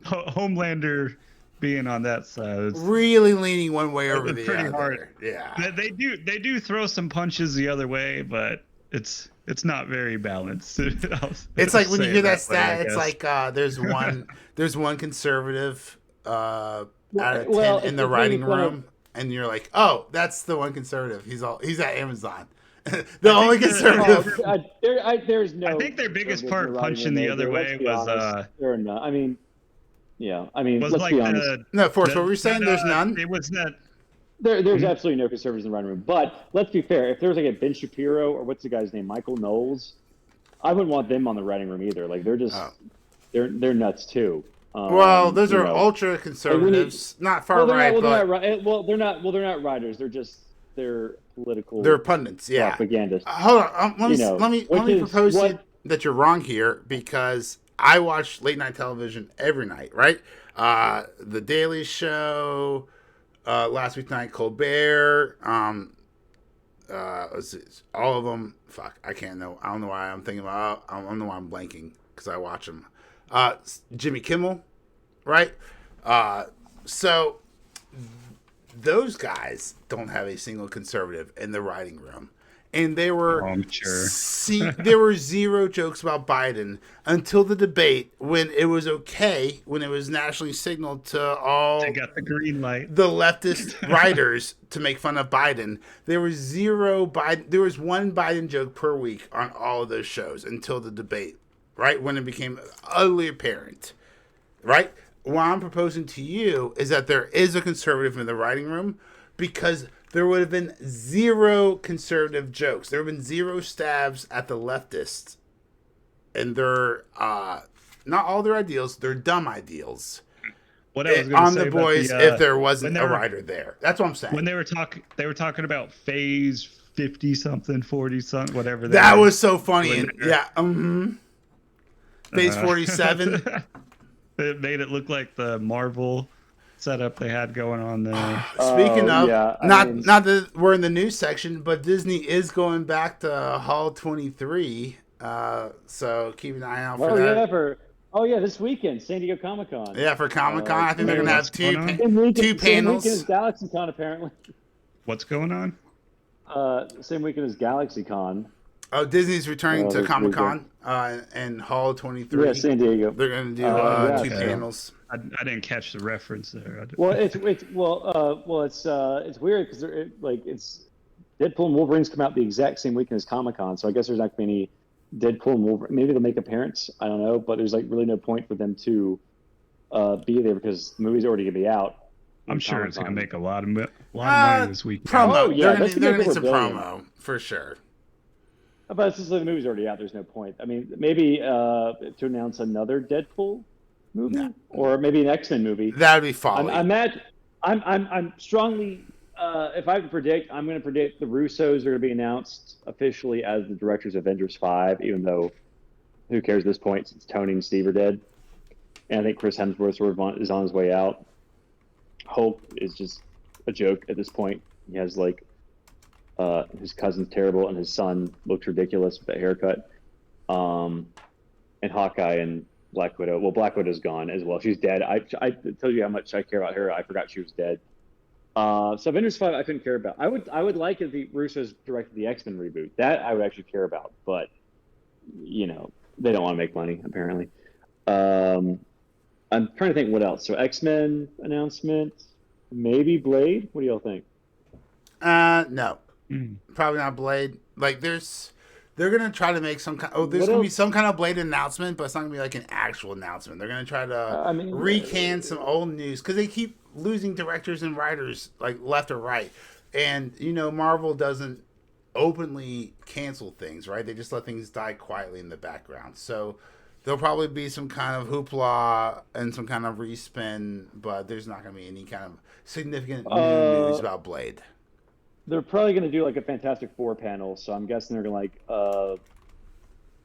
Homelander being on that side. Really leaning one way over the pretty other. Hard. Yeah. They do throw some punches the other way, but it's not very balanced. It's like when you hear that stat, it's there's one conservative out of 10 in the writing room, and you're like, oh, that's the one conservative. He's at Amazon. The only conservative. There's no. I think their biggest conservatives in part the writing punching room. the other Let's way be was honest. There are not. I mean, yeah. I mean, was let's like be honest. No, Forrest, what were you saying? There's none? It was not. There's absolutely no conservatives in the writing room. But let's be fair. If there's like a Ben Shapiro or what's the guy's name, Michael Knowles, I wouldn't want them on the writing room either. Like they're just they're nuts too. Well, those are ultra conservatives, not far right. They're not writers. They're political. They're pundits. Yeah. Propagandists. Hold on. Let me propose that you're wrong here, because I watch late night television every night. Right. The Daily Show. Last Week Night, Colbert. All of them. Fuck, I can't know. I don't know why I'm thinking about. I don't know why I'm blanking, because I watch them. Jimmy Kimmel, right? So those guys don't have a single conservative in the writing room, and there were there were zero jokes about Biden until the debate, when it was okay, when it was nationally signaled to all they got the green light, the leftist writers, to make fun of Biden. There was zero Biden. There was one Biden joke per week on all of those shows until the debate, right, when it became utterly apparent, right? What I'm proposing to you is that there is a conservative in the writing room, because there would have been zero conservative jokes. There have been zero stabs at the leftists, and they're not all their ideals. They're dumb ideals. What I was going to say on the boys, if there wasn't a writer there. That's what I'm saying. When they were talking about phase 50 something, 40 something, whatever. That was so funny. Yeah. Phase 47. It made it look like the Marvel setup they had going on there. Speaking of, not that we're in the news section, but Disney is going back to Hall 23. So keep an eye out for that. This weekend, San Diego Comic-Con. Yeah, for Comic-Con, I think they're going to have two Same panels. weekend as GalaxyCon, apparently. What's going on? Same weekend as GalaxyCon. Oh, Disney's returning to Comic-Con and Hall 23. Yeah, San Diego. They're going to do two panels. I didn't catch the reference there. Well, it's weird because it's Deadpool and Wolverine's come out the exact same weekend as Comic-Con, so I guess there's not going to be any Deadpool and Wolverine. Maybe they'll make appearance. I don't know, but there's like really no point for them to be there because the movie's already going to be out. I'm sure it's going to make a lot of money this week. Promo. They're going to need some promo for sure. But since the movie's already out, there's no point. I mean, maybe to announce another Deadpool movie, or maybe an X-Men movie. That would be folly. I'm strongly. If I have to predict, I'm going to predict the Russos are going to be announced officially as the directors of Avengers 5. Even though, who cares at this point since Tony and Steve are dead, and I think Chris Hemsworth is on his way out. Hulk is just a joke at this point. He has like. His cousin's terrible, and his son looks ridiculous with that haircut. And Hawkeye and Black Widow. Well, Black Widow's gone as well. She's dead. I tell you how much I care about her. I forgot she was dead. So Avengers 5, I couldn't care about. I would like if the Russos directed the X-Men reboot. That I would actually care about. But they don't want to make money apparently. I'm trying to think what else. So X-Men announcement, maybe Blade. What do y'all think? No. Probably not Blade. Like they're gonna try to make some kind. There's gonna be some kind of Blade announcement, but it's not gonna be like an actual announcement. They're gonna try to recant some old news because they keep losing directors and writers like left or right. And Marvel doesn't openly cancel things, right? They just let things die quietly in the background. So there'll probably be some kind of hoopla and some kind of respin, but there's not gonna be any kind of significant news about Blade. They're probably going to do like a Fantastic Four panel, so I'm guessing they're going to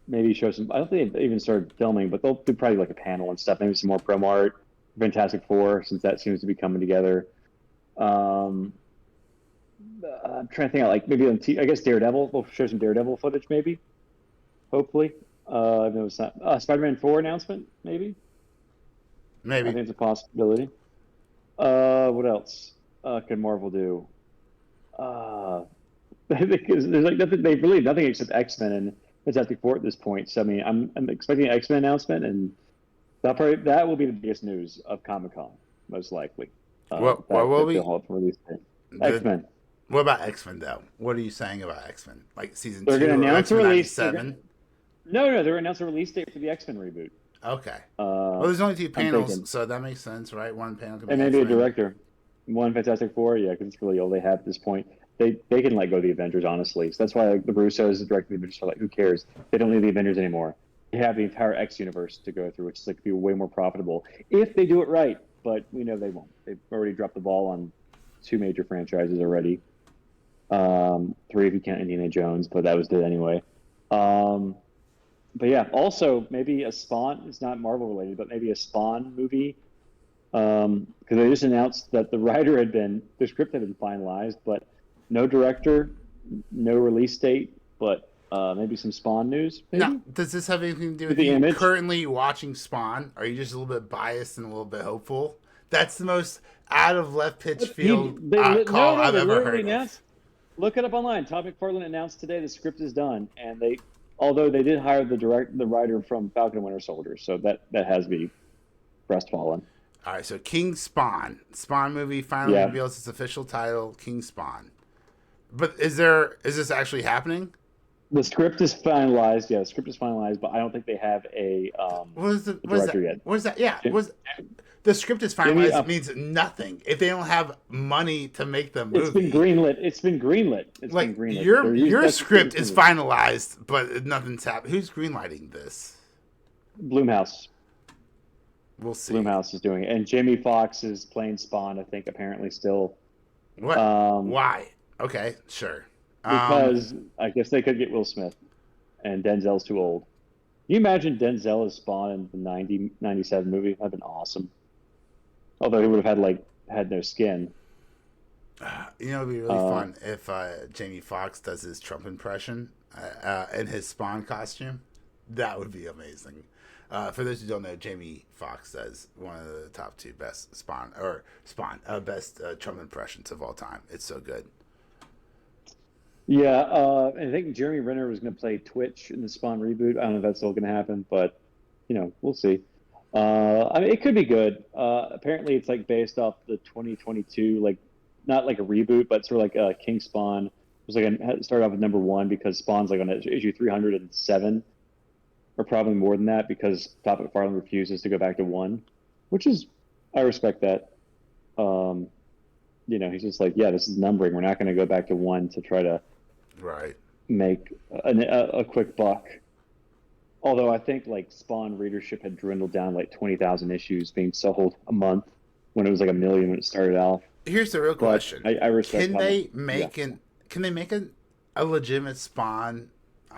maybe show some. I don't think they even started filming, but they'll do probably like a panel and stuff. Maybe some more promo art, Fantastic Four, since that seems to be coming together. I'm trying to think out like maybe on I guess Daredevil. We'll show some Daredevil footage, maybe. Hopefully, no, it's not. Spider-Man 4 announcement, maybe. I think it's a possibility. What else can Marvel do? There's like nothing. They really nothing except X-Men and Fantastic Four at this point. So I mean, I'm expecting an X-Men announcement, and that will be the biggest news of Comic-Con, most likely. What will be? X-Men. What about X-Men though? What are you saying about X-Men? Like season They're 2 going to or announce a X-Men release. 97? No, they're going to announce a release date for the X-Men reboot. Okay. Well, there's only 2 panels, thinking. so that makes sense, right? One panel can be And maybe X-Men. a director. One Fantastic Four, yeah, because it's really all they have at this point. They can let go of the Avengers, honestly. So that's why the Russos directing the Avengers are like, who cares? They don't need the Avengers anymore. They have the entire X universe to go through, which is like be way more profitable if they do it right. But we know they won't. They've already dropped the ball on 2 major franchises already. 3 if you count Indiana Jones, but that was good anyway. But yeah, also maybe a Spawn. It's not Marvel related, but maybe a Spawn movie. Because they just announced that the script had been finalized, but no director, no release date, but maybe some Spawn news. Maybe? Now, does this have anything to do with the you image? currently watching Spawn? Are you just a little bit biased and a little bit hopeful? That's the most out of left pitch field call I've ever heard of. Look it up online. Todd McFarlane announced today the script is done, and although they did hire the writer from Falcon and Winter Soldier, so that has me crestfallen. All right, so King Spawn. Spawn movie finally reveals its official title, King Spawn. But is this actually happening? The script is finalized. Yeah, the script is finalized, but I don't think they have a director yet. What is that? Yeah, the script is finalized means nothing if they don't have money to make the movie. It's been greenlit. It's been greenlit. Your script is finalized, but nothing's happened. Who's greenlighting this? Blumhouse. We'll see. Blumhouse is doing it, and Jamie Foxx is playing Spawn. I think apparently still. What? Why? Okay, sure. Because I guess they could get Will Smith, and Denzel's too old. Can you imagine Denzel as Spawn in the 97 movie? That'd been awesome. Although he would have had no skin. It'd be really fun if Jamie Foxx does his Trump impression in his Spawn costume. That would be amazing. For those who don't know, Jamie Foxx does one of the top 2 best best Trump impressions of all time. It's so good. Yeah, I think Jeremy Renner was going to play Twitch in the Spawn reboot. I don't know if that's still going to happen, but we'll see. I mean, it could be good. Apparently, it's based off the 2022, not like a reboot, but sort of like King Spawn. It was it started off with number 1 because Spawn's on issue 307, or probably more than that because Todd McFarlane refuses to go back to 1, which is I respect that. He's just this is numbering. We're not going to go back to 1 to try to make a quick buck. Although I think Spawn readership had dwindled down 20,000 issues being sold a month when it was 1 million when it started off. Here's the real question: I respect. Can they make a legitimate Spawn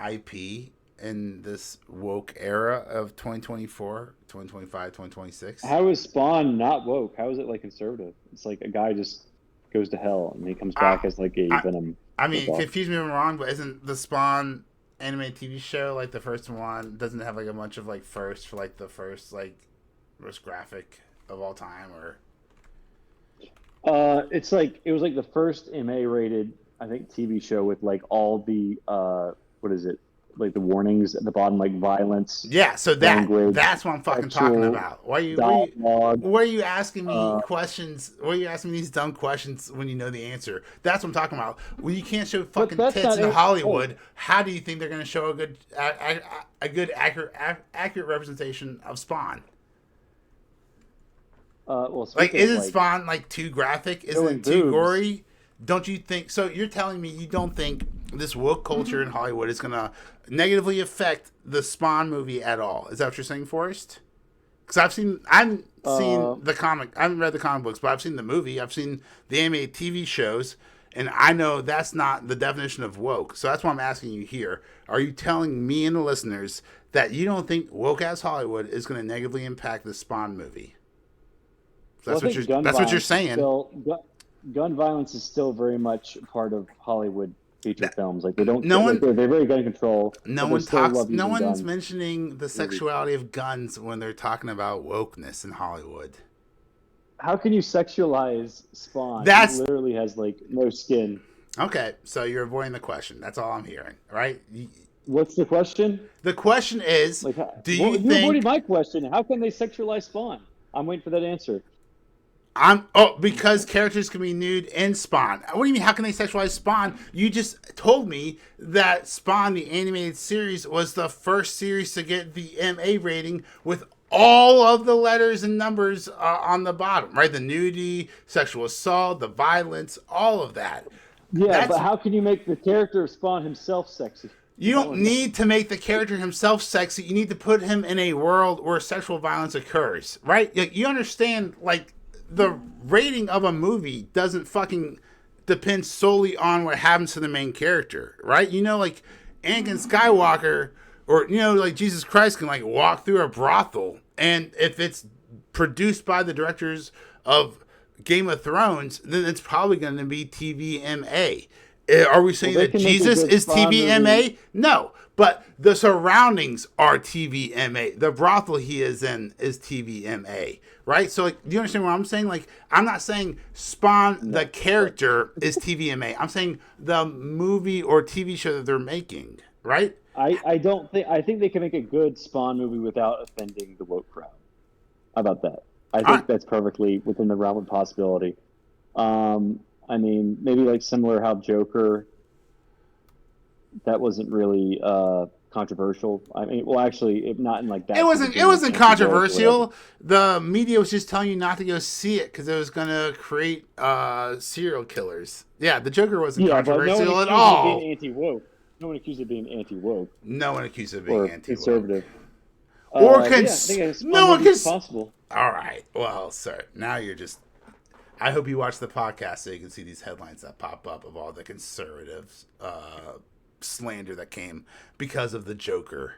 IP in this woke era of 2024, 2025, 2026? How is Spawn not woke? How is it conservative? It's a guy just goes to hell and he comes back as a Venom. I mean, confuse me if I'm wrong, but isn't the Spawn animated TV show the first one doesn't have a bunch of firsts for the first most graphic of all time, or it's it was the first MA rated I think TV show with all the what is it, the warnings at the bottom, violence. Yeah, so that's what I'm fucking talking about. Why are you asking me questions? Why are you asking me these dumb questions when you know the answer? That's what I'm talking about. When you can't show fucking tits in Hollywood, how do you think they're going to show a good accurate representation of Spawn? Isn't Spawn too graphic? Isn't it too gory? Don't you think so? You're telling me you don't think this woke culture in Hollywood is going to negatively affect the Spawn movie at all? Is that what you're saying, Forrest? Because I haven't seen the comic. I haven't read the comic books, but I've seen the movie. I've seen the animated TV shows, and I know that's not the definition of woke. So that's why I'm asking you here. Are you telling me and the listeners that you don't think woke ass Hollywood is going to negatively impact the Spawn movie? That's what you're saying. Gun violence is still very much part of Hollywood feature films. They don't. They're very gun control. No one's mentioning the sexuality of guns when they're talking about wokeness in Hollywood. How can you sexualize Spawn? It literally has no skin. Okay, so you're avoiding the question. That's all I'm hearing, right? What's the question? The question is, do you think... You avoided my question. How can they sexualize Spawn? I'm waiting for that answer. Because characters can be nude in Spawn. What do you mean? How can they sexualize Spawn? You just told me that Spawn, the animated series, was the first series to get the MA rating with all of the letters and numbers on the bottom, right? The nudity, sexual assault, the violence, all of that. Yeah, but how can you make the character of Spawn himself sexy? You don't need to make the character himself sexy. You need to put him in a world where sexual violence occurs, right? You understand, like, the rating of a movie doesn't fucking depend solely on what happens to the main character, right? You know, like, Anakin Skywalker or, you know, like, Jesus Christ can, like, walk through a brothel. And if it's produced by the directors of Game of Thrones, then it's probably going to be TVMA. Are we saying that Jesus is TVMA? No, but the surroundings are TVMA. The brothel he is in is TVMA, right? So, like, do you understand what I'm saying? Like, I'm not saying Spawn, the character, is TVMA. I'm saying the movie or TV show that they're making, right? I think they can make a good Spawn movie without offending the woke crowd. How about that? I think that's perfectly within the realm of possibility. I mean, maybe like similar how Joker, that wasn't really controversial. I mean, well, actually, not in like that. It wasn't controversial. The media was just telling you not to go see it because it was going to create serial killers. Yeah, the Joker wasn't controversial at all. Being anti-woke. No one accused of being anti-woke. No one accused of being anti-woke. Conservative. Or no one can. Possible. All right. Well, sir, now you're just. I hope you watch the podcast so you can see these headlines that pop up of all the conservatives slander that came because of the Joker.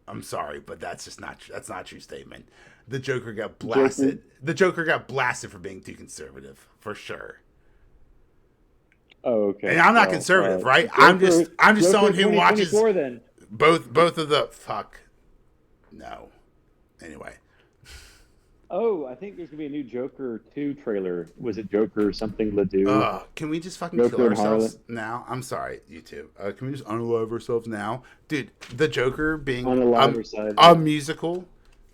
I'm sorry, but that's not a true statement. The Joker got blasted. The Joker got blasted for being too conservative, for sure. Oh, okay. And I'm not conservative, right? I'm just someone who watches then. both of the fuck. No. Anyway. Oh, I think there's gonna be a new Joker 2 trailer. Was it Joker something Ledoux? Can we just fucking kill ourselves now? I'm sorry, YouTube. Can we just unalive ourselves now, dude? The Joker being a musical,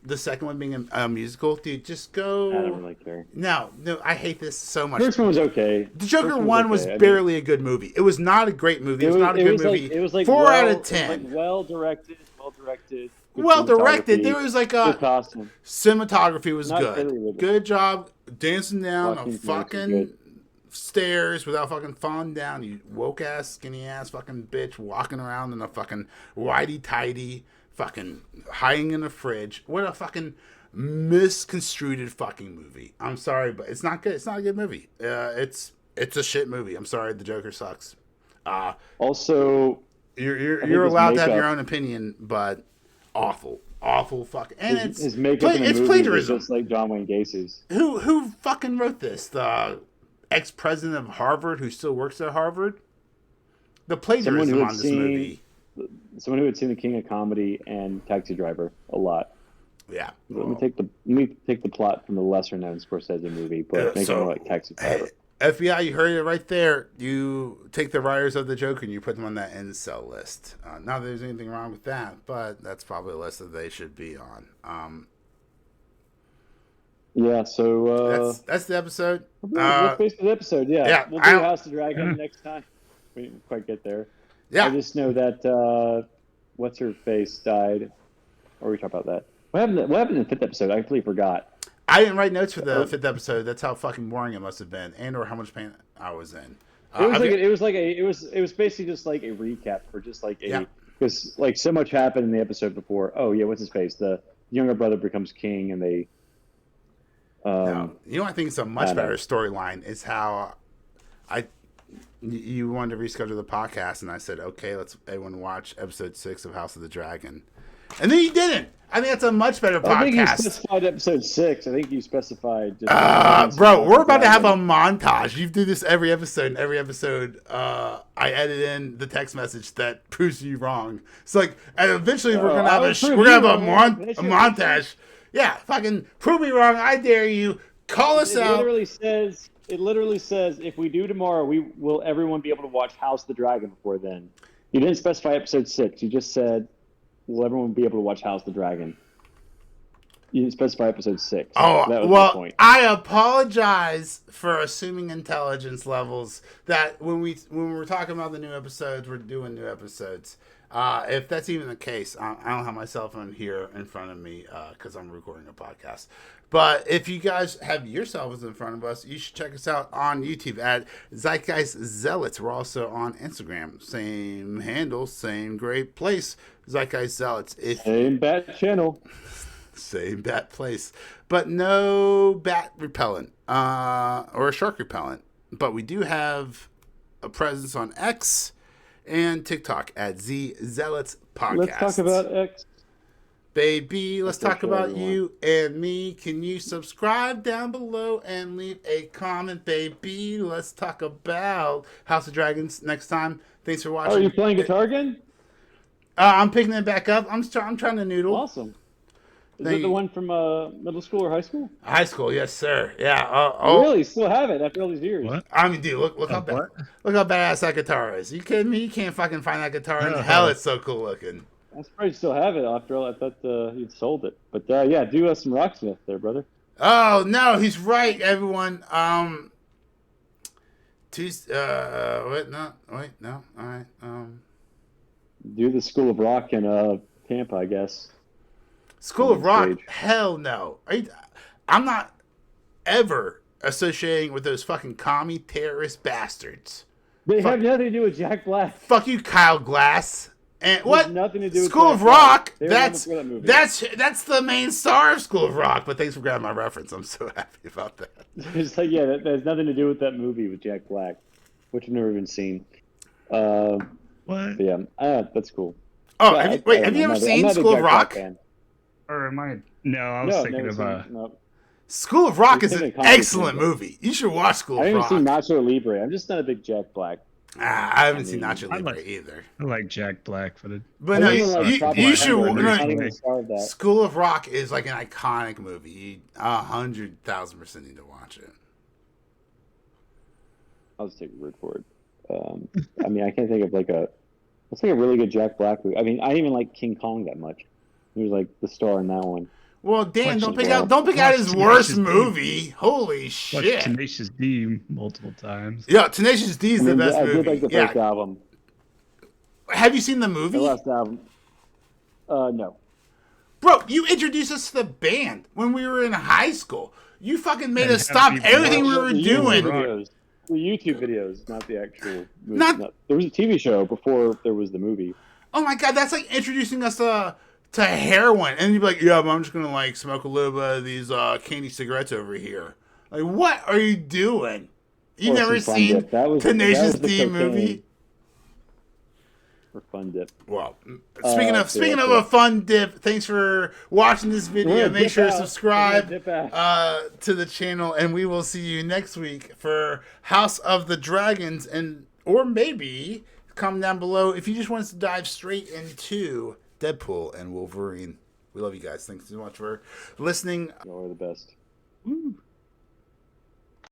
the second one being a musical, dude. Just go. I don't really care. No, I hate this so much. First one was okay. The Joker 1 was barely a good movie. It was not a great movie. It was not a good movie. It was like 4 out of 10. Like well directed. Well directed. There was like a cinematography was good. Good job dancing down a fucking stairs without fucking falling down. You woke ass, skinny ass fucking bitch walking around in a fucking whitey tighty, fucking hiding in a fridge. What a fucking misconstrued fucking movie. I'm sorry, but it's not good. It's not a good movie. It's a shit movie. I'm sorry, the Joker sucks. Also, you're allowed to have your own opinion, but awful fuck. And his makeup in the movie plagiarism, just like John Wayne Gacy's. Who fucking wrote this? The ex-president of Harvard who still works at Harvard. The plagiarism on this movie. Someone who had seen The King of Comedy and Taxi Driver a lot. Yeah. Let me take the plot from the lesser-known Scorsese movie, but make it like Taxi Driver. FBI, you heard it right there. You take the writers of the Joker and you put them on that incel list. Not that there's anything wrong with that, but that's probably a list that they should be on. Yeah, so that's the episode. That's basically the episode. Yeah, we'll do House of the Dragon next time. We didn't quite get there. Yeah, I just know that what's her face died. Or we talk about that. What happened in the 5th episode? I completely forgot. I didn't write notes for the 5th episode. That's how fucking boring it must have been, and or how much pain I was in. It was basically just like a recap for just like because like so much happened in the episode before. Oh yeah, what's his face? The younger brother becomes king, and they. No, you know, I think it's a much better storyline. Is how you wanted to reschedule the podcast, and I said, okay, let's everyone watch episode 6 of House of the Dragon, and then you didn't. I think it's a much better podcast. I think you specified episode 6. I think you specified. Just bro, we're about to have a montage. You do this every episode. And every episode, I edit in the text message that proves you wrong. It's like, and eventually we're gonna have a montage. Yeah, fucking prove me wrong. I dare you. Call us out. It literally says if we do tomorrow, will everyone be able to watch House of the Dragon before then? You didn't specify episode 6. You just said. Will everyone be able to watch House of the Dragon? You didn't specify episode 6. Oh, that was well, my point. I apologize for assuming intelligence levels that when we're talking about the new episodes, we're doing new episodes. If that's even the case, I don't have my cell phone here in front of me because I'm recording a podcast. But if you guys have your cell phones in front of us, you should check us out on YouTube at Zeitgeist Zealots. We're also on Instagram. Same handle, same great place, Zeitgeist Zealots. Same bat channel. Same bat place. But no bat repellent or shark repellent. But we do have a presence on X and TikTok at Z Zealots Podcast. Let's talk about X. Baby, let's talk about everyone. you and me. Can you subscribe down below and leave a comment, baby? Let's talk about House of Dragons next time. Thanks for watching. Are you playing guitar again? I'm picking it back up. I'm trying to noodle. Awesome. Is it the one from middle school or high school? High school, yes, sir. Yeah. Really? Still have it after all these years? What? I mean, dude, look how badass that guitar is. You kidding me? You can't fucking find that guitar in hell. It's so cool looking. I'm surprised you still have it after all. I thought you'd sold it. But yeah, do some Rocksmith there, brother. Oh no, he's right, everyone. Tuesday. No. All right. Do the School of Rock in Tampa, I guess. School of Rock? Hell no. I'm not ever associating with those fucking commie terrorist bastards. They have nothing to do with Jack Black. Fuck you, Kyle Glass. And what? Nothing to do with School Jack of Rock? Black. That's the main star of School of Rock. But thanks for grabbing my reference. I'm so happy about that. It's like, yeah, that has nothing to do with that movie with Jack Black, which I've never even seen. What? But yeah, that's cool. Oh, have you ever seen School of Rock? Or am I? No, I was thinking of School of Rock is an excellent movie. You should watch School of Rock. I haven't seen Nacho Libre. I'm just not a big Jack Black. I haven't seen Nacho Libre either. I like Jack Black for the. But no, you should. School of Rock is like an iconic movie. You 100,000% need to watch it. I'll just take your word for it. I mean, I can't think of what's like a really good Jack Black movie. I mean, I didn't even like King Kong that much. He was like the star in that one. Well, Dan, don't pick out his worst movie. Holy shit! Tenacious D multiple times. Yeah, Tenacious D is the best movie. I did like the first album. Have you seen the movie? The last album. No. Bro, you introduced us to the band when we were in high school. You fucking made us stop everything we were doing. The YouTube videos, not the actual movie. There was a TV show before there was the movie. Oh my god, that's like introducing us to heroin, and you'd be like, yeah, but I'm just gonna like smoke a little bit of these candy cigarettes over here. Like, what are you doing? You never seen Tenacious D movie? Or Fun Dip. Well, speaking of a fun dip, thanks for watching this video. Make sure to subscribe to the channel, and we will see you next week for House of the Dragons, or maybe comment down below if you just want us to dive straight into Deadpool and Wolverine. We love you guys. Thanks so much for listening. Y'all are the best. Woo.